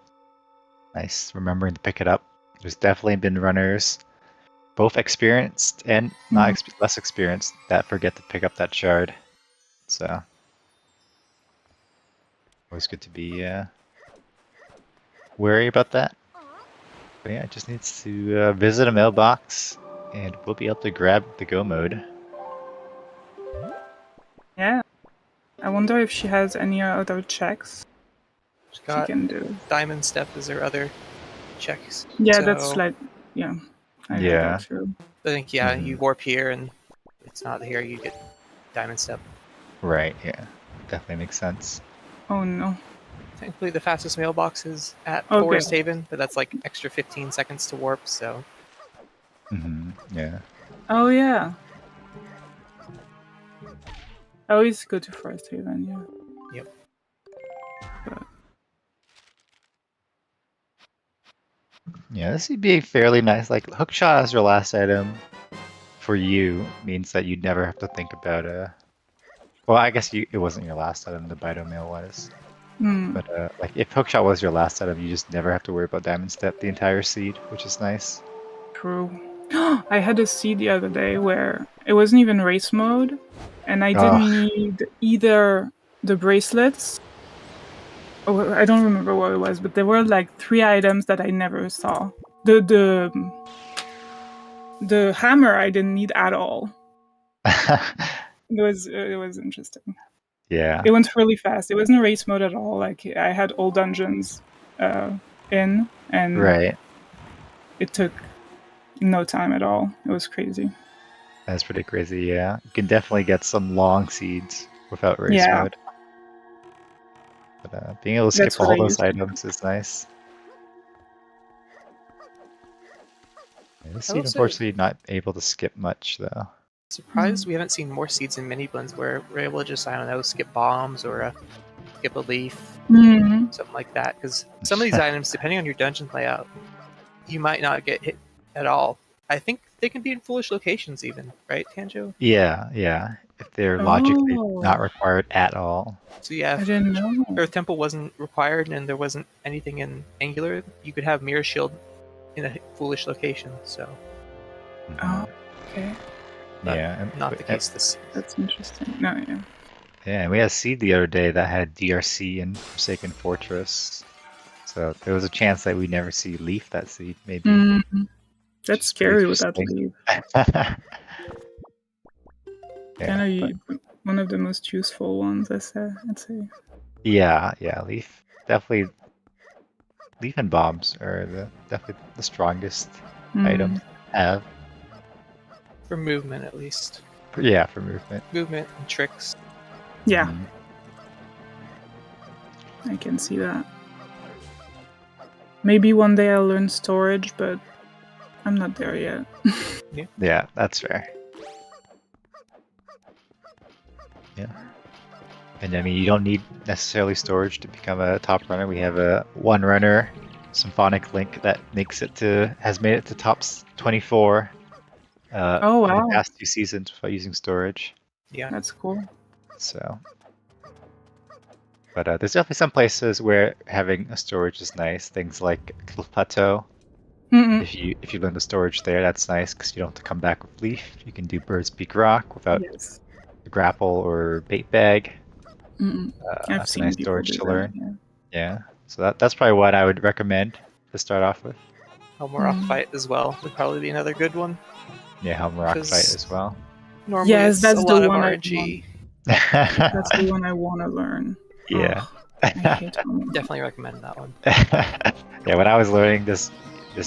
Nice, remembering to pick it up. There's definitely been runners, both experienced and not less experienced, that forget to pick up that shard. So, always good to be wary about that. But yeah, it just needs to visit a mailbox, and we'll be able to grab the go mode. Yeah. I wonder if she has any other checks she can do. Diamond step is her other checks. Yeah, so, that's like, yeah. I think, you warp here and it's not here, you get diamond step. Right, yeah. Definitely makes sense. Oh no. Thankfully, the fastest mailbox is at Forest Haven, but that's like extra 15 seconds to warp, so. Yeah. Oh, yeah. I always go to Forest Haven, yeah. Yep. Yeah, this would be fairly nice. Like, hookshot as your last item for you means that you'd never have to think about well, I guess it wasn't your last item, the Bido Mail was. But like, if hookshot was your last item, you just never have to worry about diamond step the entire seed, which is nice. True. I had a seed the other day where it wasn't even race mode, and I didn't need either the bracelets. Oh, I don't remember what it was, but there were like 3 items that I never saw. The hammer I didn't need at all. It was interesting. Yeah. It went really fast. It wasn't race mode at all. Like, I had all dungeons in, and it took no time at all. It was crazy. That's pretty crazy, yeah. You can definitely get some long seeds without race mode. But being able to skip all those items is nice. This seed, unfortunately, not able to skip much, though. Surprised we haven't seen more seeds in Miniblins where we're able to just, I don't know, skip bombs or skip a leaf, something like that. Because some of these items, depending on your dungeon layout, you might not get hit at all. I think they can be in foolish locations even, right, Tanjo? Yeah. if they're logically Oh. not required at all. So yeah, I didn't know. Earth Temple wasn't required and there wasn't anything in Angular, you could have Mirror Shield in a foolish location. So Oh, okay. Yeah. not the case this. That's interesting. No, yeah. Yeah, and we had a seed the other day that had DRC and Forsaken Fortress. So there was a chance that we'd never see Leaf that seed, maybe. That's Just scary really without interesting. leave. Yeah, One of the most useful ones, I'd say. yeah, Leaf. Definitely, Leaf and Bombs are definitely the strongest items to have. For movement, at least. Yeah, for movement. Movement and tricks. Yeah, I can see that. Maybe one day I'll learn storage, but I'm not there yet. Yeah, that's fair. Yeah. And I mean, you don't need necessarily storage to become a top runner. We have a one runner, Symphonic Link, that has made it to top 24. Oh, wow. In the past 2 seasons without using storage. Yeah. That's cool. So, but there's definitely some places where having a storage is nice. Things like Cliff Plateau. If you learn the storage there, that's nice because you don't have to come back with Leaf. You can do Bird's Beak Rock without a grapple or bait bag. That's a nice storage to learn. Yeah. So that's probably what I would recommend to start off with. Helmrock Fight as well would probably be another good one. Yeah, Helmrock Fight as well. Normally yes, that's a the lot of one RNG. That's the one I want to learn. Yeah. I hate Helmrock. Definitely recommend that one. Yeah, when I was learning this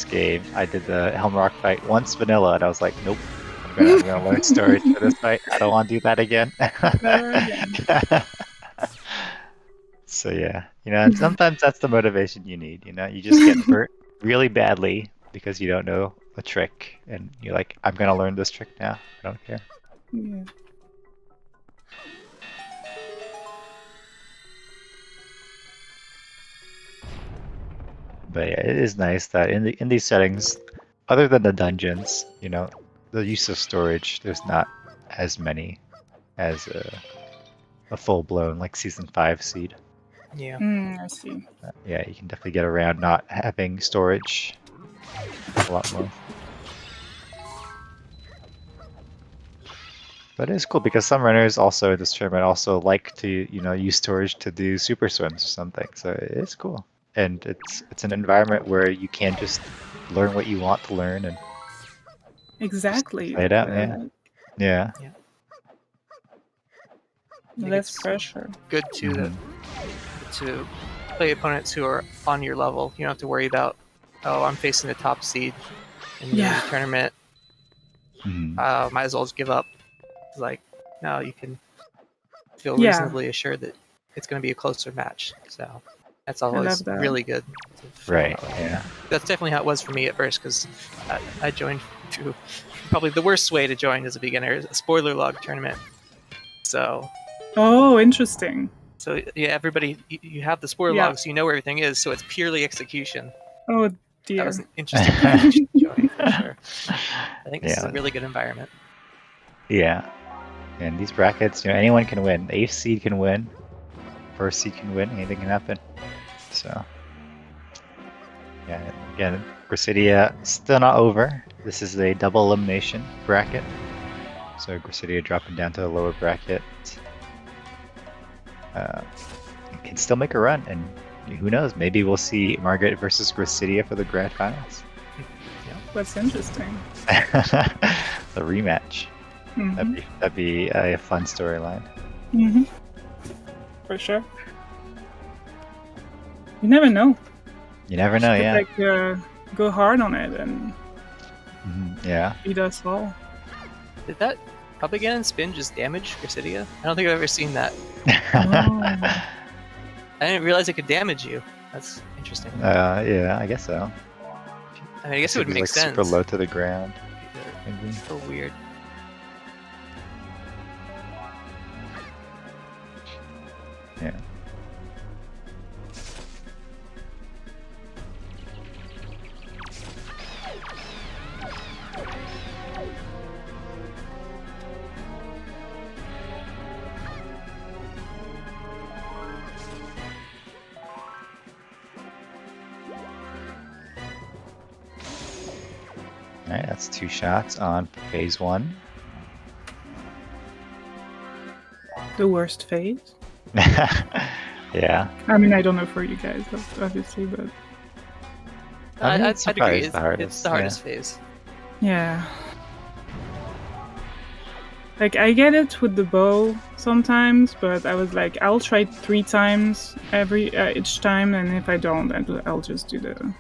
game, I did the Helmrock Fight once vanilla, and I was like, nope, I'm gonna learn storage for this fight. I don't want to do that again. Never again. So yeah, and sometimes that's the motivation you need. You just get hurt really badly because you don't know a trick, and you're like, I'm gonna learn this trick now. I don't care. Yeah. But yeah, it is nice that in these settings, other than the dungeons, the use of storage, there's not as many as a full-blown like Season 5 seed. Yeah. I see. Yeah, you can definitely get around not having storage a lot more. But it's cool because some runners also in this tournament also like to use storage to do super swims or something. So it's cool, and it's an environment where you can just learn what you want to learn and exactly play it out. Yeah. Less pressure. Good too to play opponents who are on your level. You don't have to worry about, I'm facing the top seed in the tournament. Might as well just give up. It's like, no, you can feel reasonably assured that it's going to be a closer match. So that's always really good. Right. Yeah. That's definitely how it was for me at first, because I joined through probably the worst way to join as a beginner, a spoiler log tournament. So. Oh, interesting. So yeah, everybody, you have the spoiler log, so you know where everything is. So it's purely execution. Oh dear. That was an interesting match to join for sure. I think this is a really good environment. Yeah. And these brackets, anyone can win. The 8th seed can win. 1st seed can win. Anything can happen. So, yeah. Again, Gracidia still not over. This is a double elimination bracket. So Gracidia dropping down to the lower bracket. Can still make a run, and who knows? Maybe we'll see Margaret versus Gracidia for the grand finals. That's interesting. The rematch. That'd be a fun storyline. For sure. You never know. You never know, yeah. Go hard on it and beat us all. Did that Up Again and Spin just damage Gracidia? I don't think I've ever seen that. I didn't realize it could damage you. That's interesting. Yeah, I guess so. I mean, I guess it would make sense. Super low to the ground. Maybe. So weird. Yeah. Alright, that's 2 shots on phase 1. The worst phase. Yeah. I mean, I don't know for you guys, obviously, but I mean, I'd agree. it's the hardest. It's the hardest phase. yeah. Like, I get it with the bow sometimes, but I was like, I'll try 3 times each time, and if I don't, I'll just do the...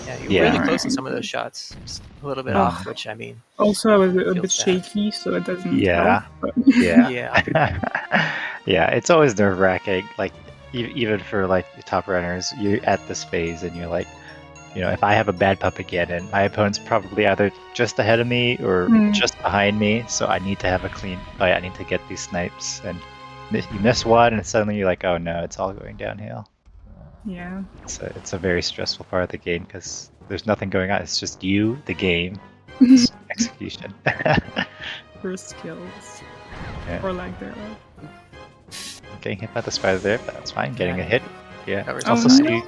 Yeah, you're really close to some of those shots. Just a little bit off, which, I mean... Also, I was a bit bad. shaky, so it doesn't Yeah. help. But... Yeah. Yeah. Yeah, it's always nerve-wracking. Like, even for, like, the top runners, you're at this phase, and you're like, you know, if I have a bad pup again, and my opponent's probably either just ahead of me or just behind me, so I need to have a clean fight. I need to get these snipes, and you miss one, and suddenly you're like, oh no, it's all going downhill. Yeah. It's a very stressful part of the game because there's nothing going on. It's just you, the game, execution. For skills. Yeah. Or lack thereof. Getting hit by the spider there, but that's fine. Getting a hit. Yeah. That was Also nice.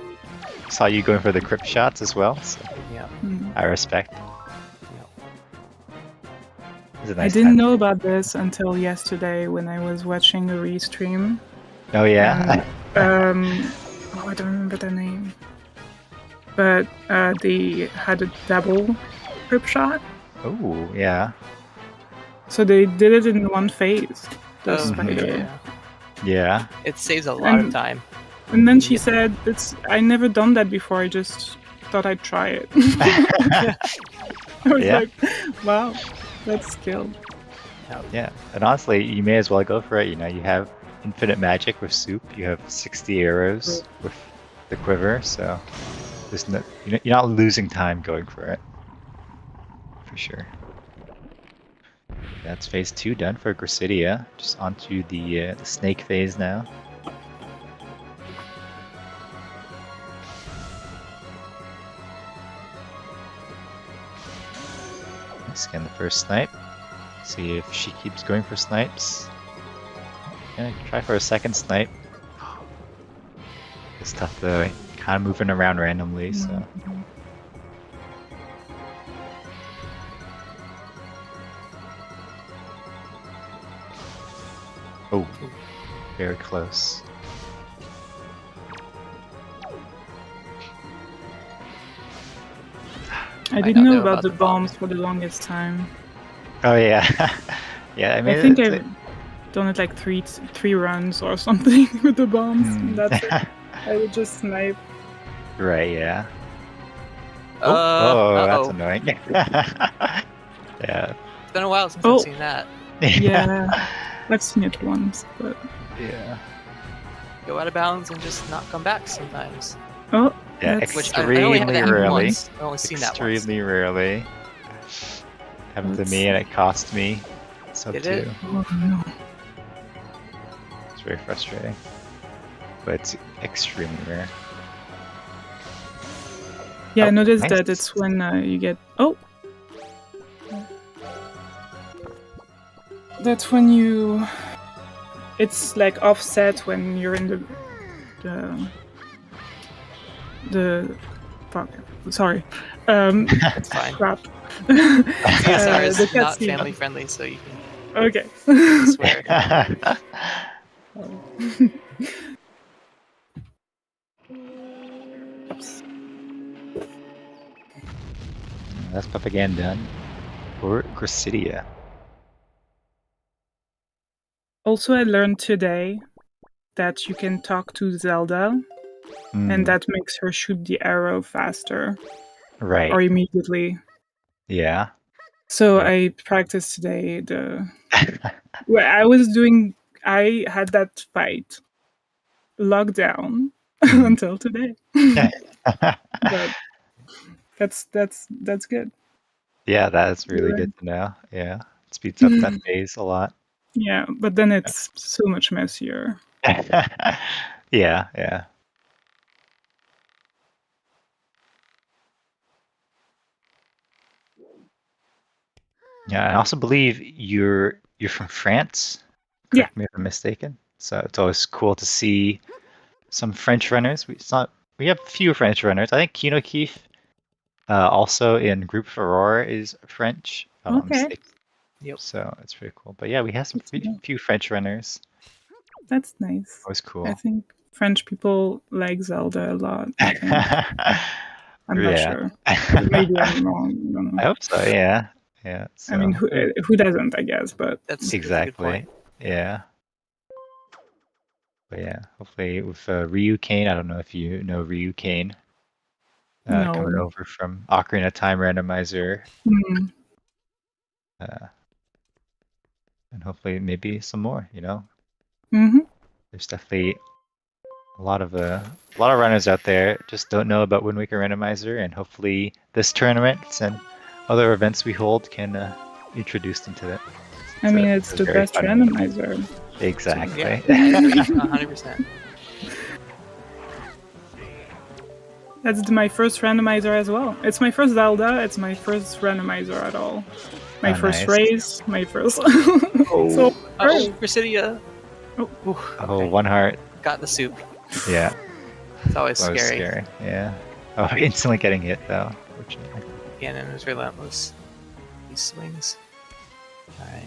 saw you going for the crypt shots as well, so Yeah. I respect. It's a I nice didn't time. know about this until yesterday when I was watching a restream. Oh yeah. I don't remember the name. But they had a double grip shot. Oh yeah. So they did it in one phase. The Oh, spider. yeah. Yeah. It saves a lot of time. And then she said, I never done that before, I just thought I'd try it. I was Yeah. like, wow, that's skill. Yeah. And honestly, you may as well go for it. You know, you have infinite magic with soup. You have 60 arrows with the quiver, so there's no, you're not losing time going for it. For sure. That's phase 2 done for Gracidia. Just onto the snake phase now. Scan the first snipe. See if she keeps going for snipes. Yeah, try for a second snipe. It's tough though. Kind of moving around randomly, so. Oh, very close. I didn't know about the bombs for the longest time. Oh yeah, yeah. I mean, I think I've done it like three runs or something with the bombs. And that's it. I would just snipe. Right. Yeah. Oh, that's annoying. Yeah. It's been a while since I've seen that. Yeah, I've seen it once, but yeah. Go out of bounds and just not come back sometimes. Oh. Yeah, Which I only had that rarely. once. I've only seen that once. Extremely rarely. Happened to me and it cost me sub 2. Did it? Oh, no. It's very frustrating. But it's extremely rare. Yeah, I noticed nice. that it's when you get... Oh! That's when you... It's like offset when you're in the fuck. Sorry. It's fine. Crap. CSR is the not cutscene. family friendly, so you can Okay. swear. Oops. That's propaganda done for Gracidia. Also, I learned today that you can talk to Zelda, and that makes her shoot the arrow faster. Right. Or immediately. Yeah. So I practiced today well, I had that fight locked down until today. But that's good. Yeah, that's really good to know. Yeah. It speeds up that phase a lot. Yeah, but then it's so much messier. Yeah. Yeah, I also believe you're from France. Correct me if I'm mistaken. So it's always cool to see some French runners. We have a few French runners. I think Kino Keith Also in Group Furore is French. Okay. Yep. So it's pretty cool. But yeah, we have some few French runners. That's nice. That was cool. I think French people like Zelda a lot. I think. I'm not sure. Maybe I'm wrong. I don't know. I hope so. Yeah. Yeah. So, I mean, who doesn't? I guess, but That's exactly. a good point. Yeah. But yeah, hopefully with Ryu Kane. I don't know if you know Ryu Kane. No. Coming over from Ocarina of Time Randomizer. Mm. And hopefully maybe some more. You know. Mm-hmm. There's definitely a lot of runners out there just don't know about Wind Waker Randomizer, and hopefully this tournament and other events we hold can introduce them to it. I mean, it's the best randomizer. Exactly. Yeah, I agree, 100%. That's my first randomizer as well. It's my first Zelda. It's my first randomizer at all. My first race. My first. So Gracidia. Oh, one heart. Got the soup. Yeah. It's always scary. Yeah. Oh, instantly getting hit though. Fortunately. Ganon is relentless. He swings. All right.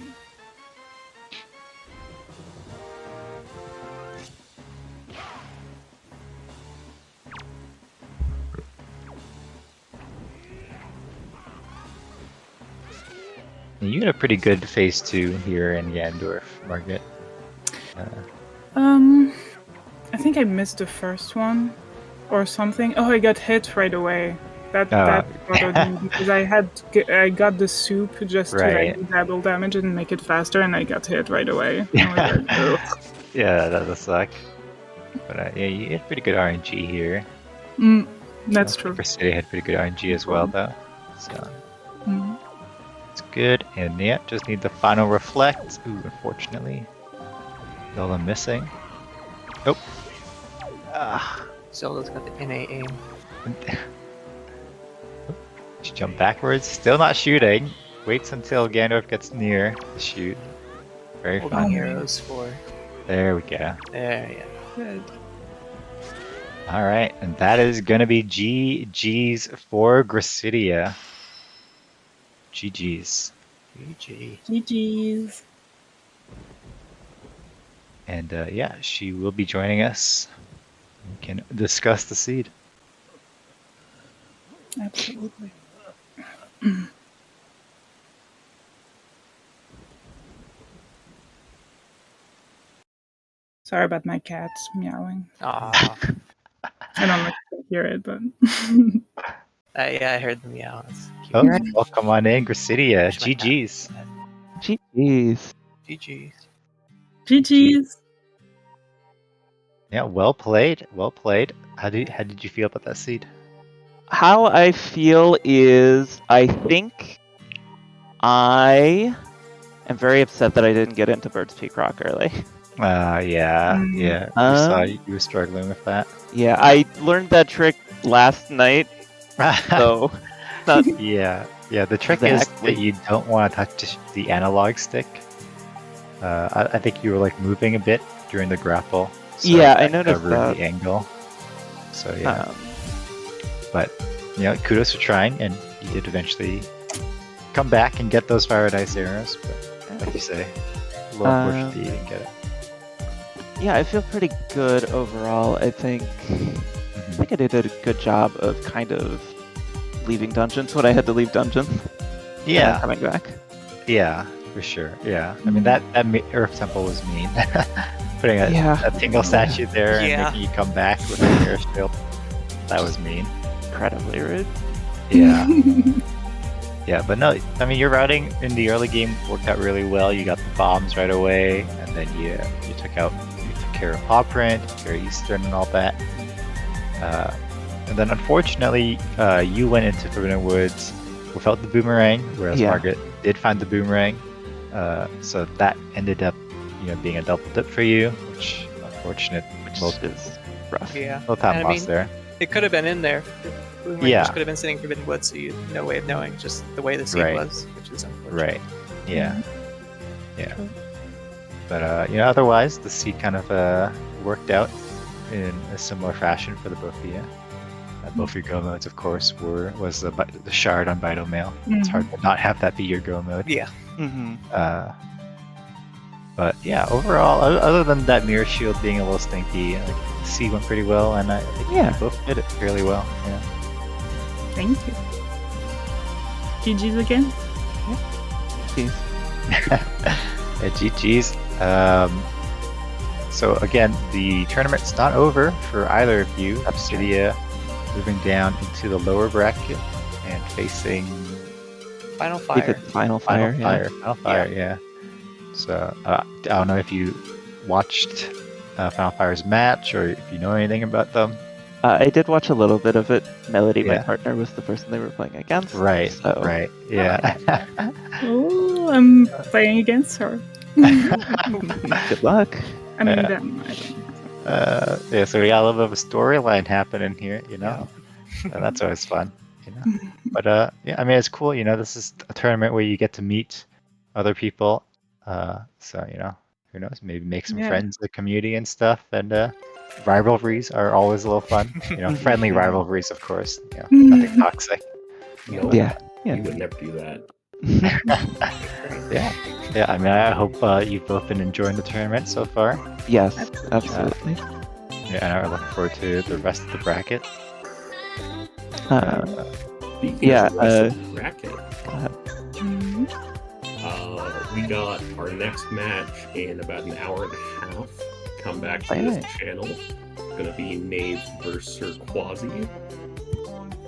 You had a pretty good phase 2 here in Gandorf, Margaret. I think I missed the first one or something. Oh, I got hit right away. That bothered me because I got the soup just to like double damage and make it faster, and I got hit right away. Yeah, that does suck. But yeah, you had pretty good RNG here. That's true. City had pretty good RNG as well, though. So it's good. And yeah, just need the final reflect. Ooh, unfortunately, Zelda missing. Oh. Zelda's got the NA aim. She jumped backwards, still not shooting. Waits until Gandalf gets near to shoot. Very Hold fun. on arrows for. There we go. There, yeah. Good. Alright, and that is gonna be GG's for Gracidia. GG's. GG's. And yeah, she will be joining us. We can discuss the seed. Absolutely. Sorry about my cats meowing. Ah. I don't know if you can hear it, but. Yeah, I heard the meow. Oh, welcome on in, Gracidia. GG's. GG's. GG's. GG's. Yeah, well played. Well played. How did you feel about that seed? How I feel is I think I am very upset that I didn't get into Bird's Peak Rock early. Yeah. You saw you were struggling with that. Yeah, I learned that trick last night, so... Yeah, the trick is that you don't want to touch the analog stick. I think you were like moving a bit during the grapple. So yeah, I noticed that. The angle. So yeah. But, you know, kudos for trying, and you did eventually come back and get those Fire Dice arrows, but like you say, a little unfortunate you didn't get it. Yeah, I feel pretty good overall. I think I did a good job of kind of leaving dungeons when I had to leave dungeons. Yeah. Coming back. Yeah, for sure. Yeah. I mean, that Earth Temple was mean. Putting a Tingle statue there and making you come back with an air shield. That was mean. Incredibly rude. Yeah. Yeah, but no, I mean, your routing in the early game worked out really well. You got the bombs right away, and then you took care of Paw Print, very Eastern and all that. And then unfortunately, you went into Forbidden Woods without the boomerang, whereas Margaret did find the boomerang. So that ended up, being a double dip for you, which unfortunate. Which is rough. Yeah. No time lost there. It could have been in there. Just could have been sitting in Forbidden Woods, so you had no way of knowing just the way the seed was, which is unfortunate. Right. Yeah. Yeah. But otherwise, the seed kind of worked out in a similar fashion for the both of you. Both your go modes, of course, was the shard on Vital Mail. It's hard to not have that be your go mode. Yeah. But yeah, overall, other than that mirror shield being a little stinky, C went pretty well, and I think you both did it fairly well. Yeah. Thank you. GG's again. GG's. So again, the tournament's not over for either of you. Gracidia moving down into the lower bracket and facing Final Fire. Final Fire. Yeah. So I don't know if you watched Final Fire's match or if you know anything about them. I did watch a little bit of it. Melody, my partner, was the person they were playing against. Right. So. Right. Yeah. Oh, I'm playing against her. Good luck. I mean, them. I don't. So we got a little bit of a storyline happening here, you know. And that's always fun, you know. But yeah, I mean, it's cool, you know. This is a tournament where you get to meet other people. So you know, who knows? Maybe make some friends in the community and stuff. And rivalries are always a little fun. You know, friendly rivalries, of course. You know, nothing toxic. No, Yeah. You would never do that. Yeah. I mean, I hope you've both been enjoying the tournament so far. Yes, absolutely. Yeah, and I look forward to the rest of the bracket. Speaking of the rest of the bracket, we got our next match in about an hour and a half. Come back to this channel. Gonna be Knave versus Quasi.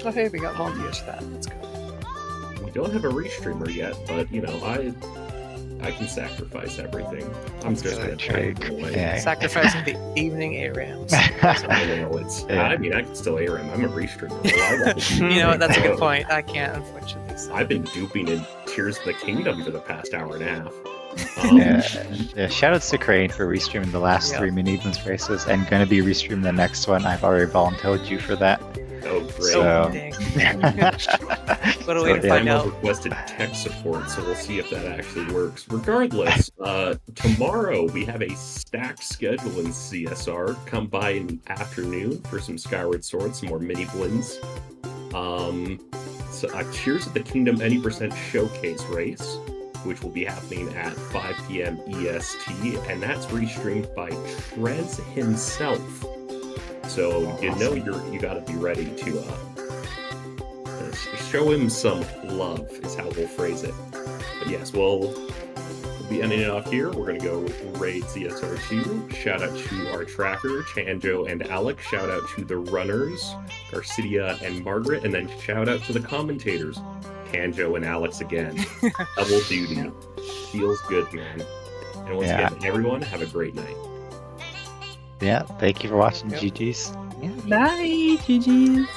Oh, hey, we got volunteers for that. That's good. We don't have a restreamer yet, but you know, I can sacrifice everything. I'm just gonna try to sacrificing the evening ARAMs. I know I mean, I can still ARAM. I'm a restreamer. You know what? That's a good point. I can't, unfortunately. So. I've been duping in Tears of the Kingdom for the past hour and a half. Shoutouts to Crane for restreaming the last 3 Miniblins races and going to be restreaming the next one. I've already volunteered you for that. Oh, great. So, what a way to find out. I've requested tech support, so we'll see if that actually works. Regardless, tomorrow we have a stacked schedule in CSR. Come by in the afternoon for some Skyward Sword, some more Miniblins. So Tears of the Kingdom Any % Showcase race, which will be happening at 5 p.m. EST, and that's restreamed by Trez himself. So you know you got to be ready to show him some love, is how we'll phrase it. But yes, we'll be ending it off here. We're gonna go raid CSR2. Shout out to our tracker Chanjo and Alec. Shout out to the runners Gracidia and Margaret, and then shout out to the commentators Chanjo and Alex again. Double duty. Feels good, man. And once again, everyone, have a great night. Yeah, thank you for watching. GG's. Bye, GG's.